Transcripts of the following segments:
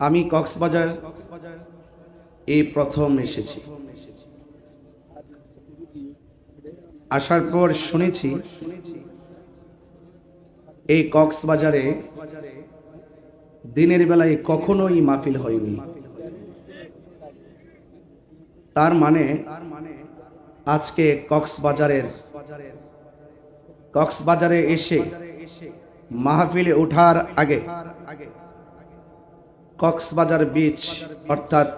আমি কক্সবাজার এই প্রথম এসেছি। আসার পর শুনেছি এই কক্সবাজারে দিনের বেলায় কখনোই মাহফিল হয়নি। তার মানে আজকে কক্সবাজারে এসে মাহফিলে ওঠার আগে কক্সবাজার বিচ অর্থাৎ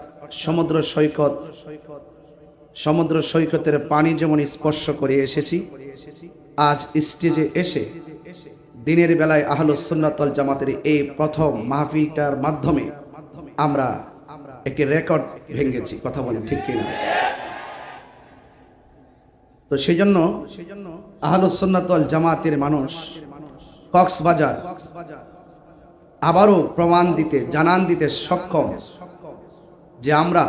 সমুদ্র সৈকতের পানি যেমন স্পর্শ করে এসেছি, আজ স্টেজে এসে দিনের বেলায় আহলুস সুন্নাত ওয়াল জামাতের এই প্রথম মাহফিলটার মাধ্যমে আমরা একটি রেকর্ড ভেঙেছি। কথা বলেন ঠিক কিনা? তো সেই জন্য আহলুস সুন্নাত ওয়াল জামাতের মানুষ কক্সবাজার আবারও জানান দিতে সক্ষম যে আমরা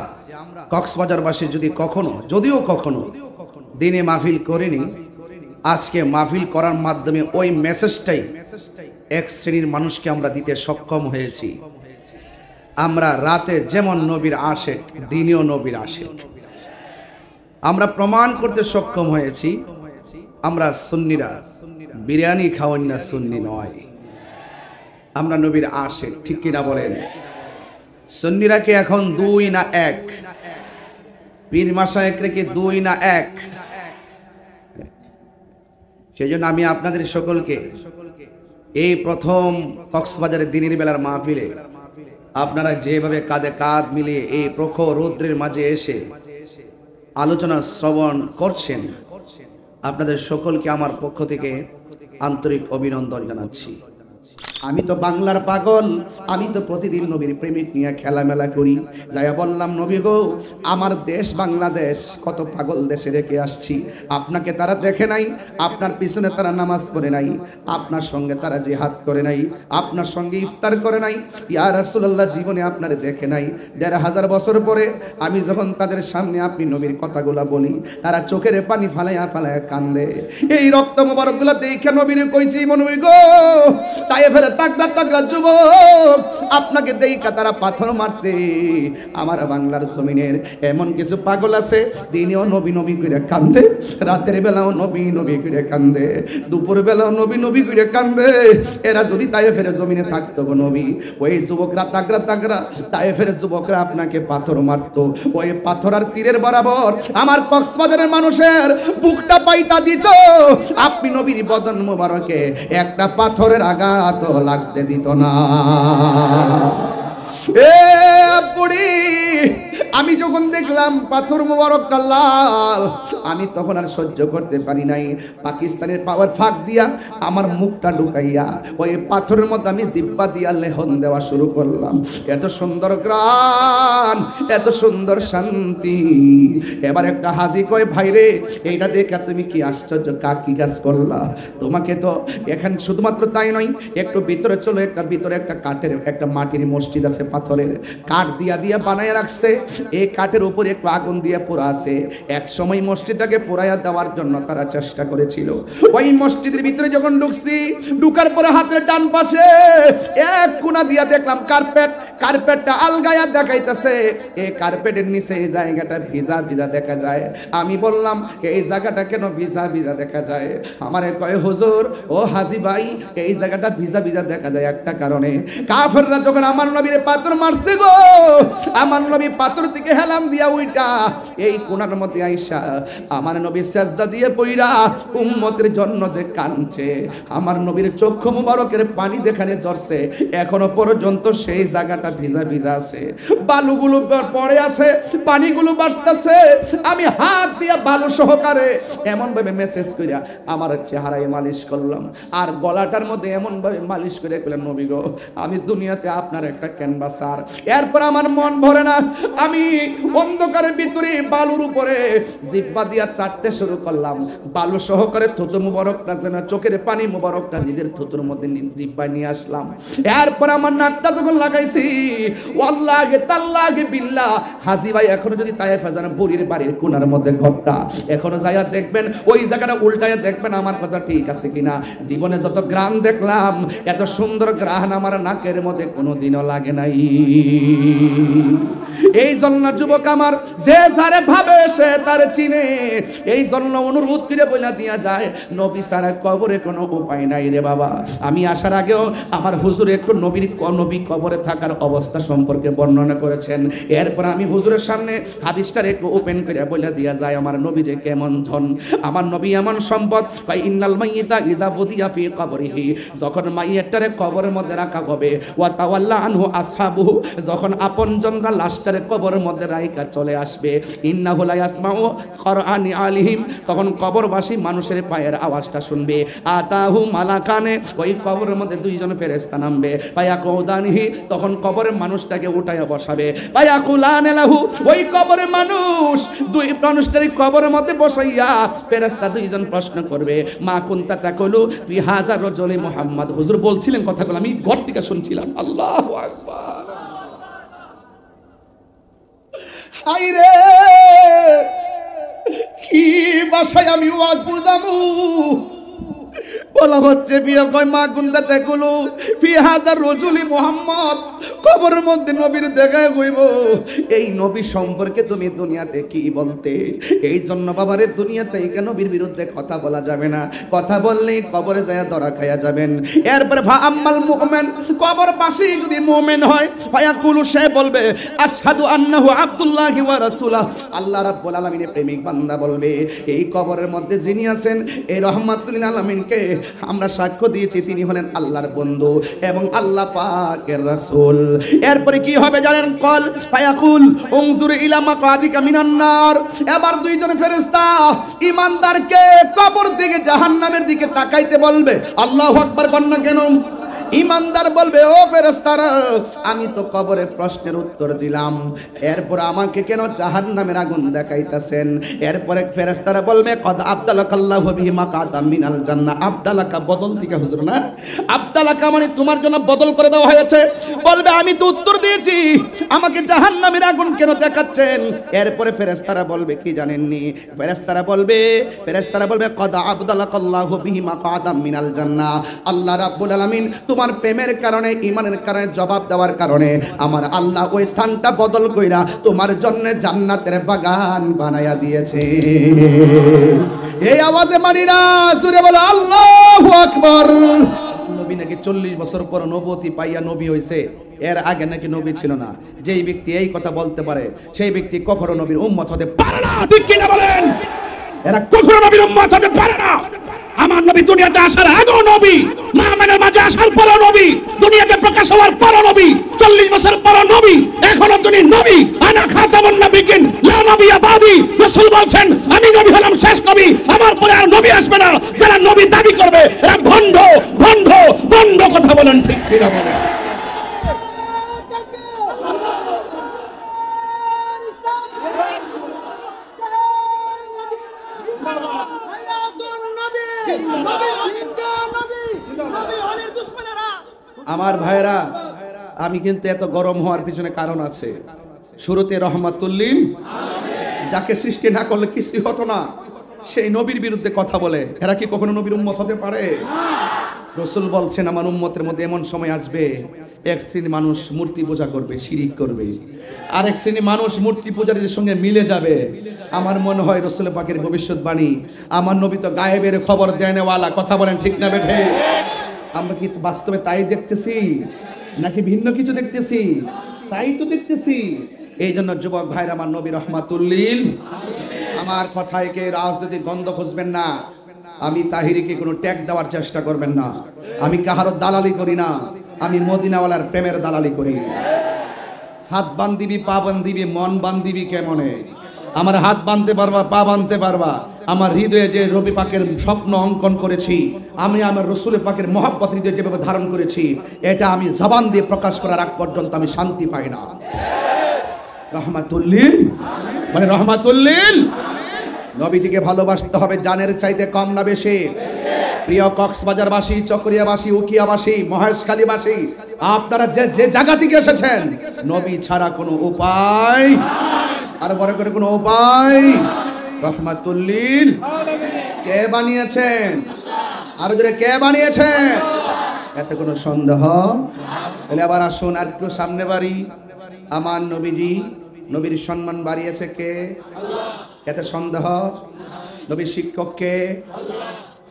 কক্সবাজারবাসী যদিও কখনো দিনে মাহফিল করিনি, আজকে মাহফিল করার মাধ্যমে ওই মেসেজটাই এক শ্রেণীর মানুষকে আমরা দিতে সক্ষম হয়েছি। আমরা রাতে যেমন নবীর আশেক, দিনেও নবীর আশেক। আমরা প্রমাণ করতে সক্ষম হয়েছি আমরা সুন্নিরা বিরিয়ানি খাওয়ান না, সুন্নি নয়, আমরা নবীর আশেক। ঠিক কিনা বলেন? সুন্নিরা কি এখন দুই না এক? পীর মাশায়েখরা কি দুই না এক? সেই জন্য আমি আপনাদের সকলকে এই প্রথম কক্সবাজারের দিনের বেলার মাহফিলে আপনারা যেভাবে কাঁধে কাঁধ মিলিয়ে এই প্রখর রৌদ্রের মাঝে এসে আলোচনা শ্রবণ করছেন, আপনাদের সকলকে আমার পক্ষ থেকে আন্তরিক অভিনন্দন জানাচ্ছি। আমি তো বাংলার পাগল, আমি তো প্রতিদিন নবীর প্রেমিক নিয়ে খেলামেলা করি। যাইয়া বললাম, নবী গো, আমার দেশ বাংলাদেশ কত পাগল দেশে রেখে আসছি। আপনাকে তারা দেখে নাই, আপনার পিছনে তারা নামাজ পড়ে নাই, আপনার সঙ্গে তারা জিহাদ করে নাই, আপনার সঙ্গে ইফতার করে নাই। ইয়া রাসূলুল্লাহ, জীবনে আপনারে দেখে নাই। ১৫০০ বছর পরে আমি যখন তাদের সামনে আপনি নবীর কথাগুলা বলি, তারা চোখের পানি ফালাইয়া ফালাইয়া কান্দে। এই রক্ত মোবারকগুলা দেখে নবীরে কইছি, নবী গো, তাই ফেরে তাগড়া যুবক, আপনাকে দেইকা তারা পাথর মারছে। আমার বাংলার জমিনের এমন কিছু পাগল আছে, দিনেও নবী নবী করে কান্দে, রাতের বেলাও নবী নবী করে কান্দে, দুপুর বেলাও নবী নবী করে কান্দে। এরা যদি তাই ফেরে জমিনে থাকতো গো নবী, ওই যুবকরা তাগড়া তাই ফেরে যুবকরা আপনাকে পাথর মারতো। ওই পাথর আর তীরের বরাবর আমার কক্সবাজারের মানুষের বুকটা পাইতা দিত। আপনি নবীর বদন মোবারকে একটা পাথরের আঘাত লাগতে দিত না। বুড়ি, আমি যখন দেখলাম পাথর মোবারকটা লাল, আমি তখন আর সহ্য করতে পারি নাই। পাকিস্তানের পাওয়ার ফাঁক দিয়া আমার মুখটা ঢুকাইয়া ওই পাথরের মধ্যে আমি জিব্বা দিয়া লেহন দেওয়া শুরু করলাম। এত সুন্দর গ্রান, এত সুন্দর শান্তি। এবার একটা হাজি কয়, ভাইরে, এইটা দেখে তুমি কি আশ্চর্য কি কাজ করলা? তোমাকে তো এখানে শুধুমাত্র তাই নয়, একটু ভিতরে চলো, ভিতরে একটা কাঠের একটা মাটির মসজিদ আছে, পাথরের কাঠ দিয়া বানায় রাখছে। এই কাঠের উপরে একটু আগুন দিয়ে পোড়া আছে। এক সময় মসজিদটাকে পোড়াইয়া দেওয়ার জন্য তারা চেষ্টা করেছিল। ওই মসজিদের ভিতরে যখন ঢুকার পরে হাতের ডান পাশে এক কোণা দিয়া দেখলাম কার্পেটটা আলগায়া দেখাইতেছে। এই কার্পেটের নিচে এই জায়গাটা ভিজা ভিজা দেখা যায়। আমি বললাম, এই জায়গাটা কেন ভিজা ভিজা দেখা যায়? আমারে কয়, হুজুর ও হাজি ভাই, এই জায়গাটা ভিজা ভিজা দেখা যায় একটা কারণে। কাফেররা যখন আমার নবীরে পাথর মারছে গো, আমার নবী পাথর থেকে হেলাম দিয়া উইটা এই কোণার মধ্যে আইসা আমার নবী সেজদা দিয়ে পইরা উম্মতের জন্য যে কাঁদছে, আমার নবীর চক্ষু মুবারকের পানি যেখানে ঝরছে, এখনো পর্যন্ত সেই জায়গাটা ভিজা ভিজা আছে। বালুগুলো পড়ে আছে, পানিগুলো বাসতেছে। আমি হাত দিয়ে বালু সহকারে এমন ভাবে মেসেজ কইরা আমার চেহারায় মালিশ করলাম, আর গলাটার মধ্যে এমন ভাবে মালিশ করে কইলাম, নবী গো, আমি দুনিয়াতে আপনার একটা ক্যানভাসার। এরপর আমার মন ভরে না, আমি অন্ধকারের ভিতরে বালুর উপরে জিব্বা দিয়া চাটতে শুরু করলাম। বালু সহকারে থুতু মুবারকটা যেন চোখের পানি মুবারকটা নিজের থুতুর মধ্যে জিব্বায় নিয়ে আসলাম। এরপর আমার নাকটা যখন লাগাইছি, ওয়াল্লাহি তাল্লাহি বিল্লাহ, হাজী ভাই এখনো যদি তায়েফে যান, বুড়ির বাড়ির কোণার মধ্যে ঘরটা, এখনো যাইয়া দেখবেন, ওই জায়গাটা উল্টাইয়া দেখবেন আমার কথা ঠিক আছে কিনা। জীবনে যত গ্রান দেখলাম, এত সুন্দর গ্রান আমার নাকের মধ্যে কোনোদিনও লাগে নাই। এই জন্য যুবক আমার, যে যারে ভাবে সে তার চিনে। এই জন্য অনুরোধ করে বলে দিয়া যায়, নবী ছাড়া কবরে কোনো উপায় নাই রে বাবা। আমি আসার আগেও আমার হুজুর একটু নবী কবরে থাকার অবস্থা সম্পর্কে বর্ণনা করেছেন। এরপর আমি হুজুরের সামনে হাদিসটার একটু ওপেন করে বলে দিয়া যায়, আমার নবী যে কেমন ধন, আমার নবী এমন সম্পদ। ভাই ইন্নাল মাইয়িতা ইযা বুদিয়া ফি কবরিহি, যখন মাইয়াটারে কবরের মধ্যে রাখা হবে, ওয়া তাওয়াল্লা আনহু আসহাবুহু, যখন আপনজনরা লাশটারে কবরের মধ্যে রাইখা চলে আসবে, ইন্নাহু লা ইয়াসমাউ খরআনি আলিহিম, তখন কবরবাসী মানুষের পায়ের আওয়াজটা শুনবে। আতাহু মালাকানে, ওই কবরের মধ্যে দুইজন ফেরেশতা নামবে। ফায়াকুদানিহি, তখন কবরের মানুষটাকে উঠাইয়া বসাবে। ফায়াকুলানে লাহু, ওই কবরের মানুষ দুই মানুষটারই কবরের মধ্যে বসাইয়া ফেরেশতা দুইজন প্রশ্ন করবে, মা কুনতা তাকুলু ফি হাযা রাজুলি মুহাম্মদ। হুজুর বলছিলেন কথাগুলো, আমি ঘর থেকে শুনছিলাম। আল্লাহু আকবার। আইরে কি ভাষায় আমি ওয়াজ বুঝামু? বলা হচ্ছে মা কুনতা তাকুলু ফি হাযা রাজুলি মুহাম্মদ, কবরের মধ্যে নবীর দেখা হইব। এই নবী সম্পর্কে তুমি দুনিয়াতে কি বলতে? এই জন্য বাবারে, দুনিয়াতে এই নবীর বিরুদ্ধে কথা বলা যাবে না। কথা বললেই কবরে যায় ধরা খায়া যাবেন। এরপর ফা আম্মাল মুমিন, কবরবাসী যদি মুমিন হয়, ফায়াকুলু, সে বলবে আশহাদু আন্নাহু আব্দুল্লাহি ওয়া রাসূলুহ, আল্লাহ রাব্বুল আলামিনের প্রেমিক বান্দা বলবে, এই কবরের মধ্যে যিনি আছেন, এই রহমাতুল লিল আলামিনকে আমরা সাক্ষ্য দিয়েছি তিনি হলেন আল্লাহর বন্ধু এবং আল্লাহ পাকের রাসূল। এরপরে কি হবে জানেন? কল ফায়াকুল উনজুর ইলা মাকাদিকা মিনান নার, এবার দুইজন ফেরেশতা ঈমানদারকে কবর থেকে জাহান্নামের দিকে তাকাইতে বলবে। আল্লাহু আকবার বলনা কেন? ঈমানদার বলবে, ও ফেরেশতারা, আমি তো কবরে প্রশ্নের উত্তর দিলাম, এরপর আমাকে কেন জাহান্নামের আগুন দেখাইতেছেন? এরপরে ফেরেশতারা বলবে, কদ আবদালাকাল্লাহু বিহি মাকাদাম মিনাল জান্নাহ। আবদালাকা বদল থেকে হুজুর না, আবদালাকা মানে তোমার জন্য বদল করে দেওয়া হয়েছে। বলবে, আমি তো উত্তর দিয়েছি, আমাকে জাহান্নামের আগুন কেন দেখাচ্ছেন? এরপরে ফেরেশতারা বলবে কি জানেননি? ফেরেশতারা বলবে কদ আবদালাকাল্লাহু বিহি মাকাদাম মিনাল জান্নাহ, আল্লাহ রাব্বুল আলামিন তোমার প্রেমের কারণে, ঈমানের কারণে, জবাব দেওয়ার কারণে আমার আল্লাহ ওই স্থানটা বদল কইরা তোমার জন্য জান্নাতের বাগান বানায়া দিয়েছে। এই আওয়াজে মানি না, জোরে বলো আল্লাহু আকবার। নবী নাকি 40 বছর পর নবুয়তি পাইয়া নবী হইছে, এর আগে নাকি নবী ছিল না। যেই ব্যক্তি এই কথা বলতে পারে, সেই ব্যক্তি কখনো নবীর উম্মত হতে পারে না। ঠিক কি না বলেন? এরা কখনো নবীর উম্মত হতে পারে না। আমার নবী দুনিয়াতে আসার আগেও নবী, মুহাম্মাদের মাঝে আসার পরও নবী, দুনিয়াতে প্রকাশ হওয়ার পরও নবী, 40 বছর পরও নবী, এখনো তিনি নবী। আনা খাতামুন নবিয়িন লা নবিয়্যা বাদি, রাসূল বলছেন আমি নবী হলাম শেষ নবী, আমার পরে আর নবী আসবে না। যারা নবী দাবি করবে এরা ভণ্ড ভণ্ড ভণ্ড। কথা বলেন ঠিক কি না বলেন? আমার ভাইরা, আমি কিন্তু এত গরম হওয়ার পিছনে কারণ আছে। শুরুতে রহমাতুল লিল আলামিন, যাকে সৃষ্টি না করলে কিছুই হতো না, সেই নবীর বিরুদ্ধে কথা বলে। এরা কি কখনো নবীর উম্মত হতে পারে? রাসূল বলছেন, আমার উম্মতের মধ্যে এমন সময় আসবে, এক শ্রেণী মানুষ মূর্তি পূজা করবে, শিরিক করবে, আরেক শ্রেণী মানুষ মূর্তি পূজারীদের সঙ্গে মিলে যাবে। আমার মনে হয় রাসূল পাকের ভবিষ্যৎবাণী, আমার নবী তো গায়েবের খবর দেনেওয়ালা। কথা বলেন ঠিক না বেঠে? আমরা কি বাস্তবে তাই দেখতেছি নাকি ভিন্ন কিছু দেখতেছি? তাই তো দেখতেছি। এই জন্য যুবক ভাইরা, আমার নবী রহমাতুল লিল আলামিন, আমার কথায় কে রাজনৈতিক গন্ধ খুঁজবেন না। আমি তাহিরিকে কোনো ট্যাগ দেওয়ার চেষ্টা করবেন না। আমি কাহারও দালালি করি না, আমি মদিনাওয়ালার প্রেমের দালালি করি। হাত বান্ধিবি, পা বান্ধিবি, মন বান্ধিবি কেমনে? আমার হাত বাঁধতে পারবা, পা বাঁধতে পারবা। আমার হৃদয়ে যে নবী পাকের স্বপ্ন অঙ্কন করেছি, আমি আমার রাসূল পাকের মহব্বত হৃদয়ে যেভাবে ধারণ করেছি, এটা আমি জবান দিয়ে প্রকাশ করার আগ পর্যন্ত আমি শান্তি পাই না। রহমাতুল লিল মানে রহমাতুল লিল নবীটিকে ভালোবাসতে হবে জানের চাইতে কম না বেশি। প্রিয় কক্সবাজারবাসী, চকরিয়াবাসী, উকিয়াবাসী, মহেশখালীবাসী, আপনারা যে যে জায়গা থেকে এসেছেন, নবী ছাড়া কোনো উপায়, আর বড় করে কোনো উপায়, রহমাতুল্লিল কে বানিয়েছেন? আরো জোরে কে বানিয়েছেন? এতে কোনো সন্দেহ? তাহলে আবার আসুন আর একটু সামনে বাড়ি। আমার নবীজি, নবীর সম্মান বাড়িয়েছে কে? এতে সন্দেহ? নবীর শিক্ষক কে?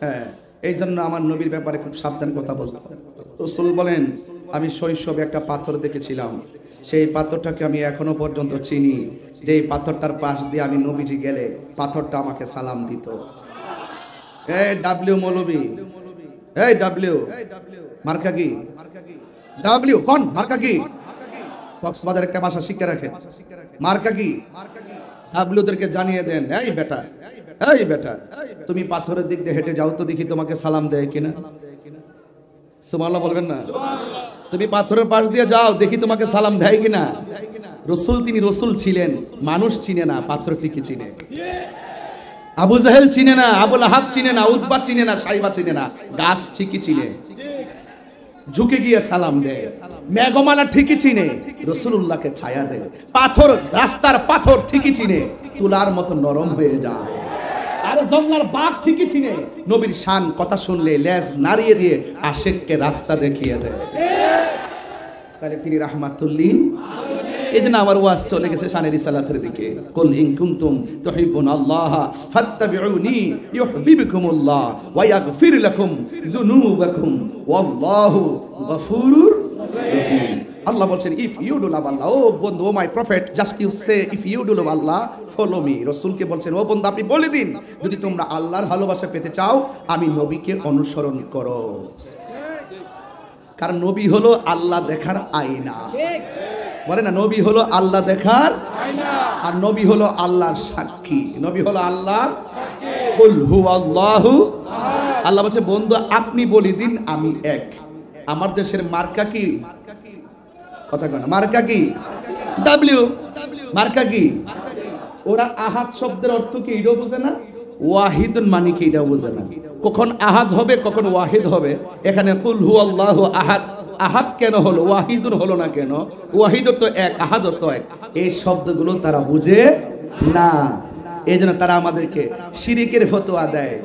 হ্যাঁ, এই জন্য আমার নবীর ব্যাপারে খুব সাবধান কথা বলতে। রাসূল বলেন, আমি শৈশবে একটা পাথর দেখেছিলাম, সেই পাথরটাকে আমি এখনো পর্যন্ত চিনি, যে এই পাথরটার পাশ দিয়ে আমি নবীজি গেলে পাথরটা আমাকে সালাম দিত। এই ডাব্লিউ মৌলবী, এই ডাব্লিউ মার্কা কি? ডাব্লিউ কোন মার্কা কি? কক্সবাজার একটা ভাষা শিক্ষা রাখেন, মার্কা কি? ডাব্লিউদেরকে জানিয়ে দেন, এই বেটা, এই বেটা, তুমি পাথরের দিক দিয়ে হেঁটে যাও তো দেখি তোমাকে সালাম দেয় কিনা। সুবহানাল্লাহ বলবেন না? তুমি পাথরের পাশ দিয়ে যাও দেখি তোমাকে সালাম দেয় কিনা। রসুল, তিনি রসুল ছিলেন, মানুষ চিনে না, পাথরটিকে চিনে। আবু জাহেল চিনে না, আবুল আহাব চিনে না, উতবা চিনে না, সাইবা চিনে না, গাছ ঠিকই চিনে, ঝুঁকে গিয়ে সালাম দেয়। মেঘমালা ঠিকই চিনে, রাসূলুল্লাহকে ছায়া দেয়। পাথর, রাস্তার পাথর ঠিকই চিনে, তুলার মতো নরম হয়ে যায়। আর জঙ্গলার বাঘ ঠিকই চিনে, নবীর শান কথা শুনলে লেজ নাড়িয়ে দিয়ে আশিককে রাস্তা দেখিয়ে দেয়। তাহলে তিনি রাহমাতুল্লিল। এই জন্য আমার ওয়াজ চলে গেছে শানের রিসালাতের দিকে। কুল ইন কুনতুম তুহিব্বুনাল্লাহ ফাত্তাবিউনি ইউহিব্বুকুমুল্লাহ ওয়া ইয়াগফির লাকুম যুনুবাকুম ওয়াল্লাহু গফুরুর রহিম। আল্লাহ বলছেন, if you do love Allah, ও বন্ধু, oh my prophet, just you say if you do love Allah follow me. রাসূলকে বলছেন, ও বন্ধু আপনি বলে দিন, যদি তোমরা আল্লাহর ভালোবাসা পেতে চাও, আমি নবীকে অনুসরণ করো। কারণ নবী হলো আল্লাহ দেখার আয়না। বলে না, নবী হলো আল্লাহ দেখার আয়না, আর নবী হলো আল্লাহর সাক্ষী। নবী হলো আল্লাহর কুল হুয়াল্লাহু আহাদ। আল্লাহ বলছে, বন্ধু আপনি বলে দিন আমি এক। আমার দেশের মার্কা কি? কথা কয় না, মার্কা কি? ডাব্লিউ। মার্কা কি? ওরা আহাদ শব্দের অর্থ কি এটাও বোঝে না, ওয়াহিদুন মানে কি এটাও বোঝে না। কখন আহাদ হবে, কখন ওয়াহিদ হবে। এখানে কুল হুয়াল্লাহু আহাদ, আহাদ কেন হলো, ওয়াহিদুন হলো না কেন? ওয়াহিদ তো এক, আহাদ তো এক। এই শব্দগুলো তারা বুঝে না, এই জন্য তারা আমাদেরকে শিরিকের ফতোয়া দেয়,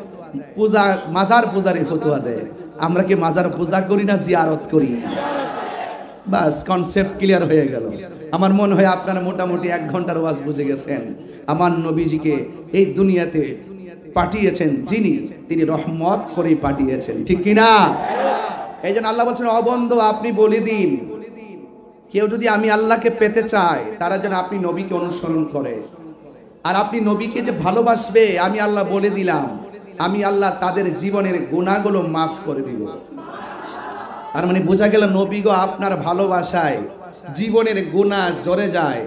পূজা, মাজার পূজারের ফতোয়া দেয়। আমরা কি মাজার পূজা করি না জিয়ারত করি? বাস কনসেপ্ট ক্লিয়ার হয়ে গেল। আমার মনে হয় আপনারা মোটামুটি 1 ঘন্টার ওয়াজ বুঝে গেছেন। আমার নবীজিকে এই দুনিয়াতে পাঠিয়েছেন যিনি, তিনি রহমত করে পাঠিয়েছেন, ঠিক কি না? এই জন্য আল্লাহ বলছেন, অবন্ধু আপনি বলে দিন, কেউ যদি আমি আল্লাহকে পেতে চায়, তারা যেন আপনি নবীকে অনুসরণ করে। আর আপনি নবীকে যে ভালোবাসবে, আমি আল্লাহ বলে দিলাম, আমি আল্লাহ তাদের জীবনের গুনাহগুলো মাফ করে দিব। তার মানে বোঝা গেল, নবীগো আপনার ভালোবাসায় জীবনের গুনাহ জড়ে যায়,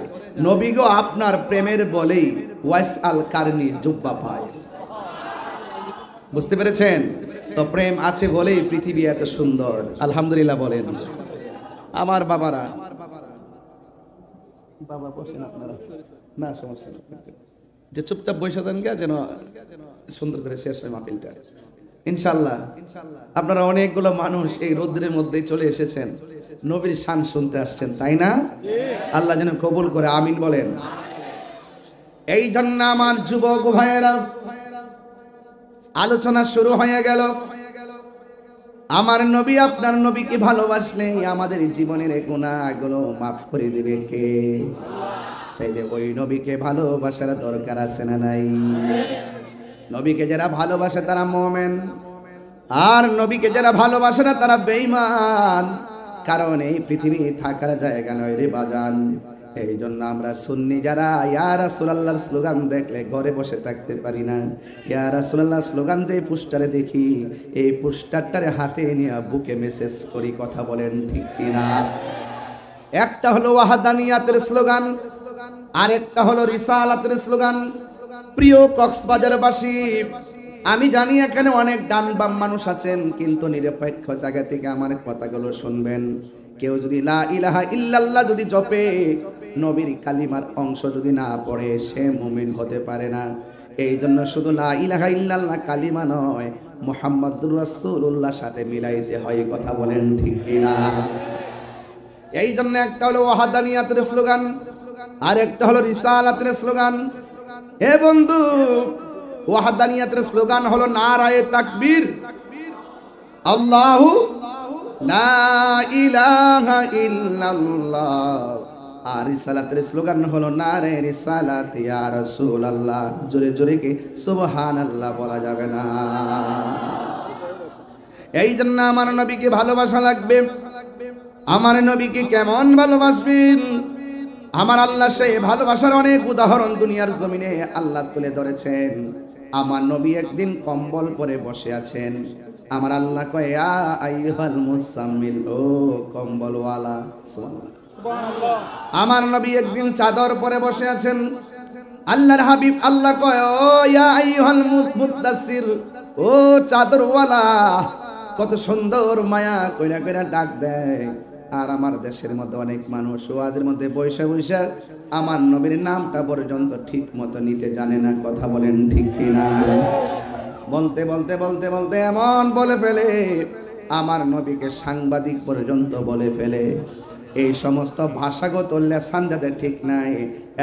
নবীগো আপনার প্রেমের বলেই ওয়াইস আল কারনি জুব্বা পায়। বুঝতে পেরেছেন? তো প্রেম আছে বলেই পৃথিবী এত সুন্দর। আলহামদুলিল্লাহ বলেন। আমার বাবারা, বাবা বসেন আপনারা, না সমস্যা নেই, যে চুপচাপ বসে যান গা, যেন সুন্দর করে শেষ হয় মাহফিলটা ইনশাআল্লাহ। আপনারা অনেকগুলো মানুষ এই রৌদ্রের মধ্যে চলে এসেছেন, নবীর শান শুনতে আসছেন, তাই না? আল্লাহ যেন কবুল করে, আমিন বলেন। এই জন্য আমার যুবক ভাইয়েরা, আলোচনা শুরু হয়ে গেল। আমার নবী, আপনার নবীকে ভালোবাসলে আমাদের জীবনের গুনাহগুলো মাফ করে দিবে কে? তাইলে ওই নবীকে ভালোবাসার দরকার আছে না নাই? নবীকে যারা ভালোবাসে তারা মুমিন, আর নবীকে যারা ভালোবাসে না তারা বেঈমান। কারণ এই পৃথিবী থাকার জায়গা নয় রে বাজান। এই জন্য আমরা সুন্নি যারা ইয়া রাসূলুল্লাহর স্লোগান দেখলে ঘরে বসে থাকতে পারি না। ইয়া রাসূলুল্লাহর স্লোগান যে পোস্টারে দেখি, এই পোস্টারটারে হাতে নিয়ে বুকে মেসেজ করি। কথা বলেন ঠিক কিনা? একটা হলো ওয়াহদানিয়াতের স্লোগান, আর একটা হলো রিসালাতের স্লোগান। প্রিয় কক্সবাজারবাসী, আমি জানি এখানে অনেক ডানবাম মানুষ আছেন, কিন্তু নিরপেক্ষ জায়গা থেকে আমার কথাগুলো শুনবেন। কেউ যদি লা ইলাহা ইল্লাল্লাহ যদি জপে, নবীর কালিমার অংশ যদি না পড়ে, সে মুমিন হতে পারে না। এই জন্য শুধু লা ইলাহা ইল্লাল্লাহ কালিমা নয়, মুহাম্মাদুর রাসূলুল্লাহর সাথে মিলাইতে হয়। কথা বলেন ঠিক কিনা? এই জন্য একটা হলো ওয়াহাদানিয়াতের স্লোগান, আর একটা হলো রিসালাতের স্লোগান। হে বন্ধু, ওয়াহাদানিয়াতের স্লোগান হলো নারায়ে তাকবীর, আল্লাহু লা ইলাহা ইল্লাল্লাহ। আর রিসালাতের স্লোগান হলো নারে রিসালাত ইয়া রাসূলুল্লাহ। জোরে জোরে কি সুবহানাল্লাহ বলা যাবে না? এই জন্য আমার নবীকে ভালোবাসা লাগবে। আমার নবীকে কেমন ভালোবাসবেন? আমার আল্লাহ সেই ভালোবাসার অনেক উদাহরণ দুনিয়ার জমিনে আল্লাহ তুলে ধরেছেন। আমার নবী একদিন কম্বল পরে বসে আছেন, আমার আল্লাহ কয় ইয়া আইয়ুহাল মুসাম্মিল, ও কম্বলওয়ালা। সুবহানাল্লাহ। আমার নবী একদিন চাদর পরে বসে আছেন, আল্লাহর হাবিব আল্লাহ কয় ও ইয়া আইয়ুহাল মুদাসসির, ও চাদরওয়ালা। কত সুন্দর মায়া কইরা কইরা ডাক দেয়। আর আমার দেশের মধ্যে অনেক মানুষ ওয়াজের মধ্যে বৈশা বৈশা আমার নবীর নামটা পর্যন্ত ঠিক মতো নিতে জানে না। কথা বলেন ঠিক কিনা? বলতে বলতে বলতে বলতে এমন বলে ফেলে আমার নবীকে সাংবাদিক পর্যন্ত বলে ফেলে। এই সমস্ত ভাষাগত লেসান যাদের ঠিক নাই,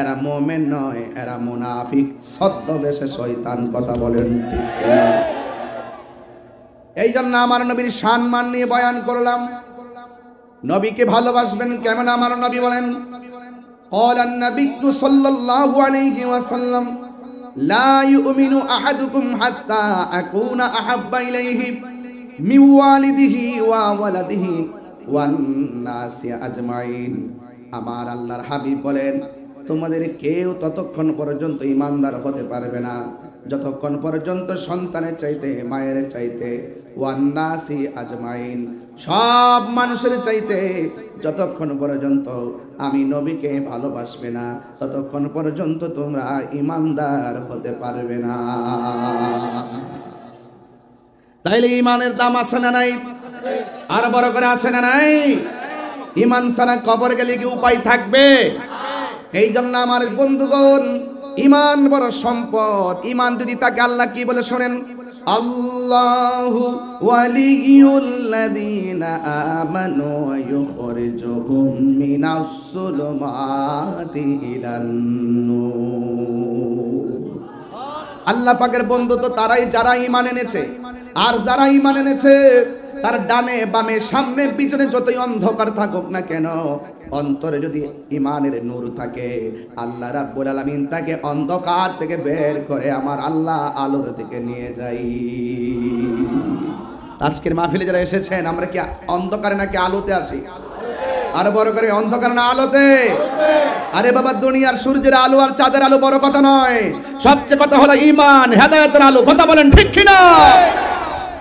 এরা মুমিন নয়, এরা মুনাফিক, ছদ্মবেশে শয়তান। কথা বলেন ঠিক কিনা? এই জন্য আমার নবীর সম্মান নিয়ে বয়ান করলাম। নবীকে ভালোবাসবেন কেমন? আমার নবী বলেন ক্বালান নাবিয়্যু সাল্লাল্লাহু আলাইহি ওয়াসাল্লাম লা ইউমিনু আহাদুকুম হাত্তা আকুনা আহাব্বা ইলাইহি মিন ওয়ালিদিহি ওয়া ওয়ালাদিহি ওয়ান নাসি আজমাইন। আমার আল্লাহর হাবিব বলেন তোমাদের কেউ ততক্ষণ পর্যন্ত ঈমানদার হতে পারবে না যতক্ষণ পর্যন্ত সন্তানের চাইতে, মায়ের চাইতে, ওয়ান নাসি আজমাইন, সব মানুষের চাইতে যতক্ষণ পর্যন্ত আমি নবীকে ভালোবাসবে না ততক্ষণ পর্যন্ত তোমরা ঈমানদার হতে পারবে না। তাইলে ঈমানের দাম আছে না নাই? আর বড় করে আছে না নাই? ঈমান ছাড়া কবর গেলে কি উপায় থাকবে? এই জন্য আমার বন্ধুগণ, ঈমান বড় সম্পদ। ঈমান যদি তাকে আল্লাহ কি বলে শোনেন, আল্লাহু ওয়ালিয়ুল্লাযীনা আমানু ইউখরিজুহুম মিনাস সুলুমাতি ইলান নূর। আল্লাহ পাকের বন্ধু তো তারাই যারা ঈমান এনেছে। আর যারা ঈমান এনেছে তার ডানে বামে সামনে পিছনে যতই অন্ধকার থাকুক না কেন, অন্তরে যদি ঈমানের নূর থাকে, আল্লাহ রাব্বুল আলামিন তাকে অন্ধকার থেকে বের করে আমার আল্লাহ আলোর দিকে নিয়ে যাই। আজকের মাহফিলে যারা এসেছেন, আমরা কি অন্ধকারে নাকি আলোতে আছি? আর বড় করে অন্ধকার না আলোতে? আরে বাবা, দুনিয়ার সূর্যের আলো আর চাঁদের আলো বড় কথা নয়, সবচেয়ে কথা হলো ঈমান, হেদায়েতের আলো। কথা বলেন ঠিক কিনা?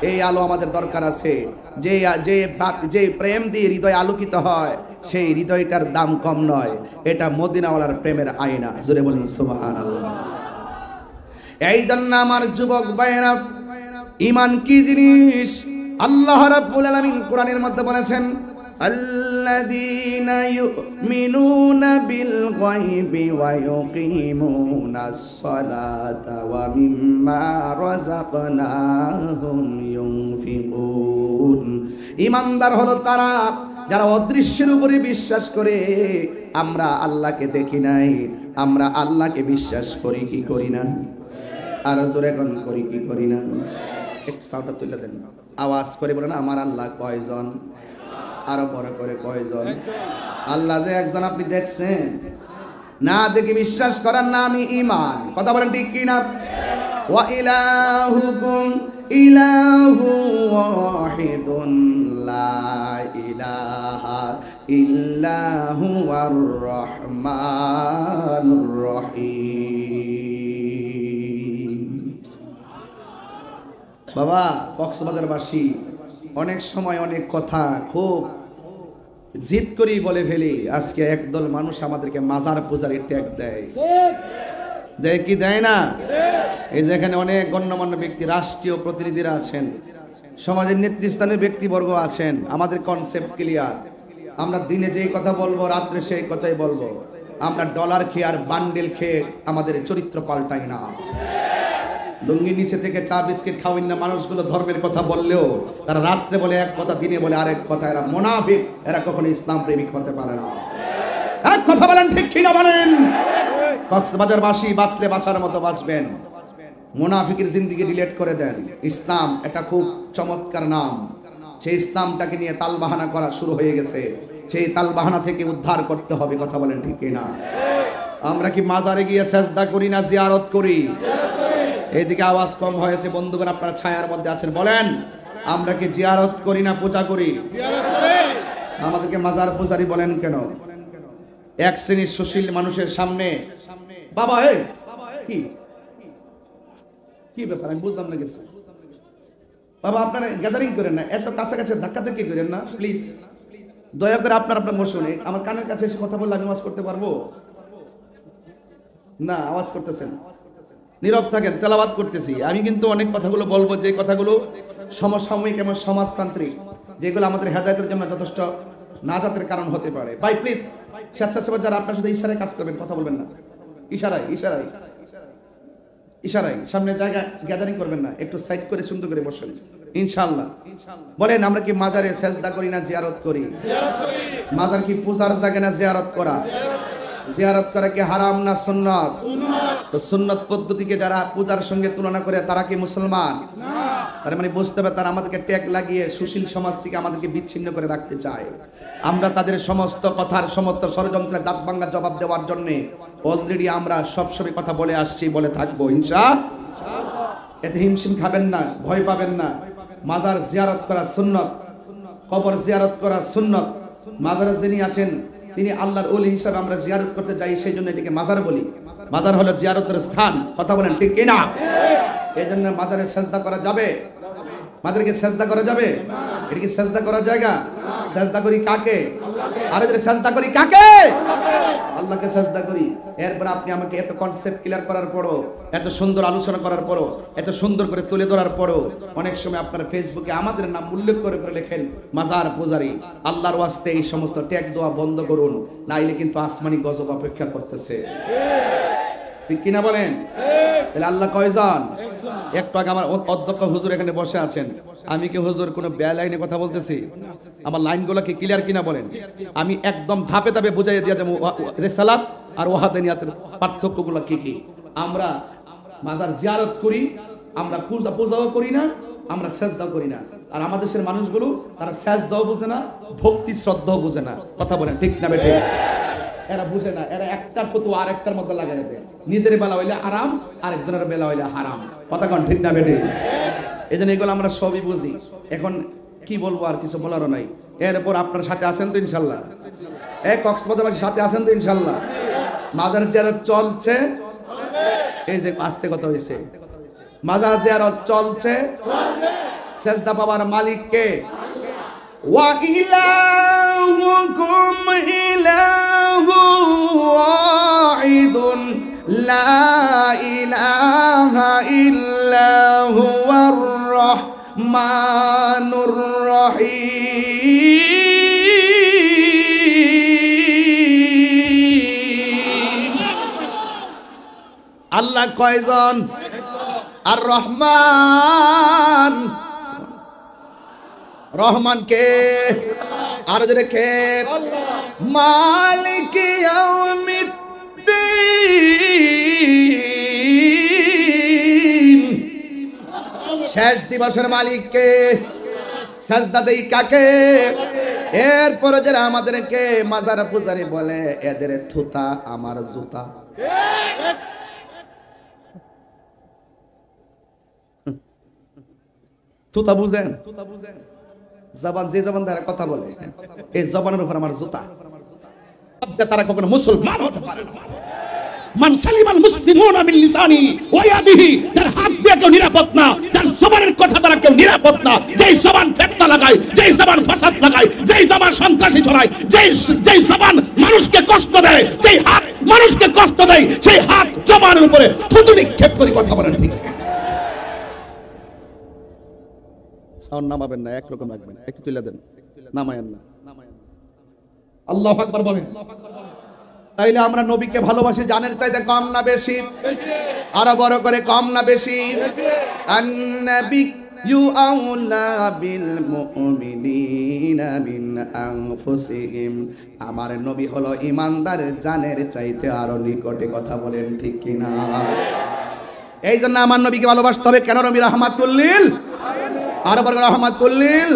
এই আলো আমাদের দরকার আছে। যে প্রেম দিয়ে হৃদয় আলোকিত হয় সেই হৃদয়টার দাম কম নয়। এটা মদিনাওয়ালার প্রেমের আয়না। জোরে বলুন সুবহানাল্লাহ। এই জন্য আমার যুবক ভাইয়েরা, ঈমান কি জিনিস? আল্লাহ রাব্বুল আলামিন কোরআনের মধ্যে বলেছেন আল্লাযীনা ইউমিনুনা বিল গায়বি ওয়া ইউকিমুনাস সালাতা ওয়া মিম্মা রাযাকনাহুম ইউনফিকুন। ঈমানদার হলো তারা যারা অদৃশ্যের উপরে বিশ্বাস করে। আমরা আল্লাহকে দেখি নাই, আমরা আল্লাহকে বিশ্বাস করি কি করি না? আর জোরে কোন করি কি করি না? একটু সাউন্ডটা তুলে দেন, আওয়াজ করে বলেন আমার আল্লাহ কয়জন? আরো বড় করে কয়জন? আল্লাহ যে একজন আপনি দেখছেন? না দেখে বিশ্বাস করার নামই ঈমান। কথা বলেন ঠিক কি না? ওয়া ইলাহুকুম ইলাহু ওয়াহিদুন লা ইলাহা ইল্লা হুয়ার রহমানুর রহিম। বাবা, কক্সবাজারবাসী অনেক সময় অনেক কথা খুব জিদ করি বলে ফেলি। আজকে একদল মানুষ আমাদেরকে মাজার পূজার ট্যাগ দেয়। দেয় কি দেয় না? এই যে এখানে অনেক গণ্যমান্য ব্যক্তি, রাষ্ট্রীয় প্রতিনিধিরা আছেন, সমাজের নেতৃস্থানীয় ব্যক্তিবর্গ আছেন। আমাদের কনসেপ্ট ক্লিয়ার। আমরা দিনে যেই কথা বলবো, রাত্রে সেই কথাই বলবো। আমরা ডলার খেয়ে আর বান্ডেল খেয়ে আমাদের চরিত্র পাল্টাই না। লুঙ্গির নিচে থেকে চা বিস্কিট খাওয়ান না মানুষগুলো ধর্মের কথা বললেও তারা রাত্রে বলে এক কথা, দিনে বলে আরেক কথা। এরা মুনাফিক, এরা কখনো ইসলাম প্রেমিক হতে পারে না। এক কথা বলেন, ঠিক কিনা বলেন? কক্সবাজারবাসী বাঁচলে বাঁচার মতো বাঁচবেন, মুনাফিকের জিন্দেগি ডিলিট করে দেন। ইসলাম এটা খুব চমৎকার নাম, সেই ইসলামটাকে নিয়ে তালবাহানা করা শুরু হয়ে গেছে, সেই তালবাহানা থেকে উদ্ধার করতে হবে। কথা বলেন, ঠিক কিনা? আমরা কি মাজারে গিয়ে সেজদা করি না জিয়ারত করি? এইদিকে আওয়াজ কম হয়েছে বন্ধুগণ, আপনারা ছায়ার মধ্যে আছেন, বলেন আমরা কি জিয়ারত করি না পূজা করি? আমাদেরকে মাজার পূজারি বলেন কেন? এক শ্রেণীর সুশীল মানুষের সামনে বাবা কি কি ব্যাপার আমি বুঝলাম না কিছু। বাবা আপনারা গ্যাদারিং করেন না, এত কাছাকাছি ধাক্কা ধাক্কি করেন না প্লিজ, দয়া করে আপনার বসুন। আমার কানের কাছে এসে কথা বললে আমি আওয়াজ করতে পারবো না? আওয়াজ করতেছেন, নীরব থাকেন, তেলাওয়াত করতেছি। আমি কিন্তু অনেক কথাগুলো বলবো, যে কথাগুলো সমসাময়িক এবং সমাজতান্ত্রিক, যেগুলো আমাদের হেদায়েতের জন্য যথেষ্ট নাজাতের কারণ হতে পারে। ভাই প্লিজ, স্বেচ্ছাসেবক যারা আপনার সাথে ইশারায় কাজ করবেন, কথা বলবেন না, ইশারায় ইশারায় ইশারায়, সামনে জায়গা গ্যাদারিং করবেন না, একটু সাইড করে সুন্দর করে বসেন ইনশাআল্লাহ। বলেন আমরা কি মাজারে সেজদা করি না জিয়ারত করি? মাজার কি পূজার জায়গা না জিয়ারত করা? জিয়ারত করা কি হারাম না সুন্নাত? তো সুন্নাত পদ্ধতিকে যারা পূজার সঙ্গে তুলনা করে তারা কি মুসলমান? তার মানে বুঝতে হবে তারা আমাদেরকে ট্যাগ লাগিয়ে সুশীল সমাজ থেকে আমাদেরকে বিচ্ছিন্ন করে রাখতে চায়। আমরা তাদের সমস্ত কথার, সমস্ত ষড়যন্ত্রের দাঁত ভাঙা জবাব দেওয়ার জন্য অলরেডি আমরা সবসময় কথা বলে আসছি, বলে থাকবো ইনশাআল্লাহ। এতে হিমশিম খাবেন না, ভয় পাবেন না। মাজার জিয়ারত করা সুন্নত, কবর জিয়ারত করা সুন্নত। মাজারে যিনি আছেন তিনি আল্লাহর ওলি হিসাবে আমরা জিয়ারত করতে যাই, সেই জন্য এটাকে মাজার বলি। মাজার হলো জিয়ারতের স্থান, কথা বলেন ঠিক কিনা? এই জন্য মাজারে সেজদা করা যাবে? মাজারকে সেজদা করা যাবে? এটা কি সেজদা করার জায়গা? সেজদা করি কাকে? আর এদের সেজদা করি কাকে? আল্লাহকে সেজদা করি। এরপর আপনি আমাকে এত কনসেপ্ট ক্লিয়ার করার পরও, এত সুন্দর আলোচনা করার পরও, এত সুন্দর করে তুলে ধরার পরও অনেক সময় আপনারা ফেসবুকে আমাদের নাম উল্লেখ করে করে লেখেন মাজার পূজারি। আল্লাহর ওয়াস্তে এই সমস্ত ট্যাগ দেওয়া বন্ধ করুন, নাইলে কিন্তু আসমানি গজব অপেক্ষা করতেছে। ঠিক কিনা বলেন? তাহলে আল্লাহ কয়জন? একটু আগে আমার অধ্যক্ষ হুজুর এখানে বসে আছেন, আমি কি হুজুর কোনো লাইনে কথা বলতেছি? আমার লাইনগুলো কি ক্লিয়ার কিনা বলেন? আমি একদম ধাপে ধাপে বুঝাইয়া দিয়া যাবো রিসালাত আর ওয়াহাদানিয়াতের পার্থক্যগুলো কি কি। আমরা মাজার জিয়ারত করি, আমরা পূজাও করি না, আমরা সেজদাও করি না। আর আমাদের দেশের মানুষগুলো তারা সেজদাও বুঝে না, ভক্তি শ্রদ্ধাও বুঝে না। কথা বলেন ঠিক না বেঠিক? এরা বুঝে না, এরা একটার ফতোয়া আরেকটার মধ্যে লাগাই দেয়। নিজের বেলা হইলে আরাম, আরেকজনের বেলা হইলে হারাম। কথা কন ঠিক না বেঠিক? এই জন্য এগুলো আমরা সবই বুঝি। এখন কি বলবো, আর কিছু বলারও নাই। এরপর আপনার সাথে আছেন তো ইনশাল্লাহ? কক্সবাজারের সাথে আছেন তো ইনশাল্লাহ? মাজার জিয়ারত চলছে, এই যে আস্তে কথা হয়েছে, মাজার জিয়ারত চলছে। সেজদা পাওয়ার মালিক কে? ওয়া ইলাহুকুম ইলাহু ওয়াহিদুন লা ইলাহা ইল্লা হুয়ার রহমানুর রহিম। আল্লাহ কয়জন? আর রহমান, রহমান কে? আর জোরে কে? মালিক ইয়াউমিদ্দিন, শেষ দিবসের মালিক কে? সাজদা দেই কাকে? এরপর যারা আমাদেরকে মাজার পূজারি বলে, এদের থুতা আমার জুতা। থুতা বুঝেন? জবান, যে জবান দ্বারা কথা বলে, এই জবানের উপর আমার জুতা। তারা কখনো মুসলমান হতে পারে না। মান সালিমাল মুসলিমুনা মিন লিসানি ওয়া ইয়াদিহি, যার হাত দিয়ে কেউ নিরাপদ না, যার জবানের কথা দ্বারা কেউ নিরাপদ না, যেই জবান ফিতনা লাগায়, যেই জবান ফাসাদ লাগায়, যেই জবান সন্ত্রাসী ছড়ায়, যেই জবান মানুষকে কষ্ট দেয়, যেই হাত মানুষকে কষ্ট দেয়, সেই হাত জবানের উপরে থুতু নিক্ষেপ করে কথা বলেন ঠিক। সাউন্ড নামাবেন না, একরকম রাখবেন, একটু তুলে দেন, নামায়েন না। আল্লাহু আকবার বলেন। তাইলে আমরা নবীকে ভালোবাসি জানের চাইতে কম না বেশি? আরো বড় করে কম না বেশি? আন-নবী আউলা বিল মুমিনিনা মিন আনফুসিহিম, আমার নবী হলো ইমানদার জানের চাইতে আরো নিকটে। কথা বলেন ঠিক কিনা? এই জন্য আমার নবীকে ভালোবাসতে হবে। কেন? নবী রাহমাতুল লিল, আরো বড় রাহমাতুল লিল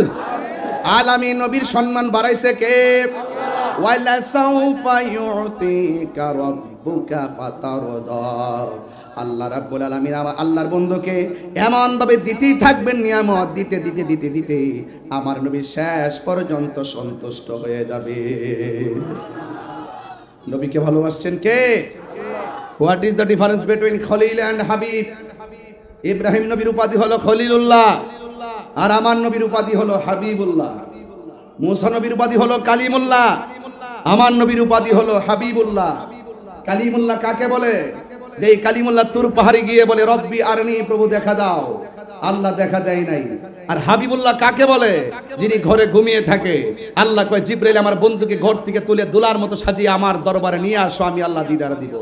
আলামিন। নবীর সম্মান বাড়াইছে কে? ওয়ালা সাউফা ইউতিকা রাব্বুকা ফাতারদা, আল্লাহ রাব্বুল আলামিন আল্লাহর বন্ধুকে এমন ভাবে দিতেই থাকবেন, নিয়ামত দিতে দিতে দিতে দিতে আমার নবী শেষ পর্যন্ত সন্তুষ্ট হয়ে যাবে। নবীকে ভালোবাসছেন কে? What is the difference between Khalil and Habib? Ibrahim নবীর উপাধি হলো খলিলুল্লাহ, আর আমার নবীর উপাধি হলো হাবিবুল্লাহ। মুসা নবীর উপাধি হলো কালিমুল্লাহ, আমার নবীর উপাধি হলো হাবিবুল্লাহ। কালিমুল্লাহ কাকে বলে? যে কালিমুল্লাহ তুর পাহাড়ে গিয়ে বলে রব্বি আরনি, প্রভু দেখা দাও, আল্লাহ দেখা দেয় নাই। আর হাবিবুল্লাহ কাকে বলে? যিনি ঘরে ঘুমিয়ে থাকে, আল্লাহ কয় জিবরাইল আমার বন্ধুকে ঘর থেকে তুলে দোলার মতো সাজিয়ে আমার দরবারে নিয়ে আসো, আমি আল্লাহ দিদার দিব।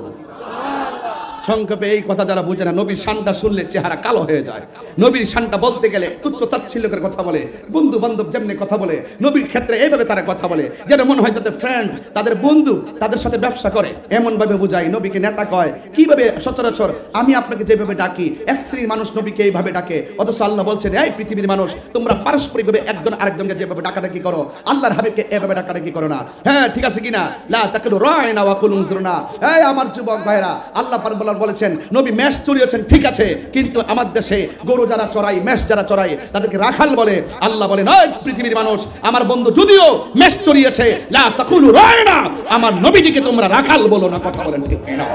সংক্ষেপে এই কথা যারা বুঝে না, নবীর শানটা শুনলে চেহারা কালো হয়ে যায়। নবীর শানটা বলতে গেলে তুচ্ছ তাচ্ছিল্য করে কথা বলে, বন্ধু বান্ধব যেমনি কথা বলে, নবীর ক্ষেত্রে এইভাবে তারা কথা বলে যেন মনে হয় তাদের ফ্রেন্ড, তাদের বন্ধু, তাদের সাথে ব্যবসা করে, এমন ভাবে বুঝায়। নবীকে নেতা কয় কিভাবে? সচরাচর আমি আপনাকে যেভাবে ডাকি, এক শ্রেণীর মানুষ নবীকে এইভাবে ডাকে, অথচ আল্লাহ বলছেন এই পৃথিবীর মানুষ তোমরা পারস্পরিকভাবে একজন আরেকজনকে যেভাবে ডাকাডাকি করো, আল্লাহর হাবিবকে এভাবে ডাকাডাকি করো না। হ্যাঁ ঠিক আছে কিনা? লা তাকুলু রায়না ওয়া কুলু উনজুরনা। এই আমার যুবক ভাইরা, আল্লাহ পাক বলেছেন নবী মেষ চড়িয়েছেন, ঠিক আছে, কিন্তু আমার দেশে গরু যারা চড়াই, মেষ যারা চড়াই, তাদেরকে রাখাল বলে। আল্লাহ বলেন ওই পৃথিবীর মানুষ, আমার বন্ধু যদিও মেষ চড়িয়েছে, লা তাকুলু রায়না, আমার নবীজিকে তোমরা রাখাল বলো না। কথা বলেন ঠিক কিনা?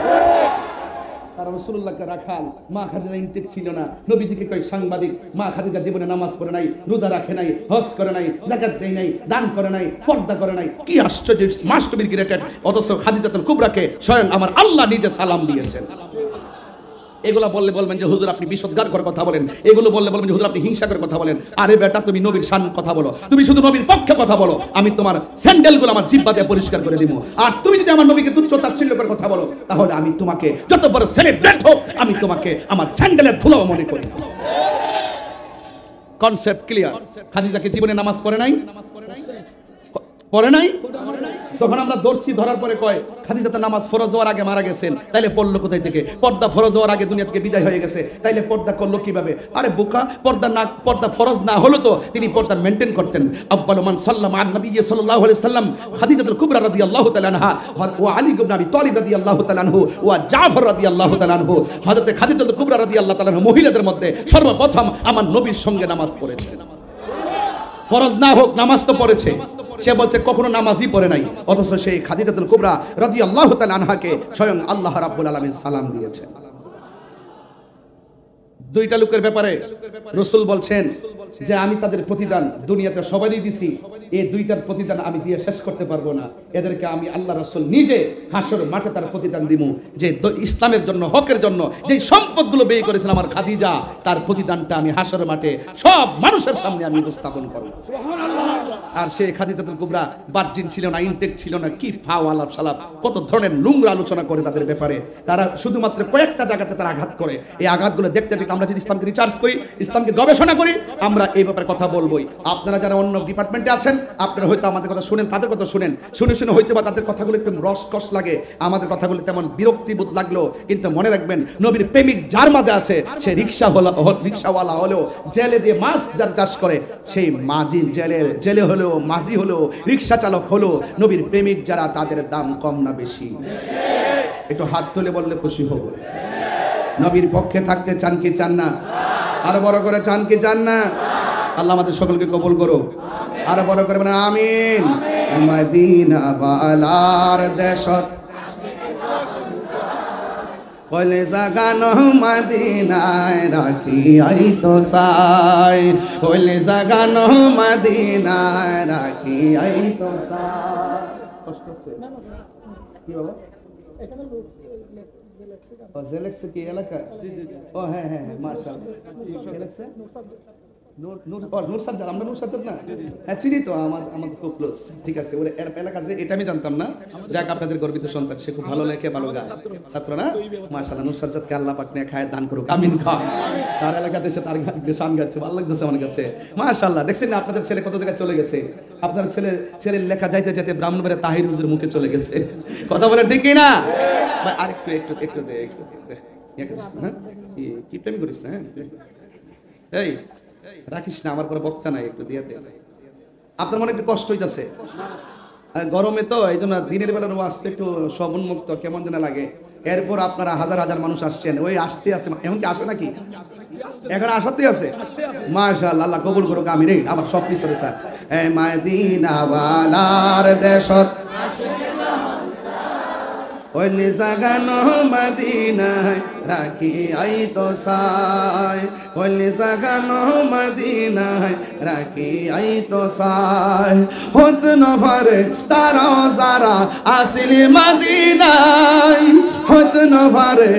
আর রাসূলুল্লাহকে রাখাল, মা খাদিজা ইনটেক ছিল না, নবীজিকে কই সাংবাদিক। মা খাদিজা জীবনে নামাজ পড়ে নাই, রোজা রাখে নাই, হজ করে নাই, যাকাত দেয় নাই, দান করে নাই, পর্দা করে নাই। কি আশ্চর্য! It's must be grated. অথচ খাদিজাতুল কুবরাকে স্বয়ং আমার আল্লাহ নিজে সালাম দিয়েছেন। এগুলো বললে বলবেন যে হুজুর আপনি বিশুদ্ধার করে কথা বলেন, এগুলো বললে বলবেন যে হুজুর আপনি হিংসা করে কথা বলেন। আরে বেটা, তুমি নবীর শান কথা বলো, তুমি শুধু নবীর পক্ষে কথা বলো, আমি তোমার স্যান্ডেলগুলো আমার জিহ্বা দিয়ে পরিষ্কার করে দিব। আর তুমি যদি আমার নবীকে তুচ্ছ তাচ্ছিল্য করে কথা বলো, তাহলে আমি তোমাকে যত বড় সেলিব্রেট হোক, আমি তোমাকে আমার স্যান্ডেলের ধুলো মনে করি। Concept clear? খাদিজাকে জীবনে নামাজ পড়ে নাই, পড়ে নাই। যখন আমরা দর্শি ধরার পরে কয় খাদিজা তো নামাজ ফরজ হওয়ার আগে মারা গেছেন, তাইলে পড়লো কোথায় থেকে? পর্দা ফরজ হওয়ার আগে দুনিয়া থেকে বিদায় হয়ে গেছে, তাইলে পর্দা করলো কিভাবে? আরে বোকা, পর্দা ফরজ না হলো তো তিনি পর্দা মেইনটেইন করতেন। আব্বালু মান সাল্লামা আন নবী সাল্লাল্লাহু আলাইহি সাল্লাম খাদিজাতুল কুবরা রাদিয়াল্লাহু তাআলা আনহা ওয়া আলী ইবনে আবি তালিব রাদিয়াল্লাহু তাআলা আনহু ওয়া জাফর রাদিয়াল্লাহু তাআলা আনহু। হযরত খাদিজাতুল কুবরা রাদিয়াল্লাহু তাআলা আনহা মহিলাদের মধ্যে সর্বপ্রথম আমার নবীর সঙ্গে নামাজ পড়েছে। ফরজ না হোক নামাজ তো পড়েছে। সে বলছে কখনো নামাজই পড়ে নাই, অথচ সেই খাদিজাতুল কুবরা রাদিয়াল্লাহু তাআলা আনহাকে স্বয়ং আল্লাহ রাব্বুল আলামিন সালাম দিয়েছেন। দুইটা লোকের ব্যাপারে রাসূল বলছেন যে আমি তাদের প্রতিদান দুনিয়াতে সবারই দিছি, এই দুইটার প্রতিদান আমি দিয়ে শেষ করতে পারবো না। এদেরকে আমি আল্লাহ রাসূল নিজে হাসর মাঠে তার প্রতিদান দিব। যে ইসলামের জন্য, হকের জন্য যে সম্পদগুলো ব্যয় করেছেন আমার খাদিজা, তার প্রতিদানটা আমি হাসর মাঠে সব মানুষের সামনে আমি উপস্থাপন করব। আর সেই খাদিজাতুল কুবরা বার্জিন ছিল না, ইনটেক ছিল না, কি ফাও আলাপ সালাপ, কত ধরনের নোংরা আলোচনা করে তাদের ব্যাপারে। তারা শুধুমাত্র কয়েকটা জায়গাতে তারা আঘাত করে। এই আঘাতগুলো দেখতে দেখতে আমরা যদি ইসলামকে রিসার্চ করি, ইসলামকে গবেষণা করি, আমরা এই ব্যাপারে কথা বলবোই। আপনারা যারা অন্য ডিপার্টমেন্টে আছেন, আপনারা হয়তো আমাদের কথা শুনেন, তাদের কথা শুনেন, শুনে শুনে হয়তো বা তাদের কথাগুলো একটু রসকস লাগে, আমাদের কথাগুলো তেমন বিরক্তিবোধ লাগলো। কিন্তু মনে রাখবেন, নবীর প্রেমিক যার মাঝে আছে, সে রিক্সাওয়ালা হলেও, জেলে দিয়ে মাছ যার চাষ করে, সেই মাঝি জেলে হলেও, মাঝি হলেও, রিক্সা চালক হলেও, নবীর প্রেমিক যারা, তাদের দাম কম না বেশি? একটু হাত তুলে বললে খুশি হব। নবীর পক্ষে থাকতে চান কি চান না? আরো বড় করে চান কি চান না? আল্লাহ আমাদের সকলকে কবুল করুক। আরো বড় করে বলেন আমিন। মদিনা বালার দেশত কলে জাগানো মদিনায় রাখি আই তো সাই, কলে জাগানো মদিনায় রাখি আই তো সাই। কষ্ট হচ্ছে কি বাবা? এখানে জেলেক্সে কি এলাকা? ও হ্যাঁ হ্যাঁ হ্যাঁ, মাশাআল্লাহ। জেলেক্সে নূর সাজ্জাদ, আমরা নূর সাজ্জাদ না? হ্যাঁ চিনি তো, আমাদের খুব ক্লোজ। ঠিক আছে, ওর এলাকা যে, এটা আমি জানতাম না। যাক, আপনাদের গর্বিত সন্তান, সে খুব ভালো লেখে, ভালো গায়, ছাত্র না? মাশাআল্লাহ, নূর সাজ্জাদকে আল্লাহ পাক নিয়ে খায় দান করুক, আমিন খান। তার এলাকাতে সে তার গান গাচ্ছে, ভালো লাগতেছে আমার কাছে। মাশাআল্লাহ, দেখছেন না আপনাদের ছেলে কত জায়গায় চলে গেছে? আপনার ছেলের লেখা যাইতে যাইতে ব্রাহ্মণবাড়িয়া তাহির হুজুরের মুখে চলে গেছে। কথা বলেন ঠিক কি না? ভাই আর একটু দে, ইয়া করিস না, কি প্রেম করিস না? এই রাখিস না, আমার পরে বক্তা নাই, একটু দিয়ে দে। আপনার মনে একটু কষ্ট হইতাছে গরমে, তো এই জন্য দিনের বেলার আসতে একটু সবুন্মুক্ত কেমন যেন লাগে। এরপর আপনারা হাজার হাজার মানুষ আসছেন, ওই আসতে আছে, এমন কি আসে নাকি? এখন আসাতেই আছে। মাশাআল্লাহ, আল্লাহ কবুল করুক, আমি রে আবার সব কিছু স্যার। এ মদিনা ওয়ালার দেশত ওইলি জাগানো মদিনায় রাখি আই তো সাই, ওইলি জাগানো মদিনায় রাখি আই তো সাই। হত নফরে তারা যারা আসিলি মদিনায়, হত নফরে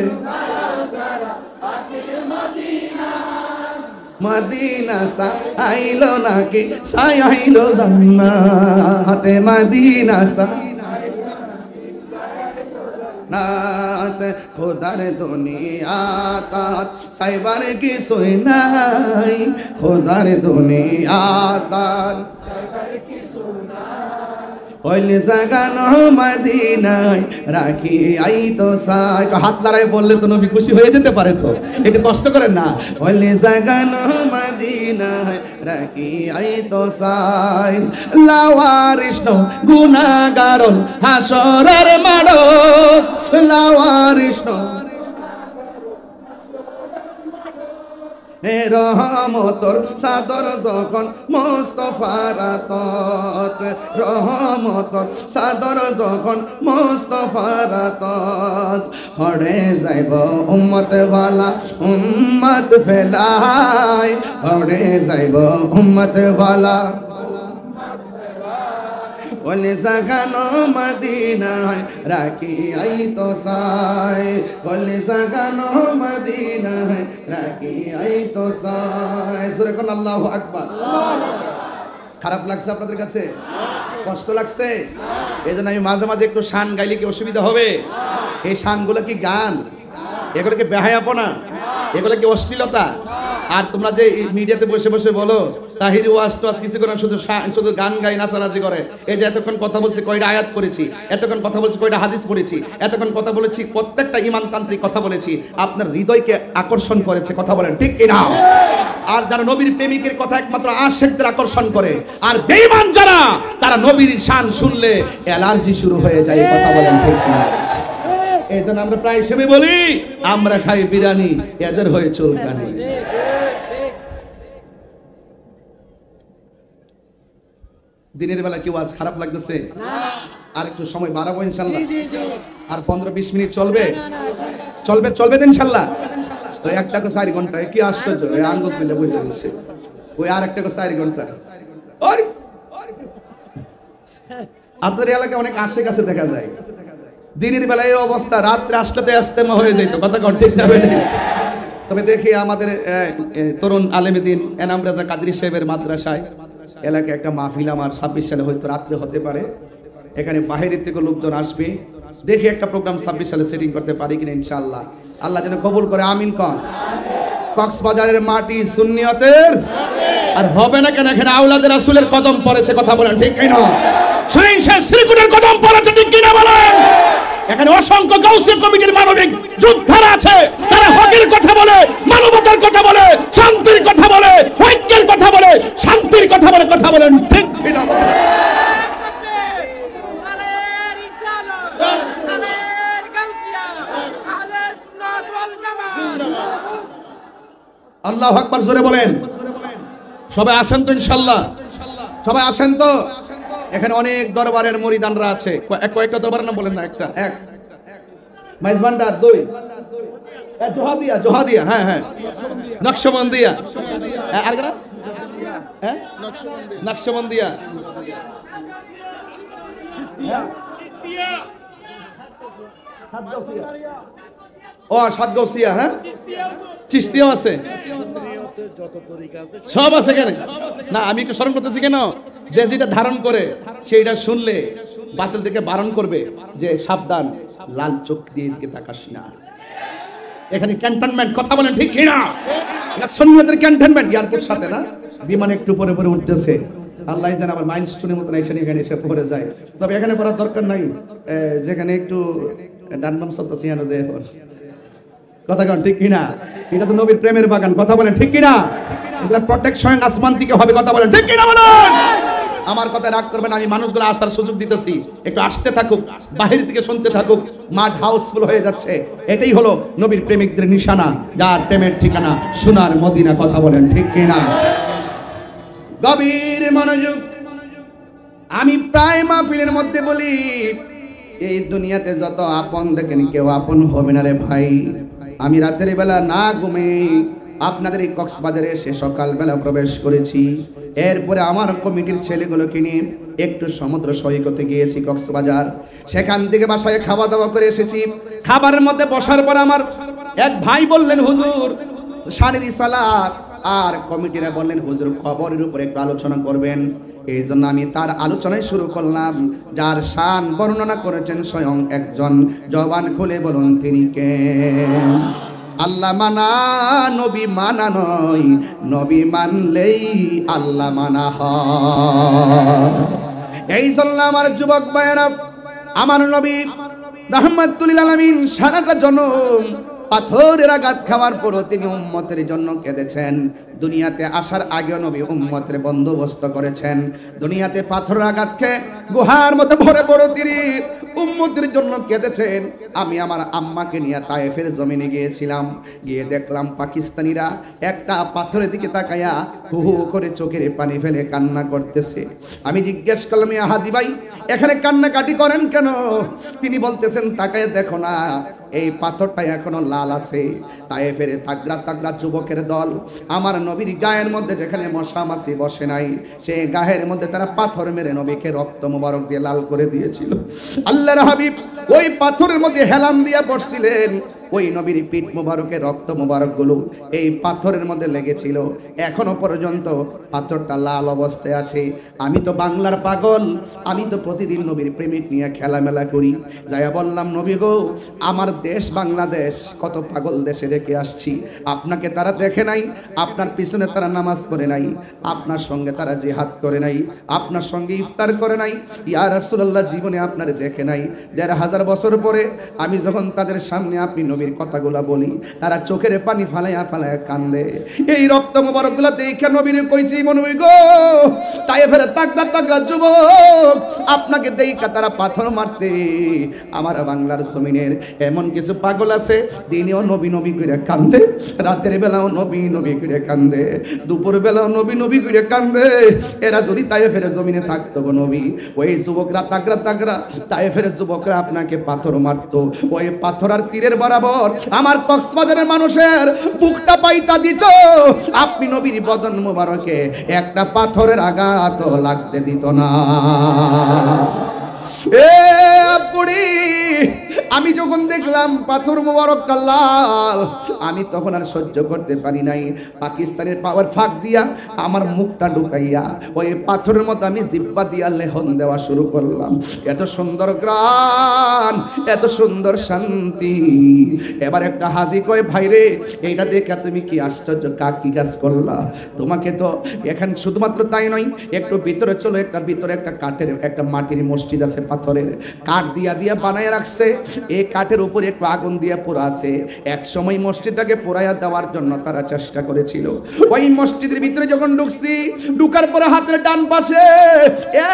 মদিনা সা আইলো নাকি সাই আইলো জান্নাতে, মদিনা সা নাত খোদার দুনিয়া তাত সাইবার কি সই নাই, খোদার দুনিয়া তাত ওইলে জাগানো মদিনায় রাখি আই তো সাই। হাত লড়াই বললে তো নবী খুশি হয়ে যেতে পারে, তো একটু কষ্ট করেন না। ওইলে জাগানো মদিনায় রাখি আই তো সাই। লাওয়ারিস নো গুনাহগারন হাসরের মাঠত, লাওয়ারিস নো রহমতর সাদর যখন মুস্তাফার আতত, রহমতর সাদর যখন মুস্তাফার আতত। হড়ে যাইব উম্মত ওয়ালা উম্মত ফেলাই, হড়ে যাইব উম্মত ওয়ালা ওলে জাগানো মদিনায় রাখি আই তো সাই, ওলে জাগানো মদিনায় রাখি আই তো সাই। জোরে কোন আল্লাহু আকবার। খারাপ লাগছে আপনাদের কাছে? কষ্ট লাগছে? এই জন্য আমি মাঝে মাঝে একটু শান গাইলে কি অসুবিধা হবে? এই শানগুলো কি গান? এগুলো কি বেহায়াপনা? এগুলো কি অশ্লীলতা? আর তোমরা যে মিডিয়াতে বসে বসে বলো তাহির ওয়াজ তো আজ কিছু করে শুধু গান গাই নাচানাচি করে, এই যে এতক্ষণ কথা বলছে কয়টা আয়াত পড়েছি, এতক্ষণ কথা বলছি কয়টা হাদিস পড়েছি, এতক্ষণ কথা বলেছি প্রত্যেকটা ঈমানতান্ত্রিক কথা বলেছি, আপনার হৃদয়কে আকর্ষণ করেছে। কথা বলেন ঠিক কি না? আর যারা নবীর প্রেমিকের কথা একমাত্র আশিকদের আকর্ষণ করে, আর বেঈমান যারা, তারা নবীর শান শুনলে অ্যালার্জি শুরু হয়ে যায়। কথা বলেন ঠিক কি না? এই জন্য আমরা প্রায় সময় বলি আমরা খাই বিরিয়ানি, এদের হয়ে চুলকানি। দিনের বেলা কি ওয়াজ খারাপ লাগতেছে? আর একটু সময় বাড়াবো ইনশাল্লাহ, আর 15-20 মিনিট চলবে, চলবে চলবে ইনশাল্লাহ। তো একটা 4 ঘন্টা, কি আশ্চর্য, এই আঙ্গুল মিলে বুঝতে পারছি। ওই আর একটা 4 ঘন্টা। আপনাদের এলাকায় অনেক আশেপাশে দেখা যায় দিনের বেলা এই অবস্থা, রাত্রে আসলে ইস্তেমা হয়ে যেত। কথা কোন ঠিক না? তবে দেখি আমাদের তরুণ আলেমদ্দিন এনাম রাজা কাদরি সাহেবের মাদ্রাসায় এলাকায় একটা মাহফিল আমার 26 সালে হয়তো রাত্রে হতে পারে, এখানে বাহিরের থেকে লোকজন আসবে। দেখি একটা প্রোগ্রাম 26 সালে সেটিং করতে পারি কিনা ইনশাআল্লাহ। আল্লাহ যেন কবুল করে, আমিন কন। কক্সবাজারের মাটি সুন্নিয়তের, আর হবে না কেন? এখানে আওলাদের রাসূলের কদম পড়েছে। কথা বলেন ঠিক কিনা? শাহিন শাহ শ্রীকুটের কদম পড়েছে ঠিক কিনা বলেন? এখানে অসংখ্য গাউসিয়া কমিটির মানবিক যোদ্ধারা আছে, তারা হকের কথা বলে, মানবতার কথা বলে, শান্তির কথা বলে, ঐক্যের কথা বলে, শান্তির কথা বলে। কথা বলেন ঠিক কিনা? আল্লাহু আকবার, জোরে বলেন। সবাই আসেন তো ইনশাআল্লাহ? সবাই আসেন তো? এখানে অনেক দরবারের মুরিদানরা আছে। কয়েকটা দরবারের নাম বলেন না? এক মাইজবান্ডার, 2 জোহাদিয়া, হ্যাঁ হ্যাঁ, নকশবন্দিয়া, আর কেন? হ্যাঁ, নকশবন্দিয়া, ও সাতগাউসিয়া, হ্যাঁ, চিশতিয়াও আছে। সব আছে কেন না, আমি একটু স্মরণ করতেছি কেন, যে যেটা ধারণ করে সেইটা শুনলে বাতিল থেকে বারণ করবে যে সাবধান, লাল চোখ দিয়ে দিকে তাকাস না। এখানে ক্যান্টনমেন্ট, কথা বলেন ঠিক কিনা? এটা সন্ন্যতের ক্যান্টনমেন্ট, এয়ারপোর্ট সাথে না, বিমান একটু পরে পরে উঠতেছে, আল্লাহ জানে আবার মাইলস্টোনের মতন এখানে এসে পড়ে যায়। তবে এখানে করার দরকার নাই, যেখানে একটু ডান্ডাম চলতেছে যে কথা বলেন ঠিক কিনা? এটা তো নবীর প্রেমের বাগান, কথা বলেন ঠিক কিনা? এগুলা প্রোটেকশন আসমান থেকে হবে, কথা বলেন ঠিক কিনা বলেন? আমার কথা রাগ করবেন, আমি মানুষগুলো আসার সুযোগ দিতেছি, একটু আসতে থাকুক, বাহির থেকে শুনতে থাকুক, মাঠ হাউসফুল হয়ে যাচ্ছে। এটাই হলো নবীর প্রেমিকদের নিশানা, যার প্রেমের ঠিকানা সোনার মদিনা, কথা বলেন ঠিক কিনা? গভীর মনোযোগ। আমি প্রায় মাহফিলের মধ্যে বলি, এই দুনিয়াতে যত আপন দেখেন কেউ আপন হবে না রে ভাই। আমি রাতের বেলা না ঘুমে আপনাদের এই কক্সবাজারে এসে সকালবেলা প্রবেশ করেছি। এরপরে আমার কমিটির ছেলেগুলোকে নিয়ে একটু সমুদ্র সৈকতে গিয়েছি কক্সবাজার, সেখান থেকে বাসায় খাওয়া দাওয়া করে এসেছি। খাবারের মধ্যে বসার পর আমার এক ভাই বললেন, হুজুর শানের সালাত, আর কমিটিরা বললেন হুজুর খবরের উপরে একটু আলোচনা করবেন। এই জন্য আমি তার আলোচনায় শুরু করলাম, যার শান বর্ণনা করেছেন স্বয়ং একজন, জবান খুলে বলুন তিনি কে? আল্লাহ মানা নবী মানা নয়, নবী মানলেই আল্লাহ মানা হয়। এই জন্য আমার যুবক ভাইয়েরা, আমার নবী রাহমাতুল লিল আলামিন সারাটা জনম পাথরের আঘাত খাওয়ার পরও তিনি উম্মতের জন্য কেঁদেছেন। দুনিয়াতে আসার আগেও নবী উম্মতের বন্দোবস্ত করেছেন। দুনিয়াতে পাথরের আঘাত খেয়ে গুহার মধ্যে ভরে পড়ো তিনি উম্মতের জন্য কেঁদেছেন। আমি আমার আম্মাকে নিয়ে তায়েফের জমিনে গিয়েছিলাম, গিয়ে দেখলাম পাকিস্তানিরা একটা পাথরের দিকে তাকায়া হু হু করে চোখের পানি ফেলে কান্না করতেছে। আমি জিজ্ঞেস করলাম, ইয়া হাজি ভাই এখানে কান্নাকাটি করেন কেন? তিনি বলতেছেন, তাকায় দেখো না, এই পাথরটা এখনো লাল আছে। তায়েফের তাগড়া তাগড়া যুবকের দল আমার নবীর গায়ের মধ্যে যেখানে মশা মাছি বসে নাই, সেই গায়ের মধ্যে তারা পাথর মেরে নবীকে রক্ত মোবারক দিয়ে লাল করে দিয়েছিল। আল্লাহর হাবিব ওই পাথরের মধ্যে হেলান দিয়া পড়ছিলেন, ওই নবীর পিঠ মোবারকের রক্ত মোবারক গুলো এই পাথরের মধ্যে লেগেছিল। এখনো পর্যন্ত পাথরটা লাল অবস্থায় আছে। আমি তো বাংলার পাগল, আমি তো প্রতিদিন নবীর প্রেমিক নিয়ে খেলামেলা করি। যাইয়া বললাম, নবী গো, আমার দেশ বাংলাদেশ কত পাগল দেশে রেখে আসছি, আপনাকে তারা দেখে নাই, আপনার পিছনে তারা নামাজ পড়ে নাই, আপনার সঙ্গে তারা জিহাদ করে নাই, আপনার সঙ্গে ইফতার করে নাই, ইয়া রাসূলুল্লাহ জীবনে আপনার দেখে নাই। ১,৫০০ বছর পরে আমি যখন তাদের সামনে আপনি নবীর কথাগুলা বলি, তারা চোখের পানি ফালাইয়া ফালাইয়া কান্দে। এই রক্ত মোবারকগুলা দেখে নবীরে কইছি, নবী গো, তায়েফের তাগড়া তাগড়া যুবক আপনাকে দেখা তারা পাথর মারছে। আমার বাংলার জমিনের এমন কিছু পাগল আছে, দিনেও নবী নবী করে কান্দে, রাতের বেলাও নবী নবী করে কান্দে, দুপুর বেলাও নবী নবী করে কান্দে। এরা যদি তায়েফের জমিনে থাকতো গো নবী, ওই যুবকরা তাগড়া তাগড়া তায়েফের যুবকরা আপনাকে পাথর মারতো। ওই পাথর আর তীরের বরাবর আমার কক্সবাজারের মানুষের বুকটা পাইতা দিত। আপনি নবীর বদন মোবারকে একটা পাথরের আঘাত লাগতে দিত না। এ বুড়ি, আমি যখন দেখলাম পাথর মোবারক লাল, আমি তখন আর সহ্য করতে পারি নাই। পাকিস্তানের পাওয়ার ফাঁক দিয়া আমার মুখটা ঢুকাইয়া ওই পাথরের মতো আমি জিব্বা দিয়া লেহন দেওয়া শুরু করলাম। এত সুন্দর গ্রান, এত সুন্দর শান্তি। এবার একটা হাজি কয়, ভাইরে এইটা দেখে তুমি কি আশ্চর্য কি কাজ করলা? তোমাকে তো এখানে শুধুমাত্র তাই নয়, একটু ভিতরে চলো, একটা ভিতরে একটা কাঠের একটা মাটির মসজিদ আছে, পাথরের কাঠ দিয়া দিয়া বানায় রাখছে। এই কাঠের উপরে একটু আগুন দিয়ে পোড়া আছে। এক সময় মসজিদটাকে পোড়াইয়া দেওয়ার জন্য তারা চেষ্টা করেছিল। ওই মসজিদের ভিতরে যখন ঢুকছি, ঢুকার পরে হাতের ডান পাশে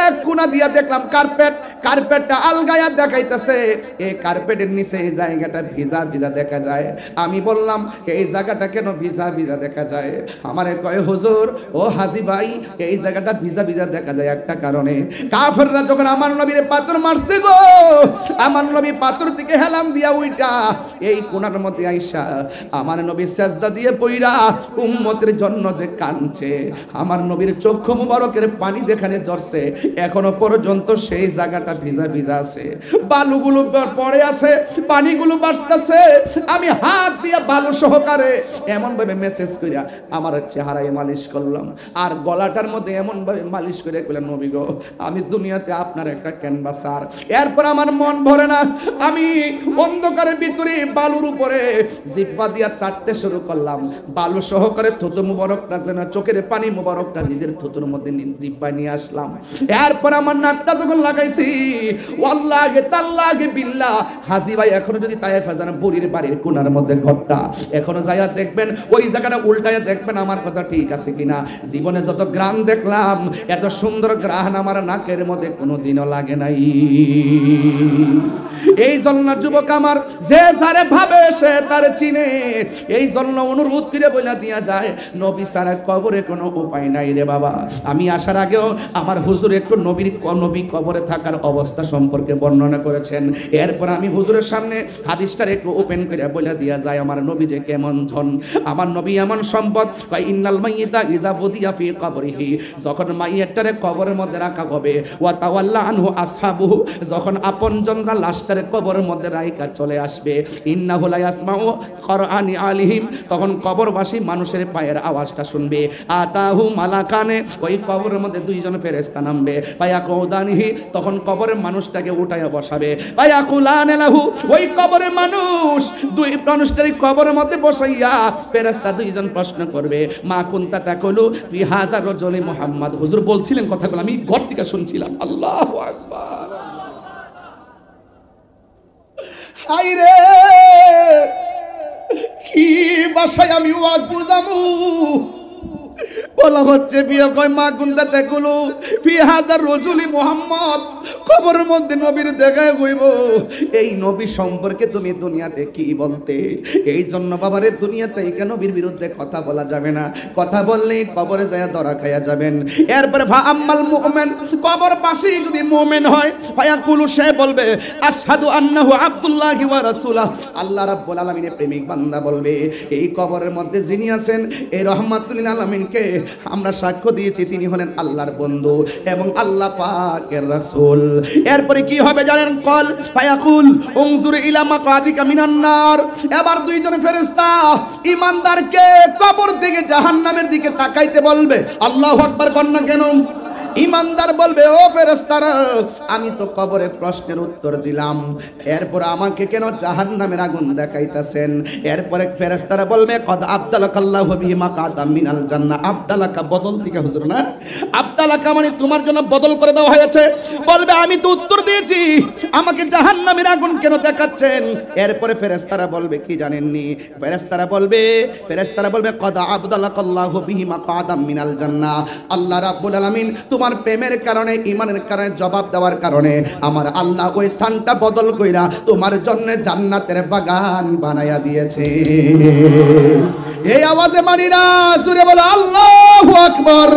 এক কোণা দিয়া দেখলাম কার্পেট, কার্পেটটা আলগায়া দেখাইতেছে। এই কার্পেটের নিচে এই জায়গাটা ভিজা ভিজা দেখা যায়। আমি বললাম, এই জায়গাটা কেন ভিজা ভিজা দেখা যায়? আমারে কয়, হুজুর ও হাজি ভাই, এই জায়গাটা ভিজা ভিজা দেখা যায় একটা কারণে, কাফেররা যখন আমার নবীর পাথর মারছে গো, আমার নবী পাথর থেকে হেলান দিয়া উইটা এই কোণার মধ্যে আইসা আমার নবী সেজদা দিয়ে পইরা উম্মতের জন্য যে কাঁদছে, আমার নবীর চক্ষু মুবারকের পানি যেখানে ঝরছে, এখনো পর্যন্ত সেই জায়গাটা জায়গাটা ভিজা ভিজা আছে, বালুগুলো পড়ে আছে, পানিগুলো বাসতেছে। আমি হাত দিয়ে বালু সহকারে এমন ভাবে মেসেজ করিয়া আমার চেহারায় মালিশ করলাম, আর গলাটার মধ্যে এমন ভাবে মালিশ করে কইলাম, নবী গো, আমি দুনিয়াতে আপনার একটা ক্যানভাসার। এরপর আমার মন ভরে না, আমি অন্ধকারের ভিতরে বালুর উপরে জিহ্বা দিয়া চাটতে শুরু করলাম। বালু সহকারে থুতু মুবারকটা যেন চোখের পানি মুবারকটা নিজের থুতুর মধ্যে জিহ্বায় নিয়ে আসলাম। এরপর আমার নাকটা যখন লাগাইছি, ওয়াল্লাহি তাল্লাহি বিল্লাহ, হাজী ভাই এখনো যদি তায়েফে যান, বুড়ির বাড়ির কোণার মধ্যে ঘরটা এখনো যাইয়া দেখবেন, ওই জায়গাটা উল্টাইয়া দেখবেন আমার কথা ঠিক আছে কিনা। জীবনে যত গ্রান দেখলাম, এত সুন্দর গ্রান আমার নাকের মধ্যে কোনোদিনও লাগে নাই। এই জন্য যুবক আমার, যে যারে ভাবে সে তার চিনে। এই জন্য অনুরোধ করে বলে দিয়া যায়, নবী ছাড়া কবরে কোনো উপায় নাই রে বাবা। আমি আসার আগেও আমার হুজুর একটু নবী কবরে থাকার অবস্থা সম্পর্কে বর্ণনা করেছেন। এরপর আমি হুজুরের সামনে হাদিসটার একটু ওপেন করে বলে দিয়া যায়, আমার নবী যে কেমন ধন, আমার নবী এমন সম্পদ। ইন্নাল মাইয়িতা ইযা বুদিয়া ফি কবরিহি, যখন মাইয়াতটারে কবরের মধ্যে রাখা হবে, ওয়া তাওয়াল্লা আনহু আসহাবুহু, যখন আপনজনরা লাশটারে কবরের মধ্যে রাইকা চলে আসবে, ইন্নাহু লা ইয়াসমাউ কুরআনি আলিহিম, তখন কবরবাসী মানুষের পায়ের আওয়াজটা শুনবে। আতাহু মালাকানে, ওই কবরের মধ্যে দুইজন ফেরেশতা নামবে। ফায়াকুদানিহি, তখন কবরের মানুষটাকে উঠায়া বসাবে। ফায়াকুলানে লাহু, ওই কবরের মানুষ দুই মানুষটারই কবরের মধ্যে বসাইয়া ফেরেশতা দুইজন প্রশ্ন করবে, মা কুনতা তাকুলু ফি হাযা রাজুলি মুহাম্মদ। হুজুর বলছিলেন কথাগুলো, আমি ঘর থেকে শুনছিলাম। আল্লাহু আকবার। হায়রে, কি ভাষায় আমি ওয়াজ বুঝামু? বলা হচ্ছে বিয়ে কয়, মা কুনতা তাকুলু ফি হাযা রাজুলি মুহাম্মদ, কবরের মধ্যে নবীর দেখা হইব, এই নবী সম্পর্কে তুমি দুনিয়াতে কি বলতে? এই জন্য বাবারে, দুনিয়াতে কেন নবীর বিরুদ্ধে কথা বলা যাবে না। কথা বললেই কবরে যায় ধরা খাইয়া যাবেন। এরপরে ফা আম্মাল মুমিন, কবর পাশে যদি মুমিন হয়, ফায়াকুলু, সে বলবে, আশহাদু আন্নাহু আব্দুল্লাহি ওয়া রাসূলুহু, আল্লাহ রাব্বুল আলামিনের প্রেমিক বান্দা বলবে, এই কবরের মধ্যে যিনি আছেন, এই রহমাতুল লিল আলামিনকে আমরা সাক্ষ্য দিয়েছি তিনি হলেন আল্লাহর বন্ধু এবং আল্লাহ পাকের রাসূল। এরপরে কি হবে জানেন? কল ফায়াকুল উনজুর ইলা মাকাদিকা মিনান নার, এবার দুইজন ফেরেশতা ঈমানদারকে কবর থেকে জাহান্নামের দিকে তাকাইতে বলবে। আল্লাহু আকবার কন্না কেন? ঈমানদার বলবে, ও ফেরেশতারা, আমি তো কবরে প্রশ্নের উত্তর দিলাম, এরপর আমাকে কেন জাহান্নামের আগুন দেখাইতেছেন? এরপরে ফেরেশতারা বলবে, কদ আবদালাকাল্লাহু বিহি মাকাদাম মিনাল জান্নাহ। আবদালাকা বদল থেকে হুজুর না, আবদালাকা মানে তোমার জন্য বদল করে দেওয়া হয়েছে। বলবে, আমি তো উত্তর দিয়েছি, আমাকে জাহান্নামের আগুন কেন দেখাচ্ছেন? এরপরে ফেরেশতারা বলবে কি জানেননি? ফেরেশতারা বলবে কদ আবদালাকাল্লাহু বিহি মাকাদাম মিনাল জান্নাহ, আল্লাহ রাব্বুল আলামিন তোমার প্রেমের কারণে, ঈমানের কারণে, জবাব দেওয়ার কারণে আমার আল্লাহ ওই স্থানটা বদল কইরা তোমার জন্য জান্নাতের বাগান বানায়া দিয়েছে। এই আওয়াজে মানি না, জোরে বলো আল্লাহু আকবার।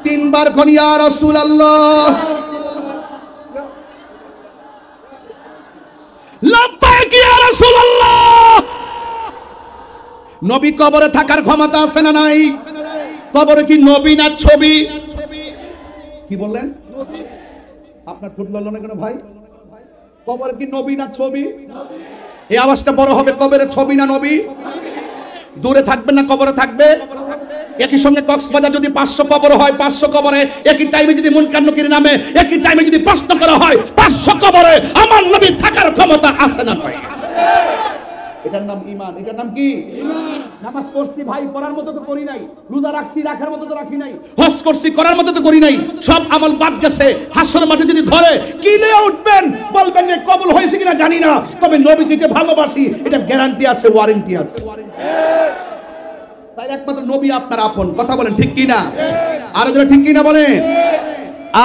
তিনবার কোন ইয়া রাসূলুল্লাহ, লাব্বাইক ইয়া রাসূলুল্লাহ। নবী কবরে থাকার ক্ষমতা আছে না নাই? কবরে কি নবী না ছবি? কি বললেন? আপনার ঠোঁট লড়ল না কেন ভাই? কবরে কি নবী না ছবি? এই আওয়াজটা বড় হবে, কবরে ছবি না নবী? দূরে থাকবে না কবরে থাকবে? একই সঙ্গে কক্সবাজার যদি 500 কবর হয়, 500 কবরে একই টাইমে যদি মুনকার নকির নামে একই টাইমে যদি প্রশ্ন করা হয়, 500 কবরে আমার নবী থাকার ক্ষমতা আছে না ভাই? এটার নাম ঈমান। এটার নাম কি? ঈমান। নামাজ পড়ছি ভাই, পড়ার মতো তো করি নাই। রোজা রাখছি, রাখার মতো তো রাখি নাই। হজ করছি, করার মতো তো করি নাই। সব আমল বাদ গেছে। হাসর মাঠে যদি ধরে কিলে উঠবেন, বলবেন যে কবুল হয়েছে কিনা জানি না, তবে নবীকে যে ভালোবাসি এটা গ্যারান্টি আছে, ওয়ারেন্টি আছে। তাই একমাত্র নবী আপনার আপন। কথা বলেন ঠিক কি না? আর যদি ঠিক কি না বলেন।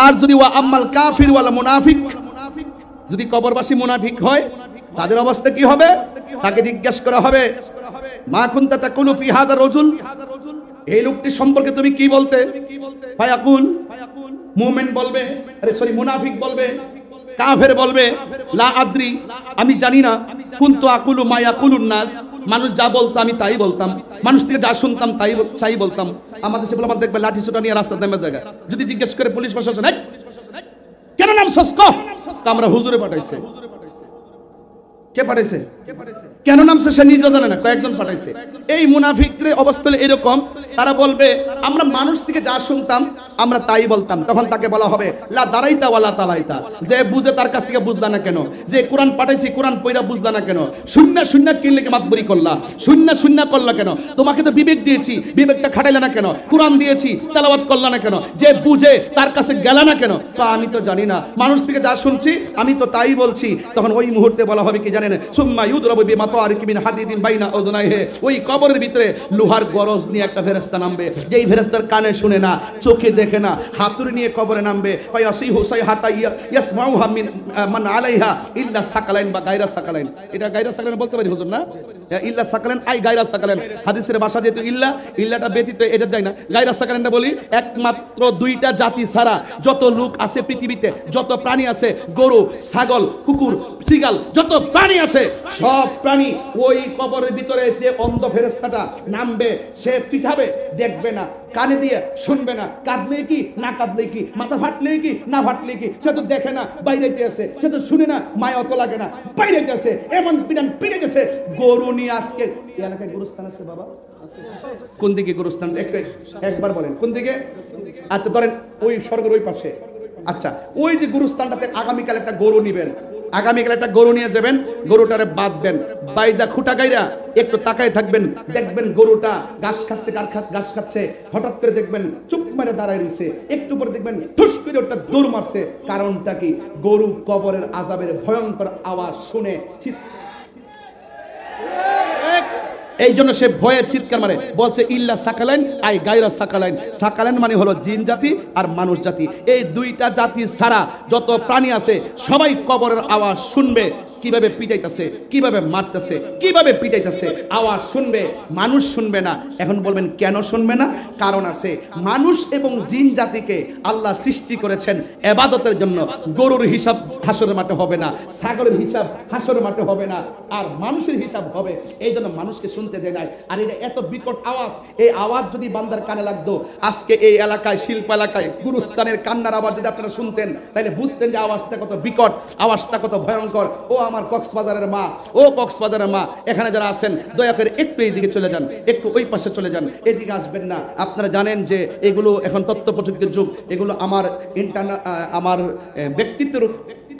আর যদি ওয়া আম্মাল কাফির ওয়াল মুনাফিক, যদি কবরবাসী মুনাফিক হয়, তাদের অবস্থা কি হবে? তাকে জিজ্ঞেস করা হবে, মা কুনতা তাকুলু ফি হাযা রাজুল, এই লোকটি সম্পর্কে তুমি কি বলতে? ফায়াকুল, মুমিন বলবে, মুনাফিক বলবে, কাফের বলবে, লা আদ্রি, আমি জানি না, কুনতু আকুলু মা ইয়াকুলুন নাস, মানুষ যা বলতো আমি তাই বলতাম, মানুষ থেকে যা শুনতাম তাই বলতাম। আমাদের সে বলে, আমার দেখবে লাঠি সোটা নিয়ে রাস্তা নেমে জায়গা, যদি জিজ্ঞেস করে পুলিশ প্রশাসন, কেন নামছস ক? আমরা হুজুরে পাঠাইছে। কে পাঠাইছে? কেন নামছে সে নিজে জানে না, কয়েকজন পাঠাইছে। এই মুনাফিকদের অবস্থা হলো এরকম, তারা বলবে আমরা মানুষ থেকে যা শুনতাম আমরা তাই বলতাম। তখন তাকে বলা হবে লা দারাইতা ওয়ালা তালাইতা, যে বুঝে তার কাছ থেকে বুঝলা না কেন, যে কোরআন পাঠাইছি কোরআন পয়রা বুঝলা না কেন, শূন্য শূন্য কিনলে মাতবরি করলা, শূন্য শূন্য করলা কেন, তোমাকে তো বিবেক দিয়েছি বিবেকটা খাটাইলা না কেন, কোরআন দিয়েছি তেলাওয়াত করলা না কেন, যে বুঝে তার কাছে গেলা না কেন? আমি তো জানি না, মানুষ থেকে যা শুনছি আমি তো তাই বলছি। তখন ওই মুহূর্তে বলা হবে কি জানেন, সুম্মা ইউদরাবু বিমাতারিকি মিন হাদিদিন বাইনা উযুনাইহি, ওই কবরের ভিতরে লোহার গরজ নিয়ে একটা ফেরেশতা নামবে, যেই ফেরেশতার কানে শুনে না, চোখে দেখে না, হাতুড়ি নিয়ে কবরে নামবে। ফায়াসিহু সাইহাতা ইয়াসমাউহা মিন মান আলাইহা ইল্লা সাকালাইন বা গায়রা সাকালাইন। এটা গায়রা সাকালাইন বলতে পারি হুজুর না? ইল্লা সাকালাইন আই গায়রা সাকালাইন, হাদিসের ভাষা যেহেতু ইল্লাটা ব্যতীত এটা যায় না, গায়রা সাকালাইনটা বলি। একমাত্র দুইটা জাতি ছাড়া যত লোক আছে পৃথিবীতে, যত প্রাণী আছে, গরু, ছাগল, কুকুর, শ্রীগাল, যত প্রাণী আছে সব প্রাণী ওই কবরের ভিতরে যে অন্ধ ফেরেশতাটা নামবে, সে পিঠাবে, দেখবে না, কানে দিয়ে শুনবে না, কাঁদলে কি না কাঁদলে কি, মাথা ফাটলে কি না ফাটলে কি, সে তো দেখে না, বাইরেতে আছে, সে তো শুনে না, মায়া অত লাগে না, বাইরেতে আছে, এমন পিটান পিটে গেছে। গরু নিয়ে আজকে এই এলাকায় গুরুস্থান আছে বাবা? কোন দিকে গুরুস্থান? একবার বলেন কোন দিকে? আচ্ছা ধরেন ওই স্বর্গের ওই পাশে। আচ্ছা ওই যে গুরুস্থানটাতে আগামীকাল একটা গরু নিবেন, আগামীকাল একটা গরু নিয়ে যাবেন, গরুটারে বাঁধবেন, বাইদা খুঁটা গাইরা একটু তাকায় থাকবেন, দেখবেন গরুটা ঘাস খাচ্ছে, ঘাস খাচ্ছে, হঠাৎ করে দেখবেন চুপ মেরে দাঁড়ায় রয়েছে, একটু পরে দেখবেন ঠুস করে ওটা দৌড় মারছে। কারণটা কি? গরু কবরের আযাবের ভয়ঙ্কর আওয়াজ শুনে এই জন্য সে ভয়ে চিৎকার মারে, বলছে ইল্লা সাকালাইন আই গায়রা সাকালাইন। সাকালাইন মানে হলো জিন জাতি আর মানুষ জাতি, এই দুইটা জাতি ছাড়া যত প্রাণী আছে সবাই কবরের আওয়াজ শুনবে, কিভাবে পিটাইতেছে, কিভাবে মারতেছে, কিভাবে পিটাইতেছে, আওয়াজ শুনবে, মানুষ শুনবে না। এখন বলবেন কেন শুনবে না? কারণ আছে, মানুষ এবং জিন জাতিকে আল্লাহ সৃষ্টি করেছেন ইবাদতের জন্য। গরুর হিসাব হাসরের মাঠে হবে না, ছাগলের হিসাব হাসরের মাঠে হবে না, আর মানুষের হিসাব হবে। এই জন্য মানুষকে শুনতে দেয় নাই। আর এটা এত বিকট আওয়াজ, এই আওয়াজ যদি বান্দার কানে লাগতো, আজকে এই এলাকায়, শিল্প এলাকায় গুরুস্থানের কান্নার আওয়াজ যদি আপনারা শুনতেন, তাহলে বুঝতেন যে আওয়াজটা কত বিকট, আওয়াজটা কত ভয়ঙ্কর। ও আমার কক্সবাজারের মা, ও কক্সবাজারের মা, এখানে যারা আছেন দয়া করে একটু এইদিকে চলে যান, একটু ওই পাশে চলে যান, এদিকে আসবেন না। আপনারা জানেন যে এগুলো এখন তথ্য প্রযুক্তির যুগ, এগুলো আমার আমার ব্যক্তিত্বের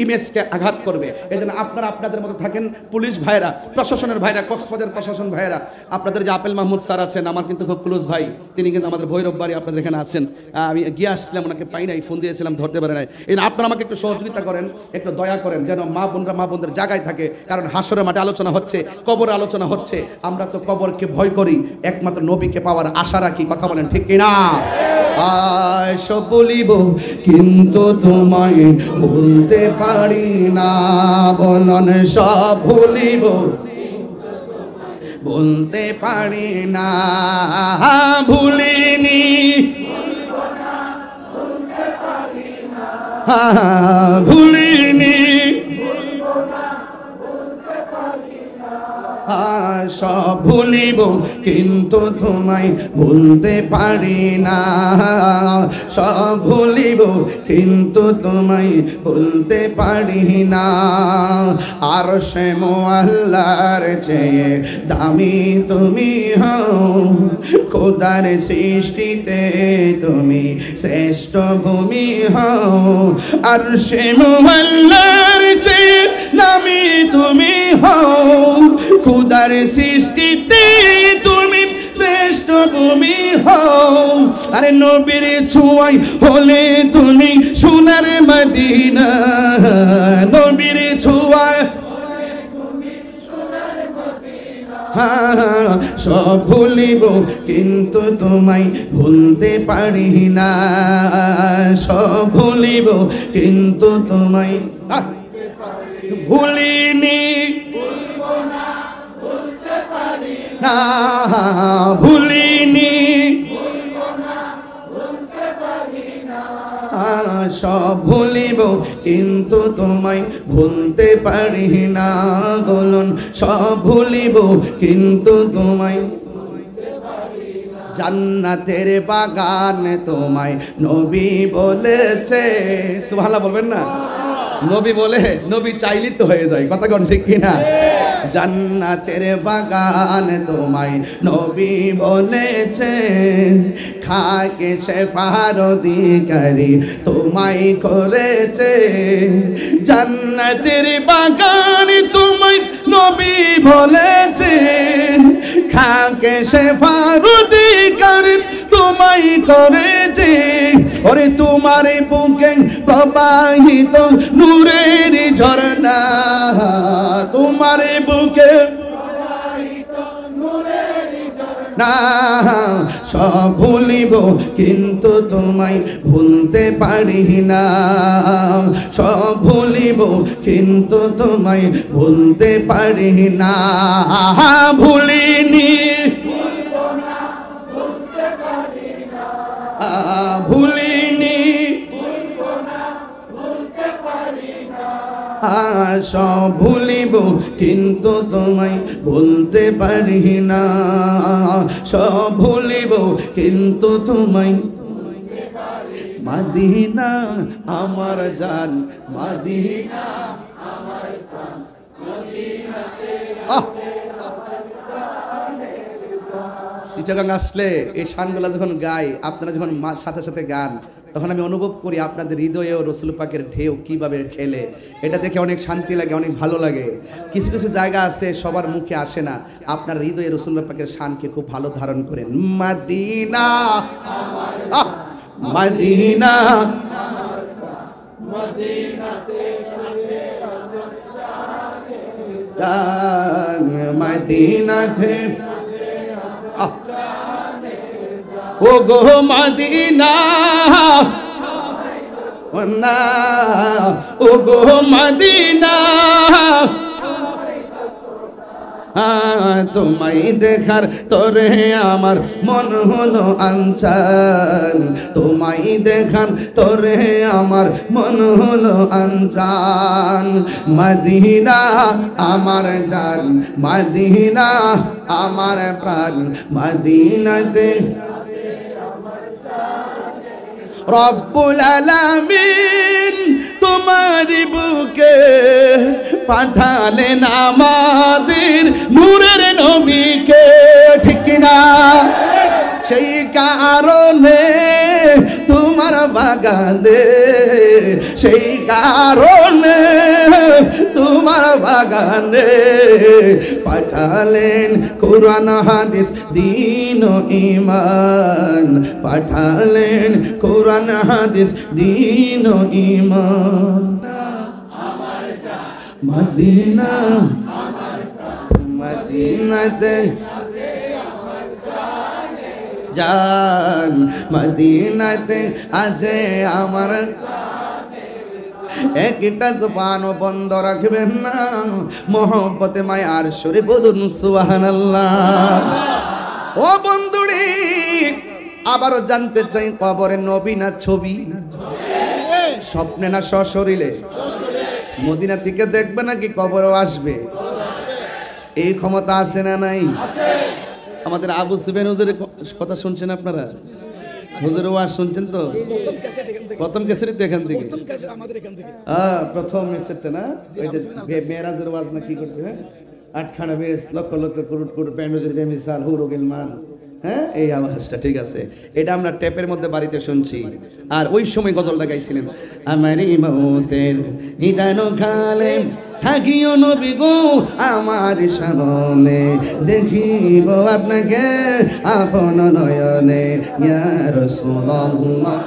ইমেজকে আঘাত করবে। এই জন্য আপনারা আপনাদের মতো থাকেন। পুলিশ ভাইরা, প্রশাসনের ভাইরা, কক্সবাজার প্রশাসন ভাইরা, আপনাদের যে আপেল মাহমুদ স্যার আছেন, আমার কিন্তু খুব ক্লোজ ভাই, তিনি কিন্তু আমাদের ভৈরব বাড়ি আপনাদের এখানে আছেন। আমি গিয়ে আসছিলাম, ওনাকে পাই নাই, ফোন দিয়েছিলাম, ধরতে পারে নাই। এই আপনারা আমাকে একটু সহযোগিতা করেন, একটু দয়া করেন, যেন মা বোনদের জায়গায় থাকে। কারণ হাসরের মাঠে আলোচনা হচ্ছে, কবর আলোচনা হচ্ছে। আমরা তো কবরকে ভয় করি, একমাত্র নবীকে পাওয়ার আশা রাখি। কথা বলেন ঠিক কিনা? সব বলিব কিন্তু তোমায় বলতে পারি না, বলন সব ভুলিব বলতে পারি না, ভুলিনি ভুলিনি, সব ভুলিব কিন্তু তোমায় ভুলতে পারি না, সব ভুলিব কিন্তু তোমায় ভুলতে পারি না। আর সে মোয়াল্লার চেয়ে দামি তুমি হও, খোদার সৃষ্টিতে তুমি শ্রেষ্ঠ ভূমি হও। আর সে মোয়াল্লার চেয়ে দামি তুমি হও, খুদার সৃষ্টিতে তুমি শ্রেষ্ঠ ভূমি হও। আরে নবীর ছোঁয়ায় হলে তুমি সোনার মদিনা, নবীর ছোঁয়ায় সব ভুলিব কিন্তু তোমায় ভুলতে পারি না, সব ভুলিব কিন্তু তোমায় ভুলিনি, না ভুলিনি, সব ভুলিব কিন্তু তোমায় ভুলতে পারি না, বলুন সব ভুলিব কিন্তু তোমায় জান্নাতের বাগান তোমায় নবী বলেছে। সুবহানাল্লাহ বলবেন না? নবী বলে, নবী চাইলেই তো হয়ে যায়, কথা কোন ঠিক কিনা? জান্নাতের বাগান তোমায় নবী বলেছে, খাকে শেফার অধিকারী তোমায় করেছে। জান্নাতের বাগান তোমায় নবী বলেছে, খাকে শেফার অধিকারী তোমায় করেছে। ওরে তোমার বুকে প্রবাহিত নূরের ঝরনা, তোমার বুকে প্রবাহিত নূরের ঝরনা। সব ভুলিব কিন্তু তোমায় ভুলতে পারি না, সব ভুলিব কিন্তু তোমায় ভুলতে পারি না। ভুলিনি ভুলিনি সব ভুলিব কিন্তু তোমায় ভুলতে পারি না, সব ভুলিব কিন্তু তোমায়। মদিনা আমার জান, মদিনা আমার প্রাণ, মদিনাতে চিটাগাং আসলে এই শানগুলা যখন গাই, আপনারা যখন সাথে সাথে গান, তখন আমি অনুভব করি আপনাদের হৃদয়েও রসুল পাকের ঢেউ কিভাবে খেলে। এটা দেখে অনেক শান্তি লাগে, অনেক ভালো লাগে। কিছু কিছু জায়গা আছে সবার মুখে আসে না, আপনার হৃদয়ে রসুল পাকের শানকে খুব ভালো ধারণ করেন। মদিনা মদিনা মদিনাতে ও গো মদিনা, ও গো মদিনা, তোমায় দেখার তোরে আমার মন হলো আনচান, তোমায় দেখার তোরে আমার মন হলো আনচান। মদিনা আমার জান, মদিনা আমার প্রাণ, মদিনাতে রব্বুল আলামিন তোমার বুকে পাঠালেন আমাদের নূরের নবীকে, ঠিক না? সেই কারণে তোমার বাগানে, সেই কারণে তোমার বাগানে পাঠালেন কুরআন হাদিস দ্বীন ও ঈমান, পাঠালেন কুরআন হাদিস দ্বীন ও ঈমান। মদিনা মদিনাতে জান, মদিনাতে আছে আমার। একটা জবানও বন্ধ রাখবেন না, মোহব্বতে মায়ার সুরে বলুন সুবহানাল্লাহ। ও বন্ধুরে, আবারও জানতে চাই কবরে নবী না ছবি? স্বপ্নে না সশরীরে? মদিনা থেকে দেখবে নাকি কবরও আসবে? এই ক্ষমতা আছে না নাই? আমাদের আবু সুফিয়ান হুজুরের কথা শুনছেন আপনারা? হুজুরের ওয়াজ শুনছেন তো? প্রথম ক্যাসেটই তো এখান থেকে, প্রথম ক্যাসেটটা না? ওই যে মেরাজের ওয়াজ না কি করছে, হ্যাঁ, আটখানা বেশ লক্ষ লক্ষ কোটি কোটি প্যান্ডেজের বেমিসাল হুরু গিলমান, হ্যাঁ, এই আওয়াজটা ঠিক আছে। এটা আমরা টেপের মধ্যে বাড়িতে শুনছি। আর ওই সময় গজলটা গাইছিলেন, আমার মৌতের নিদান খালে থাকিও নবী গো আমার সামনে, দেখিব আপনাকে আপন নয়নে, ইয়া রাসূলুল্লাহ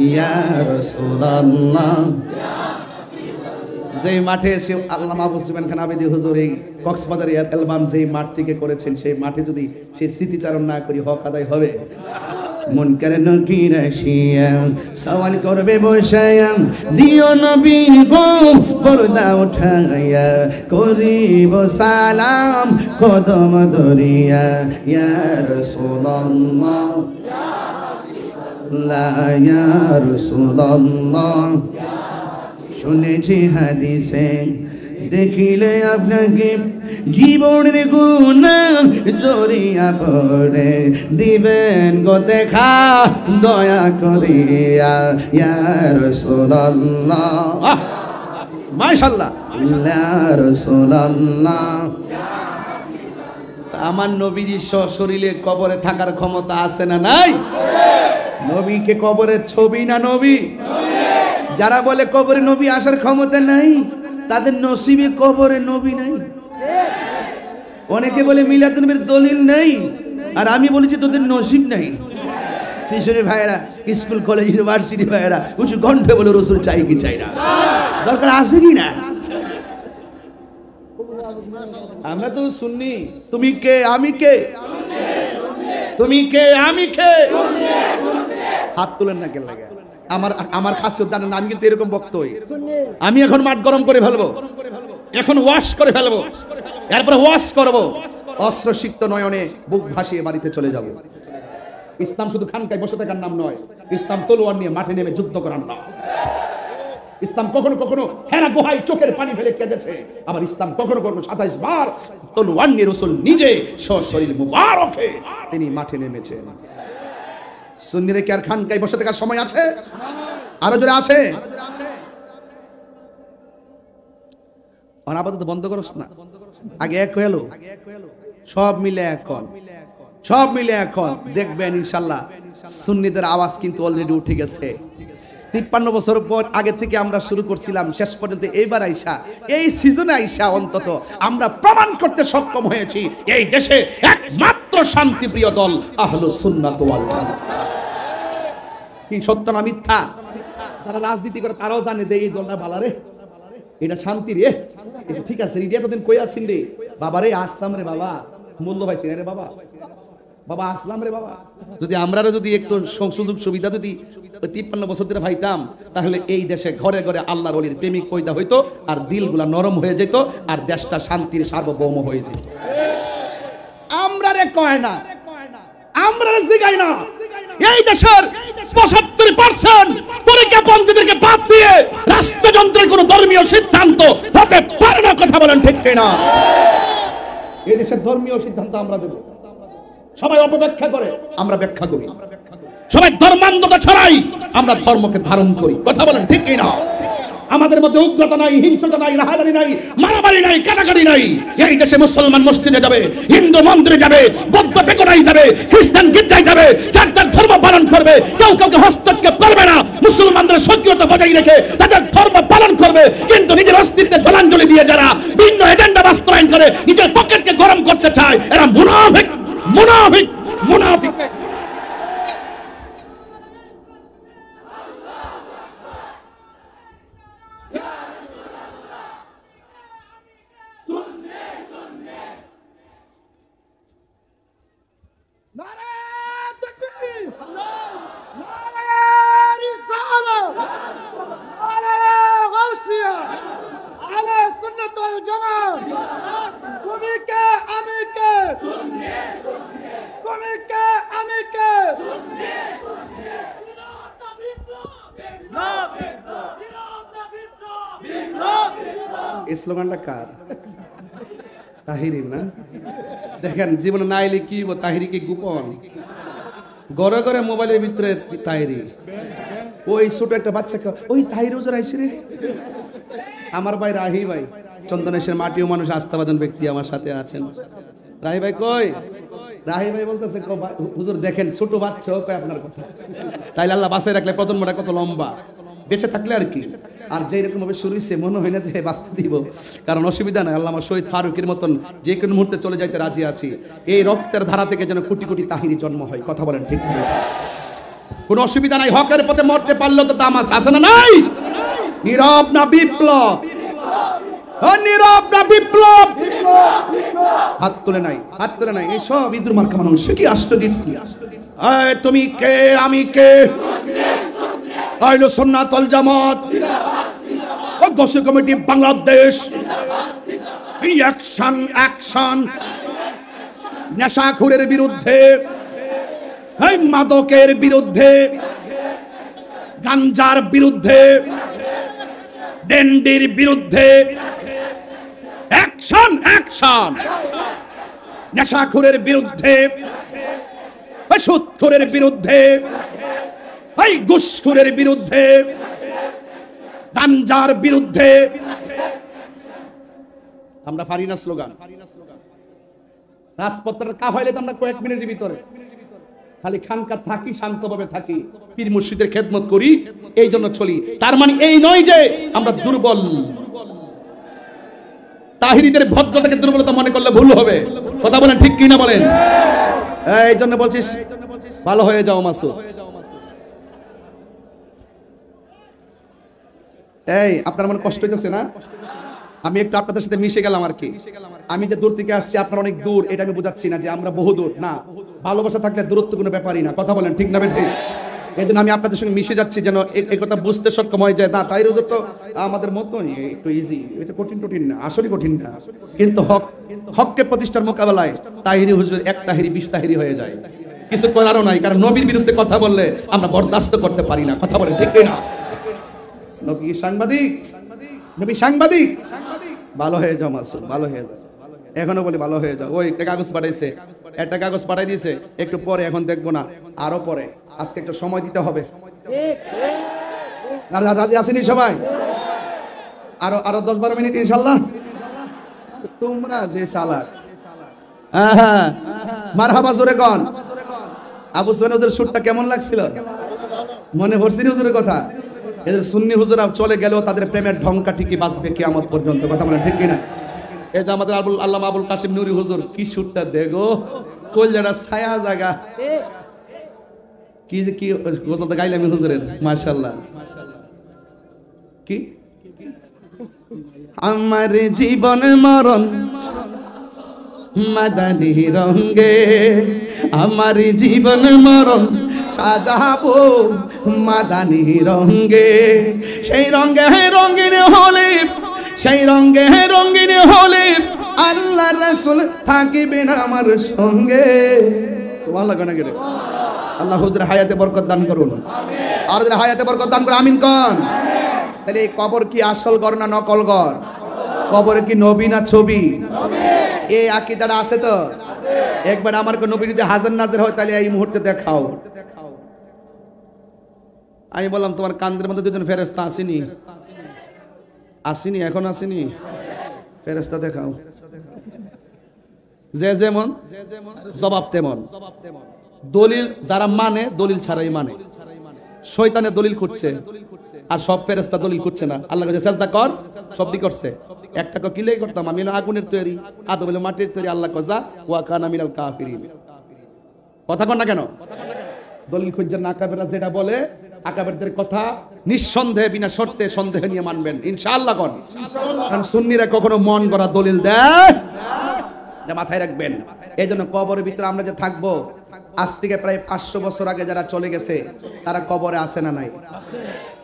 ইয়া রাসূলুল্লাহ। যে মাঠে এসে আল্লামা আবু সুফিয়ান খান আবেদী হুজুর এই কক্সবাজার অ্যালবাম যে মাঠ থেকে করেছেন, সেই মাঠে যদি সেই স্মৃতিচারণ না করি হক আদায় হবে? মুনকার নকির আসিয়া সওয়াল করবে বসায়া, দিও নবী গো পর্দা উঠাইয়া, করিব সালাম কদম ধরিয়া, ইয়া রাসূলুল্লাহ ইয়া রাসূলুল্লাহ। শুনেছি হাদিসে দেখিলে আপনাকে জীবনের গুণা জড়িয়া পড়ে দিবেন গো দেখা দয়া করিয়া ইয়া রাসূলুল্লাহ মাশাআল্লাহ ইয়া রাসূলুল্লাহ। আমার নবীর শরীরে কবরে থাকার ক্ষমতা আছে না নাই? নবীকে কবরের ছবি না নবী? যারা বলে কবরে নবী আসার ক্ষমতা নাই তাদের নসিবে কবরে নবী নাই। অনেকে বলে মিলাদুন নবীর দলিল নাই, আর আমি বলেছি তোদের নসিব নাই। ফিশরি ভাইরা, স্কুল কলেজ ইউনিভার্সিটি ভাইরা উঁচু কণ্ঠে বলে রসুল চাই কি চাই না, দরকার আছে কি না? আমরা তো শুননি তুমি কে আমি কে, তুমি কে আমি কে। হাত তুলেন না কে লাগে। আমার খাসিয়ত জানেন, আমি কিন্তু এরকম বক্ত হই। আমি এখন মাঠ গরম করে ফেলবো, এখন ওয়াশ করে ফেলবো, এরপরে ওয়াশ করবো, অস্ত্র সিক্ত নয়নে বুক ভাসিয়ে বাড়িতে চলে যাব। ইসলাম শুধু খানকায় বসে থাকার নাম নয়, ইসলাম তলোয়ার নিয়ে মাঠে নেমে যুদ্ধ করার নাম। ইসলাম কখনো কখনো হেরা গুহায় চোখের পানি ফেলে কেঁদেছে, আবার ইসলাম কখনো কখনো 27 বার তলোয়ার নিয়ে রাসূল নিজে সশরীর মুবারকে তিনি মাঠে নেমেছেন। সুন্নিরে কি আর খানকায় বসে থাকার সময় আছে? আরো জোরে আছে? আর আপাতত বন্ধ করস না, আগে এক হলো, সব মিলে এখন, সব মিলে এখন দেখবেন ইনশাআল্লাহ সুন্নিদের আওয়াজ কিন্তু অলরেডি উঠে গেছে। 53 বছর পর আগে থেকে আমরা শুরু করছিলাম, শেষ পর্যন্ত এইবার আইসা, এই সিজনে আইসা অন্তত আমরা প্রমাণ করতে সক্ষম হয়েছি এই দেশে একমাত্র শান্তিপ্রিয় দল আহলুস সুন্নাত ওয়াল জামাত। কি সত্য না মিথ্যা? তারা রাজনীতি করে, তারাও জানে যে এই দলটা ভালো রে, এটা শান্তি রে, এটা ঠিক আছে। রিডিয়া তো দিন কই আছেন রে বাবা রে, আসলাম রে বাবা, মূল্য পাইছেন রে বাবা, বাবা আসলাম রে বাবা। যদি আমরা যদি একটু সুযোগ সুবিধা যদি 53 বছর ধরে পাইতাম, তাহলে এই দেশে ঘরে ঘরে আল্লাহর ওলির প্রেমিক পয়দা হইতো, আর দিলগুলা নরম হয়ে যেত, আর দেশটা শান্তির সার্বভৌম হয়ে যেত। আমরা রে কয় না, আমরা রে জিগাই না, এই দেশের 75% তরিকাপন্থীদেরকে বাদ দিয়ে রাষ্ট্রযন্ত্রের কোন ধর্মীয় সিদ্ধান্ত হতে পারে না। কথা বলেন ঠিক কিনা? এই দেশের ধর্মীয় সিদ্ধান্ত আমরা দেব। সবাই অপব্যাখ্যা করে, আমরা ব্যাখ্যা করি। সবাই ধর্মান্ধতা ছড়াই, আমরা ধর্মকে ধারণ করি। কথা বলেন ঠিক কিনা? আমাদের মধ্যে উগ্রতা নাই, হিংসা নাই, রাহাজানি নাই, মারামারি নাই, কাটাকাটি নাই। এই দেশে মুসলমান মসজিদে যাবে, হিন্দু মন্দিরে যাবে, বৌদ্ধ বেকনায় যাবে, খ্রিস্টান গির্জায় যাবে, যার যার ধর্ম পালন করবে, কেউ কাউকে হস্তক্ষেপ করবে না। মুসলমানদের সক্রিয়তা বজায় রেখে তাদের ধর্ম পালন করবে, কিন্তু নিজের অস্তিত্বের জলাঞ্জলি দিয়ে যারা ভিন্ন এজেন্ডা বাস্তবায়ন করে নিজের পকেটকে গরম করতে চায়, এরা মুনাফিক, মুনাফিক, মুনাফিক। এই স্লোগানটা কার? তাহিরি না? দেখেন জীবনে না এলে কি তাহিরি কি গোপন, ঘরে ঘরে মোবাইলের ভিতরে তাহিরি। ওই ছোট একটা বাচ্চা, ওই তাহিরি ওজোর আইসি রে। আমার ভাই রাহি ভাই, চন্দনেশের মাটিও মানুষ, আস্থাভাজন ব্যক্তি আমার সাথে আছেন। রাহি ভাই কই? রাহি ভাই বলতেছে হুজুর দেখেন ছোট বাচ্চা কয় আপনার কথা। তাইলে আল্লাহ বাঁচায় রাখলে প্রজন্মটা কত লম্বা, বেঁচে থাকলে আর কি। আর যেই রকম ভাবে শুরু হয়েছে মনে হয় না যে বাঁচতে দিব, কারণ অসুবিধা নাই, আল্লাহ শহীদ ফারুকের মতন যে কোনো মুহূর্তে চলে যাইতে রাজি আছি। এই রক্তের ধারা থেকে যেন কোটি কোটি তাহিরি জন্ম হয়। কথা বলেন ঠিক না? কোনো অসুবিধা নাই, হকের পথে মরতে পারলে তো দাম আছে না নাই? নীরব না বিপ্লব, নীরব না বিপ্লব। হাত তুলে নাই, হাত তুলে নাই। এই সব ইদুর মার্কা মানুষ কি আশ্চর্য। তুমি কে আমি কে? আহলুস সুন্নাত ওয়াল জামাত, গৌসে কমিটি বাংলাদেশ। অ্যাকশন, অ্যাকশন নেশাখোরের বিরুদ্ধে, এই মাদকের বিরুদ্ধে, গাঞ্জার বিরুদ্ধে, ডেন্ডির বিরুদ্ধে, অ্যাকশন অ্যাকশন। নেশাখোরের বিরুদ্ধে, সুদখোরের বিরুদ্ধে, ঘুষখোরের বিরুদ্ধে, গাঞ্জার বিরুদ্ধে আমরা পারি না স্লোগান। রাজপথের কাফাইলে তো আমরা কয়েক মিনিটের ভিতরে খালি খানকা থাকি, শান্তভাবে থাকি, পীর মুর্শিদের খেদমত করি, এই জন্য চলি। তার মানে এই নয় যে আমরা দুর্বল। তাহিরিদের ভদ্রতাকে দুর্বলতা মনে করলে ভুল হবে। কথা বলেন ঠিক কি না বলেন? এই জন্য বলছিস ভালো হয়ে যাও মাসুদ। এই আপনার মনে কষ্ট হইতেছে না? আমি একটু আপনাদের সাথে মিশে গেলাম আর কি। আমি যে দূর থেকে আসছি, আপনার অনেক দূর, এটা আমি বোঝাচ্ছি না যে আমরা বহু দূর না। ভালোবাসা থাকলে দূরত্ব কোনো ব্যাপারই না। কথা বলেন ঠিক না বেঠিক? এই জন্য আমি আপনাদের সঙ্গে মিশে যাচ্ছি যেন এই কথা বুঝতে সক্ষম হয়ে যায়। না তাই হুজুর তো আমাদের মতোই একটু ইজি, এটা কঠিন টঠিন না, আসলে কঠিন না। কিন্তু হককে প্রতিষ্ঠার মোকাবেলায় তাহিরি হুজুর এক তাহিরি 20 তাহিরি হয়ে যায়। কিছু করারও নাই, কারণ নবীর বিরুদ্ধে কথা বললে আমরা বরদাস্ত করতে পারি না। কথা বলেন ঠিক না? নবী সাংবাদিক, নবী সাংবাদিক। ভালো হয়ে যাও মাসুদ, ভালো হয়ে যাও। এখনো বলি ভালো হয়ে যাও। ওই একটা কাগজ পাঠাইছে, একটা কাগজ পাঠাই দিয়েছে, একটু পরে, এখন দেখবো না, আরো পরে। আজকে একটু সময় দিতে হবে। রাজি আসেনি সবাই? আরো 10-12 মিনিট ইনশাল্লাহ। তোমরা যে সালাক, মারহাবা জোরে কোন। আবু সুফিয়ান হুজুরের সুরটা কেমন লাগছিল? মনে পড়ছে না হুজুরের কথা? এদের সুন্নি হুজুরা চলে গেলেও তাদের প্রেমের ঢঙ্কা ঠিকই বাঁচবে কিয়ামত পর্যন্ত। কথা বলেন ঠিক কিনা? এই যে আমাদের আল্লামা আবুল কাসিম নুরি হুজুর, কি সুরটা দেখো, কলজাটা ছায়া জায়গা, কি কি গজলটা গাইলাম হুজুরের, মাশাআল্লাহ। কি আমার জীবন মরণ মাদানী রঙে, আমার জীবন মরণ সাজাবো মাদানী রঙে। সেই রঙে রঙিন হলে, সেই রঙে রঙিন হলে আল্লাহ রাসূল থাকিবেন আমার সঙ্গে। সুবহানাল্লাহ গানা গেলে আল্লাহ হুজুর হায়াতে বরকত দান করুন, আর হায়াতে বরকত দান করুন, আমিন কোন। তাহলে এই কবর কি আসল ঘর না নকল ঘর? কবরে কি নবী না ছবি? এই আকীদাটা আছে তো? একবার আমার কোন নবী যদি হাজার নাজর হয় তাহলে এই মুহূর্তে দেখাও। আমি বললাম তোমার কান্দের মধ্যে দুজন ফেরেশতা আসেনি? আসেনি, এখন আসেনি? ফেরেশতা দেখাও। যে যেমন জবাব তেমন। দলিল যারা মানে, দলিল ছাড়াই মানে। শয়তানের দলিল খুঁজছে, আর সব ফেরেশতা দলিল খুঁজছে না। আল্লাহ কাছে সেজদা কর, সবই করছে। একটা কি লেগে করতাম, আমি হলো আগুনের তৈরি, আদম হলো মাটির তৈরি। আল্লাহ কজা ওয়া কানা মিনাল কাফিরিন। কথা কন না কেন? দলিল খুঁজছেন না। আকাবেররা যেটা বলে, আকাবেরদের কথা নিঃসন্দেহে বিনা শর্তে সন্দেহ নিয়ে মানবেন ইনশাআল্লাহ। কোন কারণ সুন্নিরা কখনো মন গড়া দলিল দেয় না, মাথায় রাখবেন। এই জন্য কবরের ভিতরে আমরা যে থাকবো, আজ থেকে প্রায় 500 বছর আগে যারা চলে গেছে তারা কবরে আছে না নাই?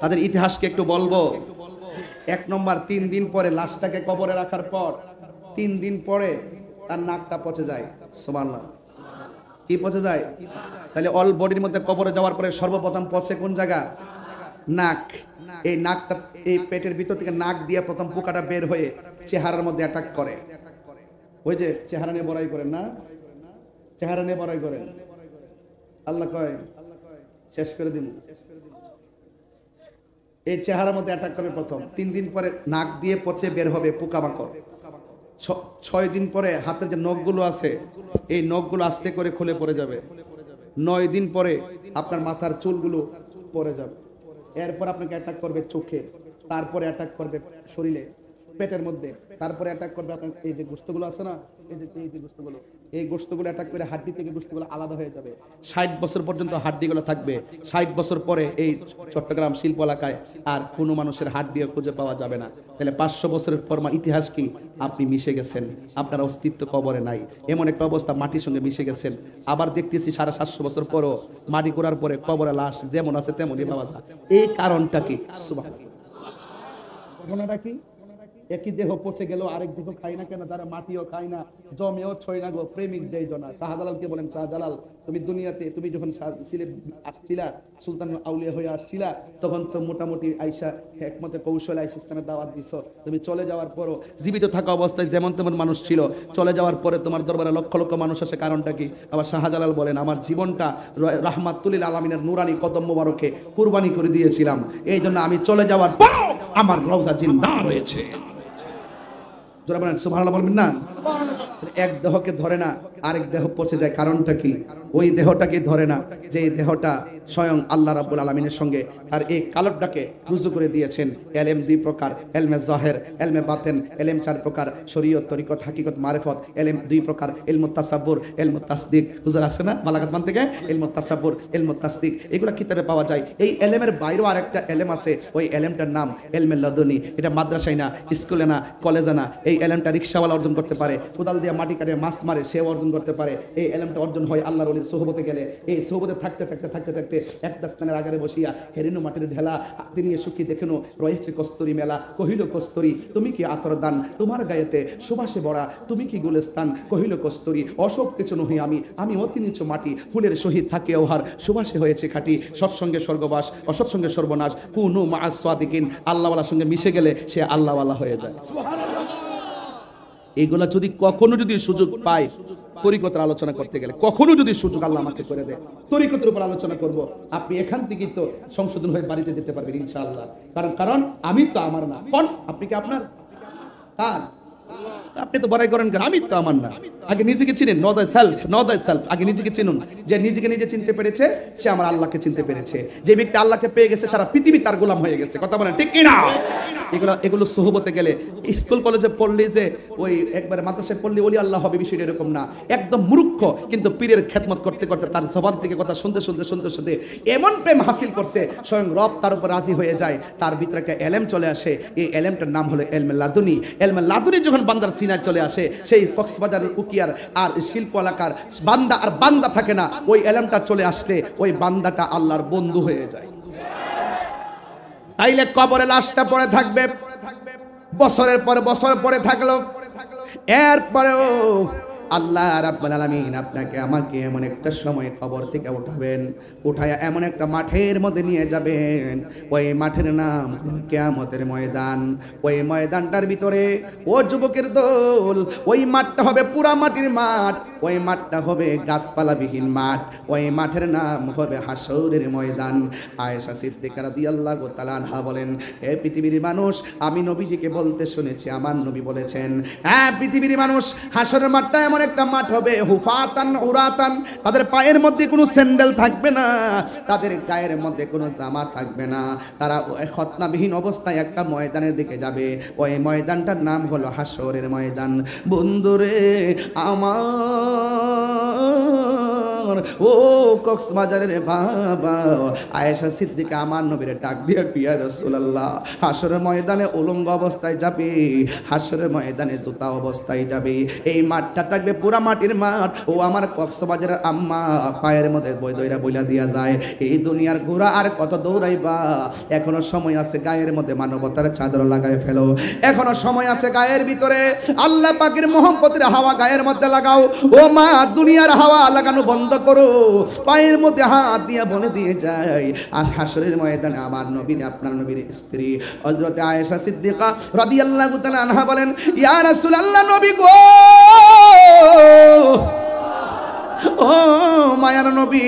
তাদের ইতিহাসকে একটু বলবো। 1 নম্বর, 3 দিন পরে লাশটাকে কবরে রাখার পর 3 দিন পরে তার নাকটা পচে যায়। সুবহানাল্লাহ। কি পচে যায়? তাহলে অল বডির মধ্যে কবরে যাওয়ার পরে সর্বপ্রথম পচে কোন জায়গা? নাক। এই নাকটা, এই পেটের ভিতর থেকে নাক দিয়ে প্রথম পোকাটা বের হয়ে চেহারার মধ্যে অ্যাটাক করে। ওই যে চেহারা নিয়ে বড়াই করেন না, চেহারা নিয়ে বড়াই করেন। আল্লাহ কয় শেষ করে দিন। এই চেহারার মধ্যে অ্যাটাক করে প্রথম। 3 দিন পরে নাক দিয়ে পচে বের হবে পোকামাকড়। 6 দিন পরে হাতের যে নখগুলো আছে, এই নখগুলো আস্তে করে খুলে পড়ে যাবে। 9 দিন পরে আপনার মাথার চুলগুলো পড়ে যাবে। এরপর আপনাকে অ্যাটাক করবে চোখে, তারপরে অ্যাটাক করবে শরীরে, পেটের মধ্যে, তারপরে অ্যাটাক করবে আপনার এই যে গোশতগুলো আছে না, এই যে গোশতগুলো, এই গোশতগুলো অ্যাটাক করে হাড্ডি থেকে গোশতগুলো আলাদা হয়ে যাবে। 60 বছর পর্যন্ত হাড্ডিগুলো থাকবে। 60 বছর পরে এই চট্টগ্রাম শিল্প এলাকায় আর কোনো মানুষের হাড্ডিও খুঁজে পাওয়া যাবে না। তাহলে 500 বছরের পর ইতিহাস কি? আপনি মিশে গেছেন, আপনার অস্তিত্ব কবরে নাই, এমন একটা অবস্থা, মাটির সঙ্গে মিশে গেছেন। আবার দেখতেছি 750 বছর পরও মাটি করার পরে কবরে লাশ যেমন আছে তেমনই পাওয়া যায়। এই কারণটা কি? সুবহানাল্লাহ। ঘটনাটা কি? একই দেহ পচে গেল আরেক দেহ খাই না কেন, তারা মাটিও খায় না, জমেও ছয় না গো প্রেমিক যেই জনা। শাহজালালকে বলেন, শাহজালাল তুমি দুনিয়াতে তুমি যখন সিলেট আসছিলা, সুলতান আউলিয়া হয়ে আসছিলা, তখন তো মোটামুটি আইসা একমতে কৌশলে আইসা ইসলামের দাওয়াত দিছ। তুমি চলে যাওয়ার পরও জীবিত থাকা অবস্থায় যেমন তেমন মানুষ ছিল, চলে যাওয়ার পরে তোমার দরবারে লক্ষ লক্ষ মানুষ আসে, কারণটা কি? আবার শাহজালাল বলেন, আমার জীবনটা রাহমাতুল আলামিনের নুরানি কদম মোবারকে কুরবানি করে দিয়েছিলাম, এই জন্য আমি চলে যাওয়ার পর আমার রওজা জিন্দা রয়েছে। যারা বলেন সুবহানাল্লাহ বলবেন না? এক দেহকে ধরে না, আরেক দেহ পচে যায়, কারণটা কি? ওই দেহটাকে ধরে না যে দেহটা স্বয়ং আল্লাহ রাব্বুল আলামিনের সঙ্গে তার এই কালবটাকে রুজু করে দিয়েছেন। এলেম দুই প্রকার, এলমে জাহের, এলমে বাতেন। এলেম চার প্রকার, শরীয়ত, তরিকত, হাকিকত, মারিফত। এলেম দুই প্রকার, ইলমুত তাসাব্বুর, ইলমুত তাসদিক। হুজুর আছে না বালাগাত মান থেকে? ইলমুত তাসাব্বুর, ইলমুত তাসদিক, এগুলো কিতাবে পাওয়া যায়। এই এলেমের বাইরেও আরেকটা এলেম আছে, ওই এলেমটার নাম এলমে লাদুনি। এটা মাদ্রাসায় না, স্কুলে না, কলেজে না। এই এলেমটা রিকশাওয়ালা অর্জন করতে পারে, কোদাল দিয়ে মাটি কাটে মাছ মারে সেও অর্জন করতে পারে। এই এলেমটা অর্জন হয় আল্লাহর ওলির সোহবতে গেলে। এই সোহবতে থাকতে থাকতে থাকতে থাকতে একটা স্থানের আগারে বসিয়া হেরিনো মাটির ঢেলা হাতে নিয়ে সুখী দেখেনো রয়েছে কস্তুরি মেলা। কহিল কস্তুরি তুমি কি আতর দান, তোমার গায়েতে সুবাসে ভরা তুমি কি গুলস্তান। কহিল কস্তুরি অসব কিছু নহি আমি, আমি অতি নিচু মাটি, ফুলের সহিত থাকে ওহার সুবাসে হয়েছে খাঁটি। সৎসঙ্গে স্বর্গবাস, অসৎসঙ্গে সর্বনাশ। কুনু মাআস সাদিকিন, আল্লাহওয়ালার সঙ্গে মিশে গেলে সে আল্লাহওয়ালা হয়ে যায়। এগুলা যদি কখনো যদি সুযোগ পায় তরিকতের আলোচনা করতে গেলে, কখনো যদি সুযোগ আল্লাহ আমাকে করে দেয় তরিকতের উপর আলোচনা করব, আপনি এখান থেকেই তো সংশোধন হয়ে বাড়িতে যেতে পারবেন ইনশাআল্লাহ। কারণ আমি তো আমার না, কোন আপনি কি আপনার? কার? আপনি তো বড়াই করেন কেন? আমি তো আমার না। আগে নিজেকে চিনেন, know the self, know the self. আগে নিজেকে চিনুন, যে নিজেকে নিজে চিনতে পেরেছে সে আমার আল্লাহকে চিনতে পেরেছে। যে ব্যক্তি আল্লাহকে পেয়ে গেছে সারা পৃথিবী তার গোলাম হয়ে গেছে। কথা বলেন ঠিক কিনা? এগুলো সোহবতে গেলে, স্কুল কলেজে পড়লে যে ওই একবার মাদ্রাসায় পড়লে ওলি আল্লাহ হবে বিষয়টা এরকম না। একদম মূর্খ, কিন্তু পীরের খেদমত করতে করতে তার জবান থেকে কথা শুনতে শুনতে শুনতে শুনতে এমন প্রেম হাসিল করছে স্বয়ং রব তার উপর রাজি হয়ে যায়। তার ভিতরে একটা এলেম চলে আসে, এই এলেমটার নাম হলো এলমে লাদুনি। এলমে লাদুনি যখন বান্দার সিনায় চলে আসে, সেই কক্সবাজারের উকিয়ার আর শিল্প এলাকার বান্দা আর বান্দা থাকে না। ওই এলেমটা চলে আসলে ওই বান্দাটা আল্লাহর বন্ধু হয়ে যায়। তাইলে কবরে লাশটা পড়ে থাকবে, বছরের পর বছর পড়ে থাকলো, এরপরেও আল্লাহ রাব্বুল আলামিন আপনাকে আমাকে এমন একটা সময় কবর থেকে উঠাবেন, উঠায়া এমন একটা মাঠের মধ্যে নিয়ে যাবেন, ওই মাঠের নাম কিয়ামতের ময়দান। ওই ময়দানটার ভিতরে ও যুবকের দল, ওই মাঠটা হবে পুরা মাটির মাঠ, ওই মাঠটা হবে গাছপালাবিহীন মাঠ, ওই মাঠের নাম হবে হাসরের ময়দান। আয়েশা সিদ্দিকা রাদিয়াল্লাহু তাআলা আনহা বলেন, হে পৃথিবীর মানুষ, আমি নবীজিকে বলতে শুনেছি, আমার নবী বলেছেন, হ্যাঁ পৃথিবীর মানুষ, হাসরের মাঠটা এমন একটা মাঠ হবে হুফাতান উরাতান, তাদের পায়ের মধ্যে কোনো স্যান্ডেল থাকবে না, তাদের গায়ের মধ্যে কোনো জামা থাকবে না, তারা খতনাবিহীন অবস্থায় একটা ময়দানের দিকে যাবে। ওই ময়দানটার নাম হলো হাসরের ময়দান। বন্ধুরে আমার, ও কক্সবাজারের বাবা, আয়েশা সিদ্দিকা আমার নবীরে ডাক দিয়া ইয়া রাসূলুল্লাহ, হাসরের ময়দানে উলঙ্গ অবস্থায় যাবে, হাসরের ময়দানে জুতা অবস্থায় যাবে, এই মাঠটা থাকবে পুরা মাটির মাঠ। ও আমার কক্সবাজারের আম্মা পায়ের মধ্যে বই দইরা বইলা দিয়া যায়, এই দুনিয়ার ঘোড়া আর কত দৌড়াইবা, এখনো সময় আছে, গায়ের মধ্যে মানবতার চাদর লাগায় ফেলো, এখনো সময় আছে, গায়ের ভিতরে আল্লাহ পাকের মোহাম্মতের হাওয়া গায়ের মধ্যে লাগাও। ও মা, দুনিয়ার হাওয়া লাগানো বন্ধ করো, পায়ের মধ্যে হাত দিয়ে বলে দিয়ে যায়। আর হাসরের ময়দানে আমার নবীর, আপনার নবীর স্ত্রী হযরত আয়েশা সিদ্দিকা রাদিয়াল্লাহু তাআলা আনহা বলেন, ইয়া রাসূলুল্লাহ, নবী গো, ও মায়ার নবী,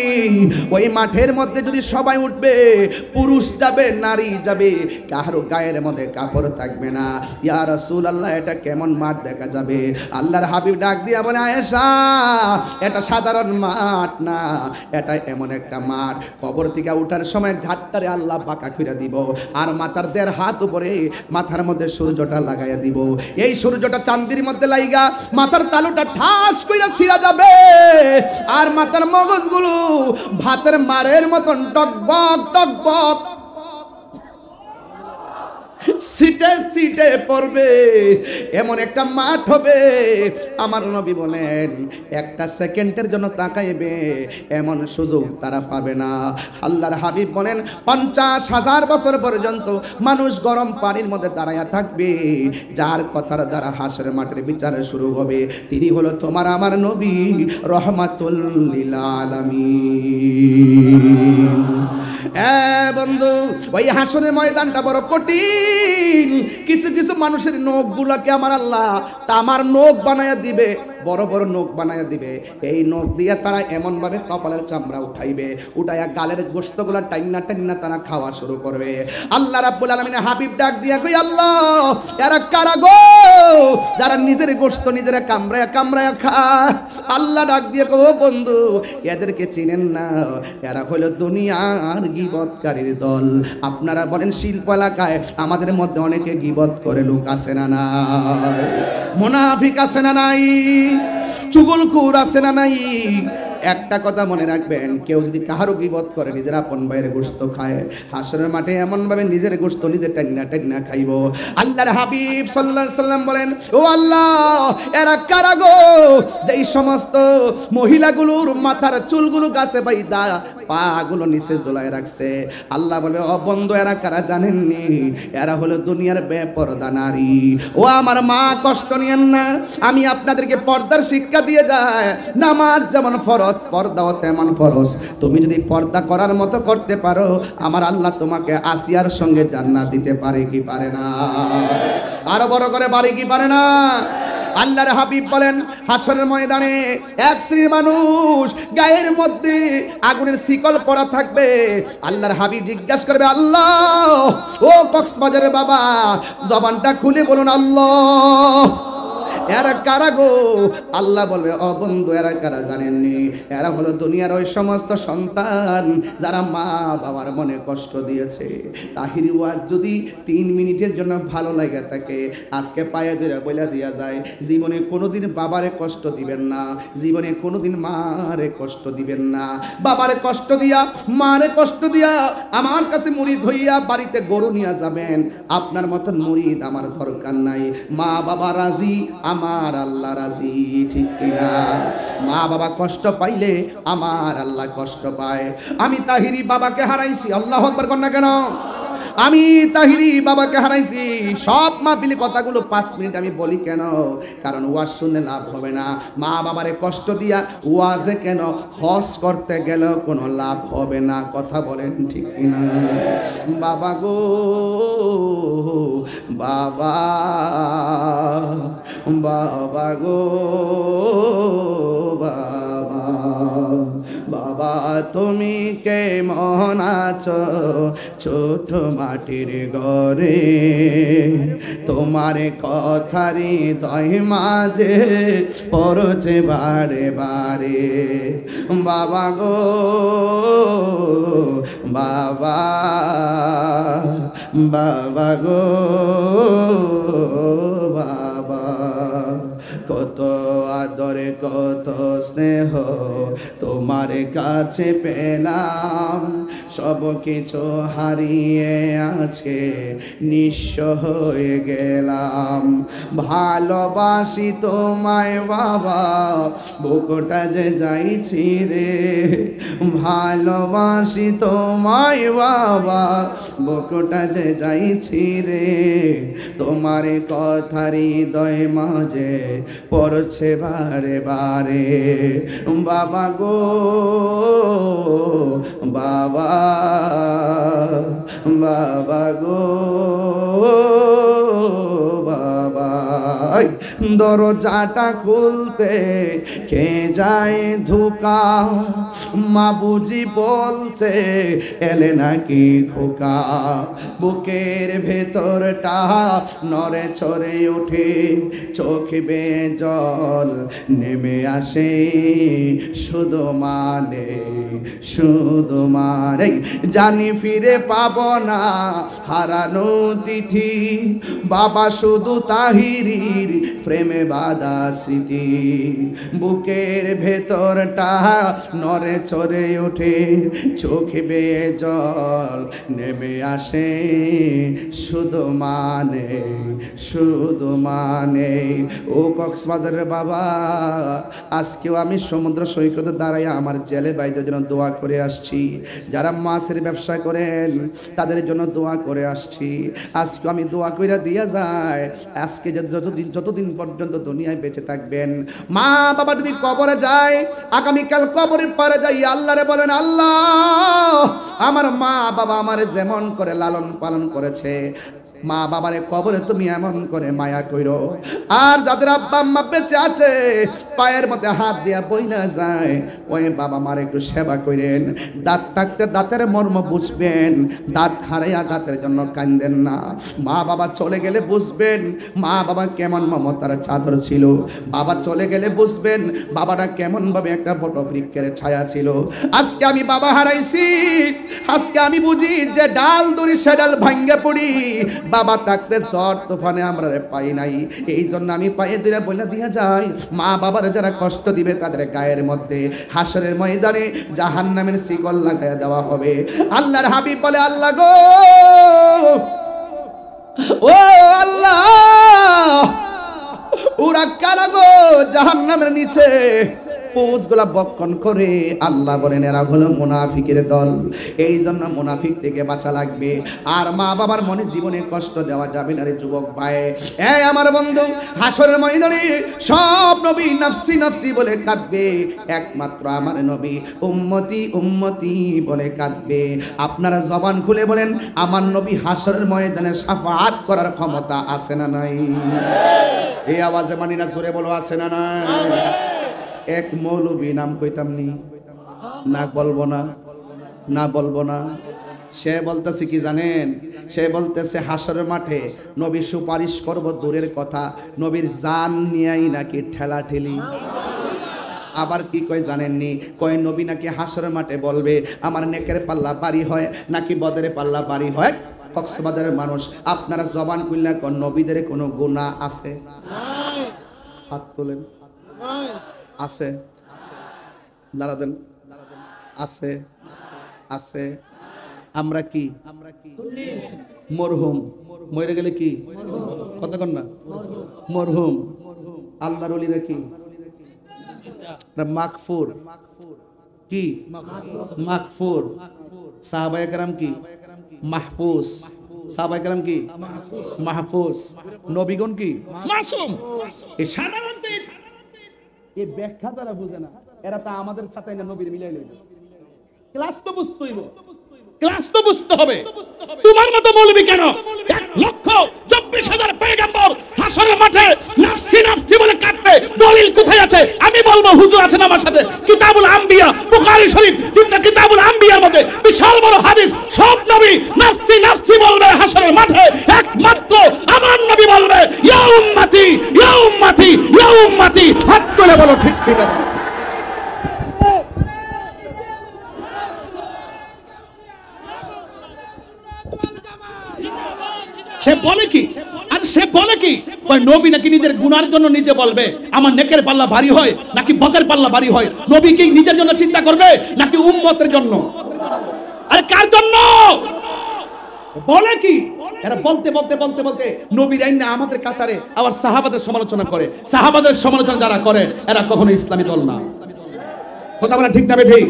ওই মাঠের মধ্যে যদি সবাই উঠবে, পুরুষ যাবে, নারী যাবে, কারো গায়ের মধ্যে কাপড় থাকবে না, ইয়া রাসূলুল্লাহ, এটা কেমন মাঠ দেখা যাবে? আল্লাহর হাবিব ডাক দিয়া বলে, আয়েশা, এটা সাধারণ মাঠ না, এটা এমন একটা মাঠ, কবর থেকে উঠার সময় ঘাটটারে আল্লাহ বাঁকা করে দিব, আর মাথার 1.5 হাত উপরে মাথার মধ্যে সূর্যটা লাগাইয়া দিব, এই সূর্যটা চাঁদির মধ্যে লাইগা মাথার তালুটা ঠাস কইরা ছিঁড়া যাবে, আর মাথার মগজগুলো ভাতের মারের মতন টকবক টকবক সিটে সিটে পড়বে, এমন একটা মাঠ হবে। আমার নবী বলেন একটা সেকেন্ডের জন্য তাকাইবে এমন সুযোগ তারা পাবে না। আল্লাহর হাবিব বলেন 50,000 বছর পর্যন্ত মানুষ গরম পানির মধ্যে দাঁড়ায়া থাকবে। যার কথার দ্বারা হাসরের মাঠের বিচার শুরু হবে তিনি হলো তোমার আমার নবী রহমাতুল লিল আলামিন। বন্ধু, ওই হাসরের ময়দানটা বড় কঠিন। কিছু কিছু মানুষের নখগুলোকে আমার আল্লাহ তামার নখ বানায়া দিবে, বড় বড় নখ বানায়া দিবে। এই নখ দিয়ে তারা এমন ভাবে কপালের চামড়া উঠাইবে, উঠাইয়া গালের গোশতগুলো টাইনা টাইনা তারা খাওয়া শুরু করবে। আল্লাহ রাব্বুল আলামিন হাবিব ডাক দিয়া কই, আল্লাহ এরা কারা গো যারা নিজের গোশত নিজেরা কামড়ায়া কামড়ায়া খায়? আল্লাহ ডাক দিয়ে কই, ও বন্ধু এদেরকে চিনেন না? এরা হলো দুনিয়ার গীবতকারীর দল। আপনারা বলেন শিল্প এলাকায় আমাদের মধ্যে অনেকে গীবত করে লোক আছে না নাই? মুনাফিক আছে না নাই? চুগলখোর আছে না নাই? একটা কথা মনে রাখবেন, কেউ যদি কাহারও গীবত করে নিজের আপন ভাইয়ের গোশত খায়, হাসরের মাঠে এমন ভাবে নিজের গোশত নিজে টাইনা টাইনা খাইব। আল্লাহর হাবিব সাল্লাল্লাহু আলাইহি সাল্লাম বলেন, ও আল্লাহ এরা কারা গো যেই সমস্ত মহিলাগুলোর মাথার চুলগুলো গাছে বাইদা পাগুলো নিচে ঝোলায় রাখছে? আল্লাহ বলে, ও বন্ধু এরা কারা জানেননি? এরা হলো দুনিয়ার বেপরদা নারী। ও আমার মা কষ্ট নিয়েন না, আমি আপনাদেরকে পর্দার শিক্ষা দিয়ে যায়। নামাজ যেমন ফরজ, পর্দাও তেমন ফরজ। তুমি যদি পর্দা করার মতো করতে পারো, আমার আল্লাহ তোমাকে আসিয়ার সঙ্গে জান্নাত দিতে পারে কি পারে না? আরো বড় করে পারে কি পারে না? আল্লাহর হাবিব বলেন হাসরের ময়দানে এক শ্রেণীর মানুষ গায়ের মধ্যে আগুনের শিকল পরা থাকবে। আল্লাহর হাবিব জিজ্ঞাসা করবে, আল্লাহ ও কক্সবাজারের বাবা জবানটা খুলে বলুন আল্লাহ এরা কারা গো? আল্লাহ বলবে, ও বন্ধু এরা কারা জানেননি? এরা হলো দুনিয়ার ওই সমস্ত সন্তান যারা মা বাবার মনে কষ্ট দিয়েছে। তাহির ওয়াজ যদি 3 মিনিটের জন্য ভালো লাগে থাকে, আজকে পায়ে ধরে বইলা দিয়া যায়, জীবনে কোনোদিন বাবারে কষ্ট দিবেন না, জীবনে কোনোদিন মারে কষ্ট দিবেন না। বাবারে কষ্ট দিয়া মারে কষ্ট দিয়া আমার কাছে মুরিদ হইয়া বাড়িতে গরু নিয়ে যাবেন, আপনার মতন মুরিদ আমার দরকার নাই। মা বাবা রাজি, আমার আল্লাহ রাজি, ঠিক কিনা? মা বাবা কষ্ট পাইলে আমার আল্লাহ কষ্ট পায়। আমি তাহিরি বাবাকে হারাইছি, আল্লাহু আকবার কর না কেন? আমি তাহিরি বাবাকে হারাইছি। সব মাহফিলে কথাগুলো 5 মিনিট আমি বলি কেন? কারণ ওয়াজ শুনলে লাভ হবে না। মা বাবারে কষ্ট দিয়া ওয়াজে কেন হজ করতে গেল কোনো লাভ হবে না। কথা বলেন ঠিক কিনা? বাবা গো বাবা, বাবা গো বাবা, বাবা তুমি কেমন আছো ছোট মাটির ঘরে? তোমার কথারি দয় মাঝে পড়ছে বারে বারে। বাবা গো বাবা, বাবা গো বাবা, কত আদরে কত স্নেহ তোমার কাছে পেলাম, সব কিছু হারিয়ে আজকে নিঃস্ব হয়ে গেলাম। ভালোবাসি তোমায় বাবা, বুকটা যে যাইছি রে। ভালোবাসি তোমায় বাবা, বুকটা যে যাইছি রে। তোমার কথারি হৃদয় মাঝে পড়ছে বারে বারে। বাবা গো বাবা, বাবা গো বাবা, দরজাটা খুলতে কে যায় ধোকা? মা বুঝি বলছে এলে নাকি খোকা? বুকের ভেতরটা নড়ে চড়ে ওঠে, চোখে বেয়ে জল নেমে আসে, শুধু মানে শুধু মানে জানি ফিরে পাবো না হারানো তিথি। বাবা শুধু তাহিরির প্রেমে বাঁধা স্মৃতি, বুকের ভেতরটা নড়ে চড়ে ওঠে, চোখে বেয়ে জল নেমে আসে, শুধু মানে ও কক্সবাজারের বাবা, আজকেও আমি সমুদ্র সৈকতে দাঁড়াই আমার জেলে ভাইদের জন্য দোয়া করে আসছি, যারা মাছের ব্যবসা করেন তাদের জন্য দোয়া করে আসছি। আজকে আমি দোয়া কইরা দিয়া যায়, আজকে যতদিন পর্যন্ত দুনিয়ায় বেঁচে থাকবেন, মা বাবা যদি কবরে যায়, আগামীকাল কবরের পারে যাই আল্লাহরে বলেন, আল্লাহ আমার মা বাবা আমারে যেমন করে লালন পালন করেছে, মা বাবারে কবরে তুমি এমন করে মায়া কইরো। আর যাদের আব্বা আম্মা বেঁচে আছে, পায়ের মধ্যে হাত দিয়া বইলা যায়, ওই বাবা মার একটু সেবা করেন। দাঁত থাকতে দাঁতের মর্ম বুঝবেন, দাঁত হারাইয়া দাঁতের জন্য কান্দেন না। মা বাবা চলে গেলে বুঝবেন মা বাবা কেমন মমতার চাদর ছিল, বাবা চলে গেলে বুঝবেন বাবাটা কেমন ভাবে একটা বট বৃক্ষের ছায়া ছিল। আজকে আমি বাবা হারাইছি, আজকে আমি বুঝি যে ডাল দড়ি সে ডাল ভাঙ্গে পড়ি, বাবা থাকতে ঝড় তুফানে আমরা পাই নাই। এই জন্য আমি পায়ে দিলে বলে দিয়ে যাই, মা বাবার যারা কষ্ট দিবে তাদের গায়ের মধ্যে হাসরের ময়দানে জাহান্নামের শিকল লাগায়া দেওয়া হবে। আল্লাহর হাবিব বলে, আল্লাহ গো, ও আল্লাহ, ওরা কারা গো জাহান্নামের নিচে পোষগুলা বক্ষণ করে। আল্লাহ বলেন এরা হলো মুনাফিকের দল, এই জন্য মুনাফিক থেকে বাঁচা লাগবে। আর মা বাবার মনে জীবনে কষ্ট দেওয়া যাবে না রে যুবক ভাই। এই আমার বন্ধু, হাসরের ময়দানে সব নবী নফসি নফসি বলে কাঁদবে, একমাত্র আমার নবী উম্মতি উম্মতি বলে কাঁদবে। আপনারা জবান খুলে বলেন, আমার নবী হাসরের ময়দানে শাফাআত করার ক্ষমতা আছে না নাই? এই আওয়াজে মানি না, জোরে বলো আছে না নাই? এক মৌলবী নাম কইতাম নি, না বলবো না, না বলবো না। সে বলতেছে কি জানেন? সে বলতেছে হাসরের মাঠে নবী সুপারিশ করব দূরের কথা, নবীর জান নিয়েই নাকি ঠেলা ঠেলি। আবার কি কয় জানেননি? কয় নবী নাকি হাসরের মাঠে বলবে আমার নেকের পাল্লা বাড়ি হয় নাকি বদরের পাল্লা বাড়ি হয়। কক্সবাজারের মানুষ, আপনারা জবান খুললে কোন নবীদের কোনো গুনাহ আছে? হাত তোলেন। আছে? দাঁড়া দেন। আছে? আছে? আমরা কি মরহুম? মরে গেলে কি কতক্ষণ না মরহুম। আল্লাহর ওলিরা কি মাগফুর? কি মাগফুর? সাহাবায়ে কেরাম কি মাহফুজ? সাহাবায়ে কেরাম কি মাহফুজ? নবীগণ কি মাসুম? এই সাধারণদের এই ব্যাখ্যা তারা বুঝে না, এরা তা আমাদের সাথে না নবীর মিলাই লইবে। ক্লাস তো বুঝতে হইব, ক্লাস তো বুঝতে হবে। তোমার মতো বলবি কেন 1,24,000 পয়গম্বর হাসরের মাঠে নাফসি নাফসি বলে কাঁদবে, দলিল কোথায় আছে? আমি বলবো হুজুর আছেন আমার সাথে, কিতাবুল আম্বিয়া বুখারী শরীফ কিতাবুল আম্বিয়ার মধ্যে বিশাল বড় হাদিস, সব নবী নাফসি নাফসি বলবে হাসরের মাঠে, একমাত্র আমার নবী বলবে ইয়া উম্মতি ইয়া উম্মতি ইয়া উম্মতি। হাত তুলে বলো ঠিক ঠিক আছে। সে বলে কি? আর সে বলে কি? নবী নাকি নিজের গুনার জন্য নিজে বলবে আমার নেকের পাল্লা ভারী হয় নাকি বকের পাল্লা ভারী হয়? নবী কি নিজের জন্য চিন্তা করবে নাকি উম্মতের জন্য? আরে কার জন্য বলে কি? এরা বলতে বলতে বলতে বলতে নবীর আইনা আমাদের কাতারে আবার সাহাবাদের সমালোচনা করে। সাহাবাদের সমালোচনা যারা করে এরা কখনো ইসলামী দল না। কথা বলা ঠিক না ঠিক?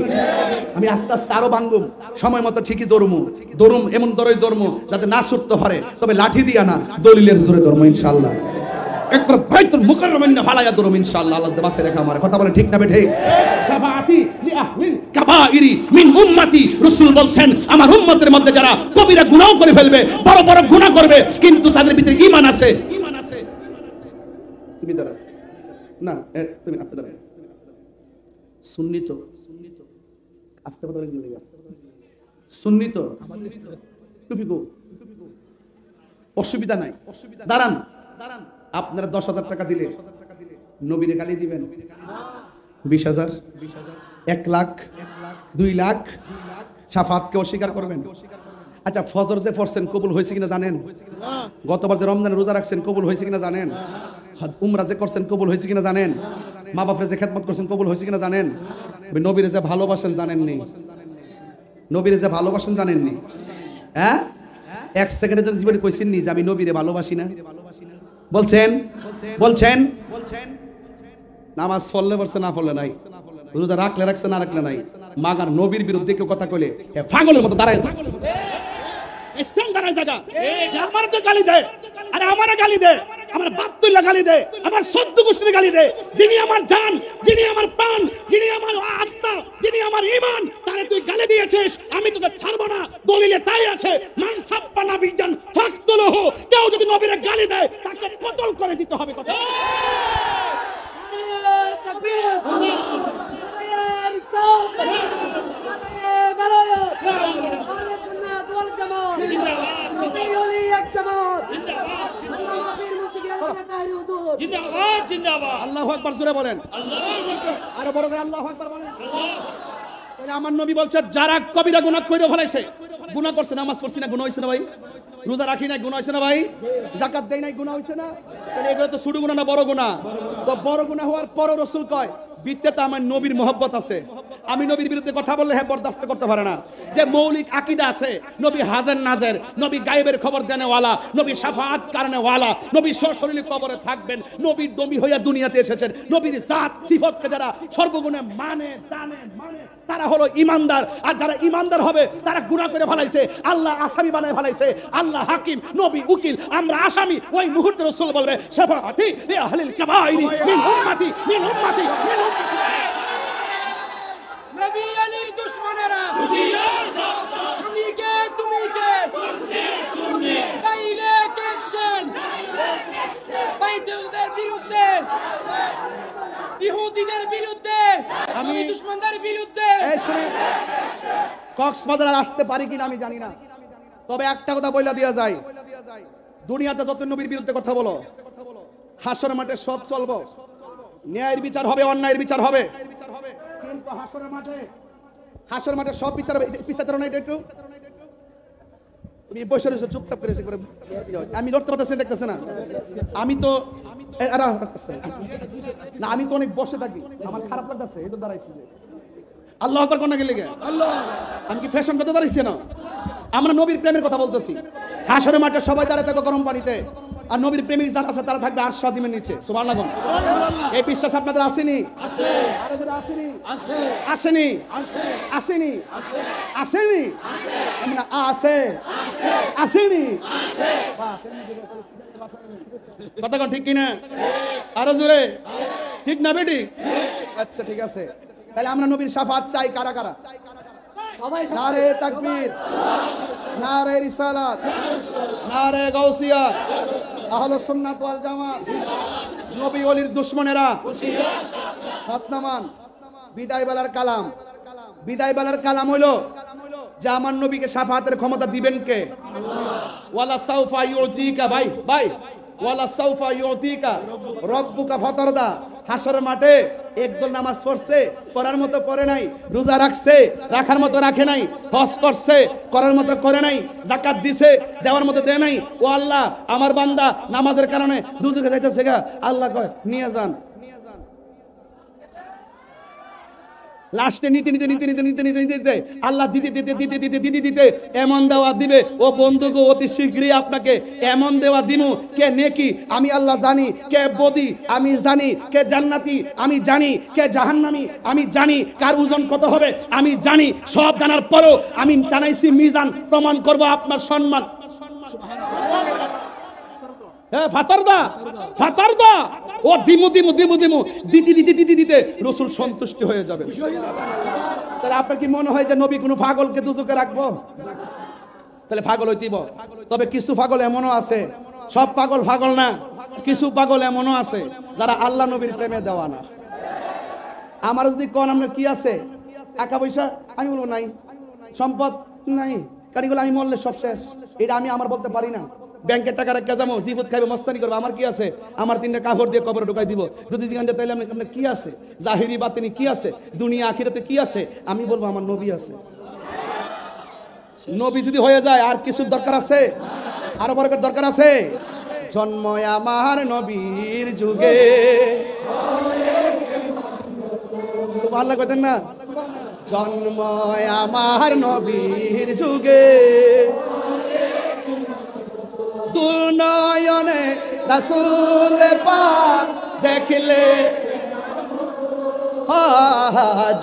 আমি আস্তে আস্তে আরো ভাঙবো, সময় মতো ঠিকই দৌড়ুম এমন দরই দৌড়মু যাতে না ছুটতে পারে, তবে লাঠি দিয়া না দলিলের জোরে দৌড়মু ইনশাআল্লাহ। একবার বাইতুল মুকাররমে না ফালায়া দৌড়মু ইনশাআল্লাহ। আল্লাহ দেবাসে রেখা আমার কথা বলে ঠিক না ঠিক? শাফাআতি লি আহলিল কাবাইরি মিন উম্মতি, রাসূল বলছেন আমার উম্মতের মধ্যে যারা কবিরা গুনাহ করে ফেলবে, বড় বড় গুনাহ করবে, কিন্তু তাদের ভিতরে ঈমান আছে। তুমি দাঁড়া না, তুমি আপনি দাঁড়া। সুন্নি তো আসতে কথা বলে সুন্নি তো টুপি গো, অসুবিধা নাই, দাঁড়ান। আপনারা 10,000 টাকা দিলে নবীরে গালি দিবেন? 20,000, 1 লাখ, 2 লাখ শাফাতকে অস্বীকার করবেন? আচ্ছা, ফজর যে পড়ছেন কবুল হয়েছে কিনা জানেন? গতবার যে রমজানের রোজা রাখছেন কবুল হয়েছে কিনা জানেন? উমরা যে করছেন কবুল হয়েছে কিনা জানেন? মা বাপরে যে খেদমত করছেন কবুল হয়েছে কিনা জানেন? নবীরে যে ভালোবাসেন জানেননি? নবীরে যে ভালোবাসেন জানেননি? হ্যাঁ, এক সেকেন্ডের জন্য জীবনে কইছেন নি যে আমি নবীরে ভালোবাসি না? বলছেন বলছেন নামাজ পড়লে পড়ছে না পড়লে নাই, রোজা রাখলে রাখছে না রাখলে নাই, মাগার নবীর বিরুদ্ধে কেউ কথা কইলে পাগলের মতো দাঁড়ায় যায়। ইসলাম দাঁড়ায় জায়গা আমার তো গালি দেয়, আরে আমার গালি দেয়, আমার বাপ তুল্লা গালি দেয়, আমার সদ্য গোষ্ঠীর গালি দেয়। যিনি আমার জান, যিনি আমার প্রাণ, যিনি আমার আত্মা, যিনি আমার ঈমান, তারে তুই গালি দিয়েছিস, আমি তোকে ছাড়বো না। দলিলে তাই আছে, মান সাব্বা নাবিয়ান ফাকতুলহু, কেউ যদি নবীরে গালি দেয় তাকে কতল করে দিতে হবে। কথা আল্লাহু আকবার জোরে বলেন, আরো বড় করে আল্লাহু আকবার বলেন। আমার নবী বলছে যারা কবিরা গুনাহ করে ফেলাইছে, গুনাহ করছে, নামাজ পড়ছি না গুনাহ হইছে না ভাই, রোজা রাখি না গুনাহ হইছে না ভাই, যাকাত দেই নাই গুনাহ হইছে না, তাহলে এগুলো তো ছোট গুনাহ না বড় গুনাহ? তো বড় গুনাহ হওয়ার পরও রাসূল কয় বিতে তো আমার নবীর মহব্বত আছে, আমি নবীর বিরুদ্ধে কথা বললে হ্যাঁ বরদাস্ত করতে পারে না। যে মৌলিক আকীদা আছে, নবী হাজার নাজের, নবী গায়েবের খবর দেনেওয়ালা, নবী শাফাআত কারণেওয়ালা, নবী সশরীরে কবরে থাকবেন, নবীর দমি হইয়া দুনিয়াতে এসেছেন, নবীর জাত সিফতকে যারা সর্বগুণে মানে জানে মানে তারা হলো ইমানদার। আর যারা ইমানদার হবে তারা গুনাহ করে ফেলাইছে, আল্লাহ আসামি বানায় ফেলাইছে, আল্লাহ হাকিম, নবী উকিল, আমরা আসামি। ওই মুহূর্তে রাসূল বলবে শাফাআতি লি আহলিল কাবাইরি মিন উম্মতি মিন উম্মতি মিন উম্মতি। নবী আলীর দুশমনেরা হুঁশিয়ার সাবধান, তুমি কে তুমি কে শুনবে ডাইরেক্ট অ্যাকশন, বাইতুলদের বিরুদ্ধে, ইহুদিদের বিরুদ্ধে, আমি দুশমনদের বিরুদ্ধে। এই শুনে কক্সবাজার আর আসতে পারি কিনা আমি জানি না, তবে একটা কথা বইলা দিয়া যায়, দুনিয়াতে যত নবীর বিরুদ্ধে কথা বলো, হাসর মাঠে সব চলবো, ন্যায়ের বিচার হবে, অন্যায়ের বিচার হবে, কিন্তু হাসর মাঠে সব বিচার হবে। পিছাতে না এটা একটু তুমি বসে রয়েছো চুপচাপ করে আমি লড়তে পারতেছি দেখতেছে না, আমি তো না, আমি তো অনেক বসে থাকি, আমার খারাপ লাগতেছে এই তো দাঁড়াইছি। আল্লাহু আকবার কোন গেলে আল্লাহ, আমি কি ফ্যাশন করতে দাঁড়াইছি না? আমরা নবীর প্রেমের কথা বলতেছি। হাসরের মাঠে সবাই দাঁড়ায় থাকবে গরম পানিতে, আর নবীর প্রেমিক যারা আছে তারা থাকবে আরশ আজিমের নিচে। সুবহানাল্লাহ। এই বিশ্বাস আপনাদের আসেনি? আছে। আরে যারা আসেনি? আছে। আসেনি? আছে। আসেনি? আছে। আসেনি? আছে। আমরা আছে। আছে। আসেনি? আছে। কথা কোন ঠিক কিনা? আরো জোরে ঠিক না বেটি? আচ্ছা ঠিক আছে, তাহলে আমরা নবীর শাফাআত চাই কারা কারা? সবাই। নারে তাকবীর, নারে রিসালাত, নারে গাউসিয়া, আহলে সুন্নাত ওয়াল জামাত, নবী ওলির দুশমনেরা হাতনামান। বিদায় বেলার কালাম, বিদায় বেলার কালাম হইলো যে আমার নবীকে শাফাআতের ক্ষমতা দিবেন কে? ওয়ালা সাউফা ইউতিকা, ভাই ভাই, ওয়ালা সাউফা ইউতিকা রব্বুকা ফাতারদা। হাসরের মাঠে একদল নামাজ পড়ছে, পড়ার মতো পড়ে নাই, রোজা রাখছে, রাখার মতো রাখে নাই, হজ করছে, করার মতো করে নাই, যাকাত দিছে, দেওয়ার মতো দেয় নাই। ও আল্লাহ, আমার বান্দা নামাজের কারণে দুজকে যাইতেছে গা, আল্লাহ কয় নিয়ে যান। লাস্টে নিতে নিতে নিতে নিতে নিতে নিতে নিতে আল্লাহ দিতে দিতে দিতে দিতে দিতে দিতে এমন দেওয়া দিবে, ও বন্ধুগো অতি শীঘ্রই আপনাকে এমন দেওয়া দিমু, কে নেকি আমি আল্লাহ জানি, কে বদি আমি জানি, কে জান্নাতি আমি জানি, কে জাহান্নামী আমি জানি, কার ওজন কত হবে আমি জানি। সব জানার পরও আমি জানাইছি মিজান, প্রমাণ করব আপনার সম্মান। ফাতারদা ফাতারদা, ও দিমু দিমু দিমু দিমু দিদি দিদি দিদি দিতে রাসূল সন্তুষ্ট হয়ে যাবেন। তাহলে আপনার কি মনে হয় যে নবী কোনো পাগলকে দুজকে রাখবো? তাহলে পাগল হইতিব। তবে কিছু পাগল এমনও আছে, সব পাগল পাগল না, কিছু পাগল এমনও আছে যারা আল্লাহ নবীর প্রেমে দেওয়া না। আমার যদি কোন আপনার কি আছে, টাকা পয়সা, আমি বলবো নাই, সম্পদ নাই, কারিগুলো আমি মরলে সব শেষ, এটা আমি আমার বলতে পারি না। ব্যাংকের টাকা রেখে যাবো, জিফুত খাইবো, মস্তানি করবো, আমার কি আছে? আমার 3টা কাপড় দিয়ে কবরে ঢুকাই দিব। যদি জিজ্ঞাসা তাইলে আপনার কি আছে, জাহিরি বাতিনি কি আছে, দুনিয়া আখিরাতে কি আছে, আমি বলবো আমার নবী আছে। নবী যদি হয়ে যায় আর কিছু দরকার আছে? আরো বরকত দরকার আছে? জন্ম আমার নবীর যুগে। সুবহানাল্লাহ কইতেন না? জন্ম আমার নবীর যুগে, দুনয়নে রাসূল পাক দেখলে,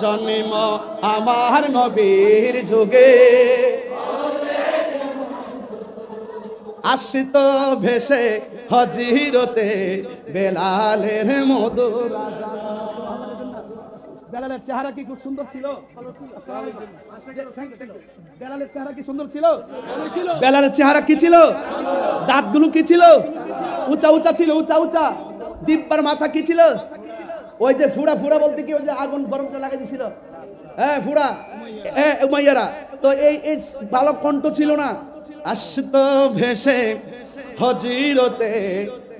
জন্ম আমার নবীর যুগে, আসিত ভেসে হজিরতে বেলালের মধুর বেলালের চেহারা কি খুব সুন্দর ছিল? বেলালের চেহারা কি সুন্দর ছিল? বেলালের চেহারা কি ছিল? দাঁতগুলো কি ছিল? উঁচা উঁচা ছিল, উঁচা উঁচা। দিব্যার মাথা কি ছিল? ওই যে ফুড়া ফুড়া বলতে কি, ওই যে আগুন বরফটা লাগাই দিছিল, হ্যাঁ ফুড়া, হ্যাঁ উমাইয়ারা। তো এই ভালো কণ্ঠ ছিল না। আসত ভেসে হজিরতে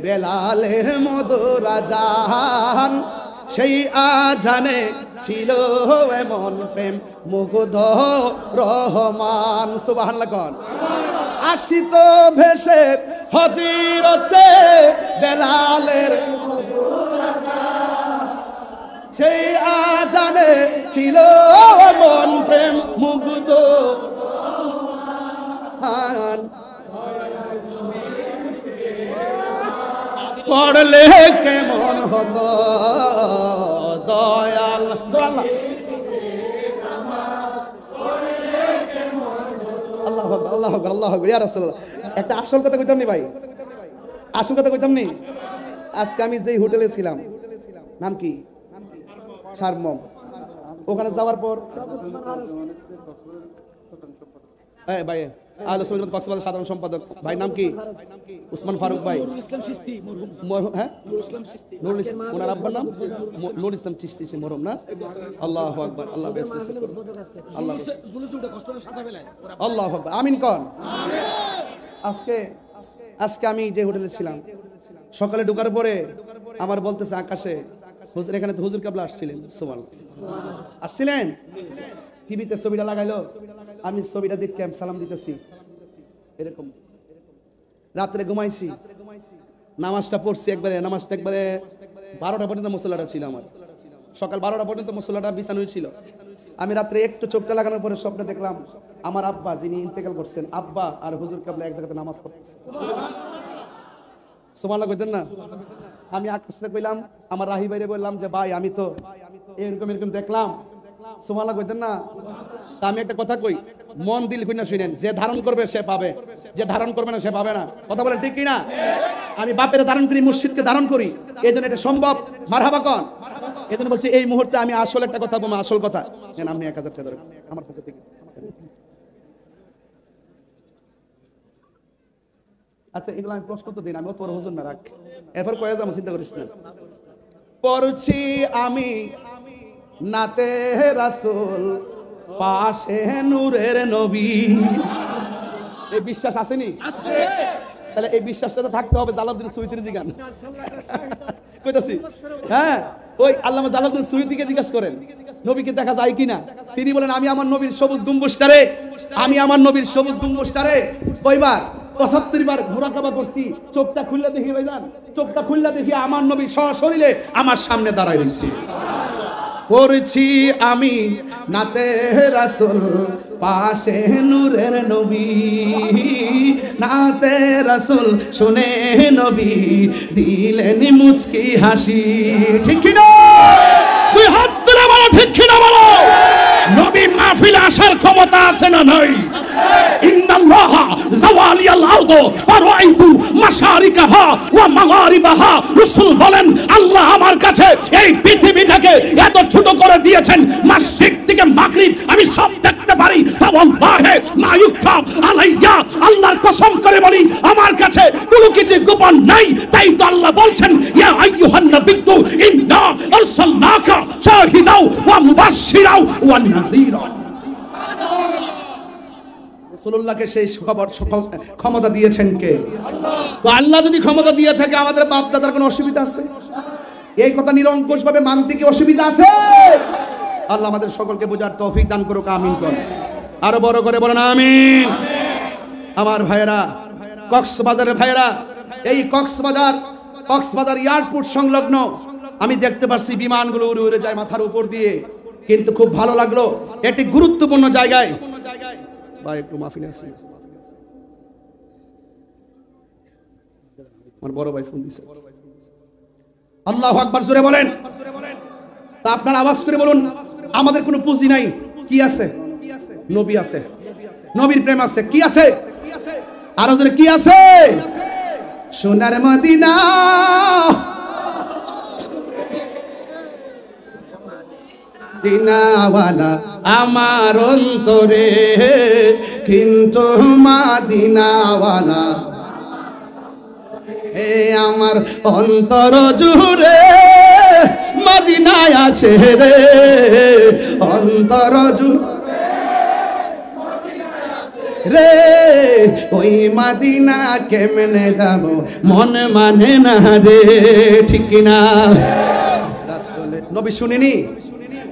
বেলালের মধুর আজান, সেই আজানে ছিল এমন প্রেম মুগ্ধ রহমান। সুবহানাল্লাহ কোন? আসিত ভেসে হজিরতে বেলালের, সেই আজানে ছিল এমন প্রেম মুগ্ধ রহমান। পড়লে কেমন হতো দয়াল। আল্লাহু আকবার, আল্লাহু আকবার, আল্লাহু আকবার, ইয়া রাসূলুল্লাহ। একটা আসল কথা কইতাম নি ভাই, আসল কথা কইতাম নি। আজকে আমি যেই হোটেলে ছিলাম, নাম কি? সারমম। ওখানে যাওয়ার পর ভাই আহলে সুন্নাত কক্সবাজার সাধারণ সম্পাদক ভাই নাম কি? উসমান ফারুক ভাই। হ্যাঁ নুরুল ইসলাম, ওনার আব্বার নাম নুরুল ইসলাম চিশতি, সে মরহুম না? আল্লাহু আকবার, আল্লাহ বেহেশতে নসিব করুন। আল্লাহ আল্লাহু আকবার, আমিন কোন? আজকে আমি যে হোটেলে ছিলাম, সকালে ঢোকার পরে আমার বলতেছে আকাশে, হুজুর এখানে তো হুজুর কেবলা আসছিলেন। সুবহানাল্লাহ, আসছিলেন। টিভিতে ছবিটা লাগাইলো, আমি ছবিটা দেখে সালাম দিতেছি। এরকম রাত্রে ঘুমাইছি, নামাজটা পড়ছি একবারে, নামাজটা একবারে 12টা পর্যন্ত মুসল্লাটা ছিল আমার। সকাল 12টা পর্যন্ত মুসল্লাটা বিছানো ছিল। আমি রাত্রে একটু চোখটা লাগানোর পরে স্বপ্নে দেখলাম আমার আব্বা, যিনি ইন্তেকাল করছেন, আব্বা আর হুজুর কেবলা এক জায়গাতে নামাজ পড়তেছে। সুবহানাল্লাহ কইতেন না? আমি আকাশে কইলাম, আমার রাহি ভাইরে বললাম যে ভাই আমি তো এরকম এরকম দেখলাম। সুবহানাল্লাহ কইতেন না? তা আমি একটা কথা কই, মন দিল কইনা শুনেন, যে ধারণ করবে সে পাবে, যে ধারণ করবে না সে পাবে না। কথা বলেন ঠিক কি না? আমি বাপের ধারণ করি, মুর্শিদকে ধারণ করি, এই জন্য এটা সম্ভব। মারহাবা কোন? এই জন্য বলছি এই মুহূর্তে আমি আসল একটা কথা বলবো, আসল কথা। আপনি 1000 টাকা ধরেন আমার পক্ষ থেকে। আচ্ছা এগুলো আমি প্রশ্ন তো দিন, আমি তোর হুজুর না রাখ, এরপর কয়ে যাবো, চিন্তা করিস না। পড়ছি আমি নাতে রাসূল, পাশে নূরের নবী। এই বিশ্বাস আসেনি? তাহলে এই বিশ্বাসটা থাকতে হবে। জালালউদ্দিন সুয়ুতির জিগান কইতাছি, হ্যাঁ ওই আল্লামা জালালউদ্দিন সুয়ুতিকে জিজ্ঞাসা করেন নবীকে দেখা যায় কিনা। তিনি বলেন আমি আমার নবীর সবুজ গম্বুজটারে, আমি আমার নবীর সবুজ গম্বুজটারে কয়বার 75 বার মুরাকাবা করছি। চোখটা খুললে দেখি ভাইজান, চোখটা খুললে দেখি আমার নবী সশরীরে আমার সামনে দাঁড়ায় রয়েছে। পড়ছি আমি নাতে রাসূল, পাশে নূরের নবী, নাতে রাসূল শুনে নবী দিলেন মুচকি হাসি। ঠিক কি না? তুই হাত তুলে বলো ঠিক কি না বলো। নবী মাহফিলে আসার ক্ষমতা আছে না নাই? ইন্নাল্লাহা যাওয়ালিয়াল আরদ ওয়া রাআইতু মাশারিকাহা ওয়া মাগারিবাহা। রাসূল বলেন আল্লাহ আমার কাছে এই পৃথিবীটাকে এত ছোট করে দিয়েছেন, মাশরিক থেকে মাগরিব আমি সব দেখতে পারি। তাওয়াল্লাহি মা ইউখফা আলাইয়া, আল্লাহর কসম করে বলি আমার কাছে কোনো কিছু গোপন নাই। তাই তো আল্লাহ বলছেন ইয়া আইয়ুহান নাবিয়্যু ইন্না আরসালনাকা শাহিদাও ওয়া মুবাশশিরাও ওয়া নাযীরা। রাসূলুল্লাহকে সেই ক্ষমতা দিয়েছেন কে? আল্লাহ। যদি ক্ষমতা দিয়ে থাকে আমাদের বাপ দাদার কোনো অসুবিধা আছে? এই কথা নিরঙ্কুশ ভাবে মানতে কি অসুবিধা আছে? আল্লাহ আমাদের সকলকে বোঝার তৌফিক দান করুক, আমিন কোন। আরো বড় করে বলেন আমিন। আমার ভাইয়েরা, কক্সবাজারের ভাইয়েরা, এই কক্সবাজার এয়ারপোর্ট সংলগ্ন আমি দেখতে পাচ্ছি বিমানগুলো উড়ে উড়ে যায় মাথার উপর দিয়ে, কিন্তু খুব ভালো লাগলো। এটি গুরুত্বপূর্ণ জায়গায় ভাই একটু মাহফিলে আছে, আমার বড় ভাই ফোন দিছে। আল্লাহু আকবার জোরে বলেন। তা আপনারা আওয়াজ করে বলুন, আমাদের কোনো পুঁজি নাই, কি আছে? নবী আছে, নবীর প্রেম আছে, কি আছে? আরো জোরে কি আছে? সোনার মদিনা, দিনাওয়ালা আমার অন্তরে, কিন্তু মাদিনাওয়ালা হে আমার অন্তর জুড়ে মদিনায় আছে রে, অন্তর জুড়ে রে, ওই মদিনা কেমনে যাব মন মানে না রে, ঠিক না? রাসূল নবী শুনিনি?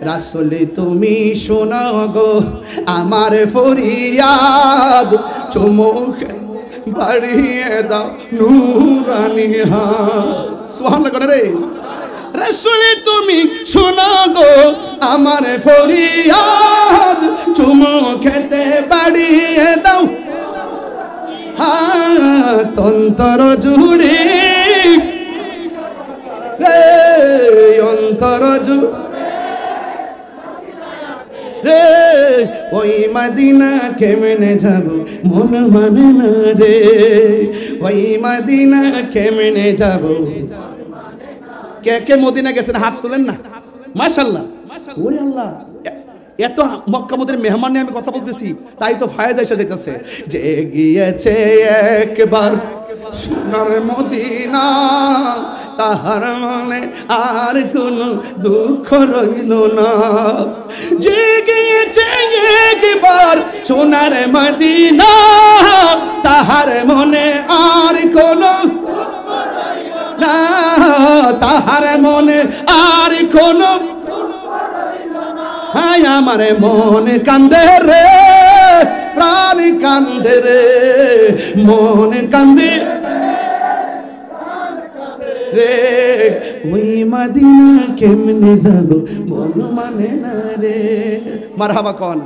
রাসূল তুমি শোনো গো আমার ফরিয়াদ, চুমুক বাড়িয়ে দাও নূরানি হাত। সুবহানাল্লাহ রে। রাসূল তুমি শোনো গো আমার ফরিয়াদ, চুমুকেতে বাড়িয়ে দাও হাত, অন্তর জুড়ে রে, অন্তর জুড়ে রে, ওই মদিনা কেমনে যাব মন মানে না রে, ওই মদিনা কেমনে যাব। কে কে মদিনা গেছেন হাত তুলেন না, মাশাআল্লাহ। ওরে আল্লাহ, এত মক্কা মদিনার মেহমান নিয়ে আমি কথা বলতেছি, তাই তো ফায়েজ এসে যাইতেছে। যে গিয়েছে একবার সোনার মদিনা, তাহার মনে আর কোনো দুঃখ রইল না। যে গিয়েছে একবার সোনার মদিনা, তাহার মনে আর কোনো না, তাহার মনে আর কোনো, হায় আমার মন কান্দে রে, প্রাণ কান্দে রে, মন কান্দে রে, ওই মদিনা কেমনে যাব মন মানে না রে। মারহাবা কোন?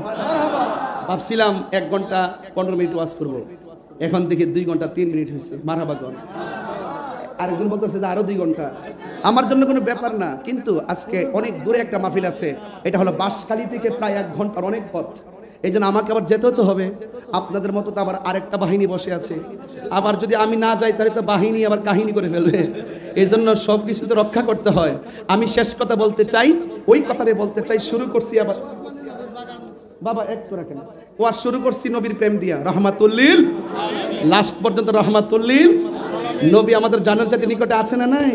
ভাবছিলাম 1 ঘন্টা 15 মিনিট ওয়াজ করব, এখন দেখি 2 ঘন্টা 3 মিনিট হয়েছে। মারহাবা কোন? আরেকজন বলতেছে যে আরো 2 ঘন্টা। আমার জন্য কোনো ব্যাপার না, কিন্তু আজকে অনেক দূরে একটা মাহফিল আছে, এটা হলো বাঁশখালী থেকে প্রায় 1 ঘন্টার অনেক পথ। এই জন্য আমাকে আবার যেতেও তো হবে। আপনাদের মতো তো আবার আরেকটা বাহিনী বসে আছে, আবার যদি আমি না যাই তাহলে তো বাহিনী আবার কাহিনী করে ফেলবে। এই জন্য সব কিছু তো রক্ষা করতে হয়। আমি শেষ কথা বলতে চাই, ওই কথাটাই বলতে চাই। শুরু করছি আবার বাবা একটু রাখেন, ওয়াজ শুরু করছি নবীর প্রেম দিয়া, রহমাতুল্লিল, লাস্ট পর্যন্ত রহমাতুল্লিল। নবী আমাদের জানার জাতির নিকটে আছে না নাই?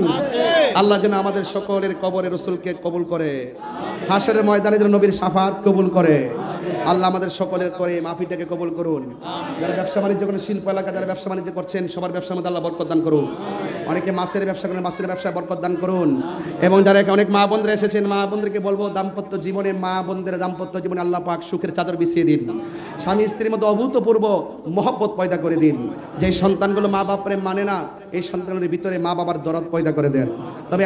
আল্লাহ যেন আমাদের সকলের কবরে রসুলকে কবুল করে, হাসরের ময়দানে যেন নবীর শাফাত কবুল করে। আল্লাহ আমাদের সকলের করে মাহফিলটাকে কবুল করুন। যারা ব্যবসা বাণিজ্য করেন, শিল্প এলাকা যারা ব্যবসা বাণিজ্য করছেন, সবার ব্যবসার মধ্যে আল্লাহ বরকত দান করুন। অনেকে মাছের ব্যবসা করেন, মাছের ব্যবসায় বরকত দান করুন। এবং যারা অনেক মা বোনরা এসেছেন, মা বোনদেরকে বলবো দাম্পত্য জীবনে, মা বোনদের দাম্পত্য জীবনে আল্লাহ পাক সুখের চাদর বিছিয়ে দিন, স্বামী স্ত্রীর মধ্যে অভূতপূর্ব মহব্বত পয়দা করে দিন। যে সন্তানগুলো মা বাপ প্রেম মানে না, এই সন্তানের ভিতরে মা বাবার দরদ পয়দা করে দেন। তবে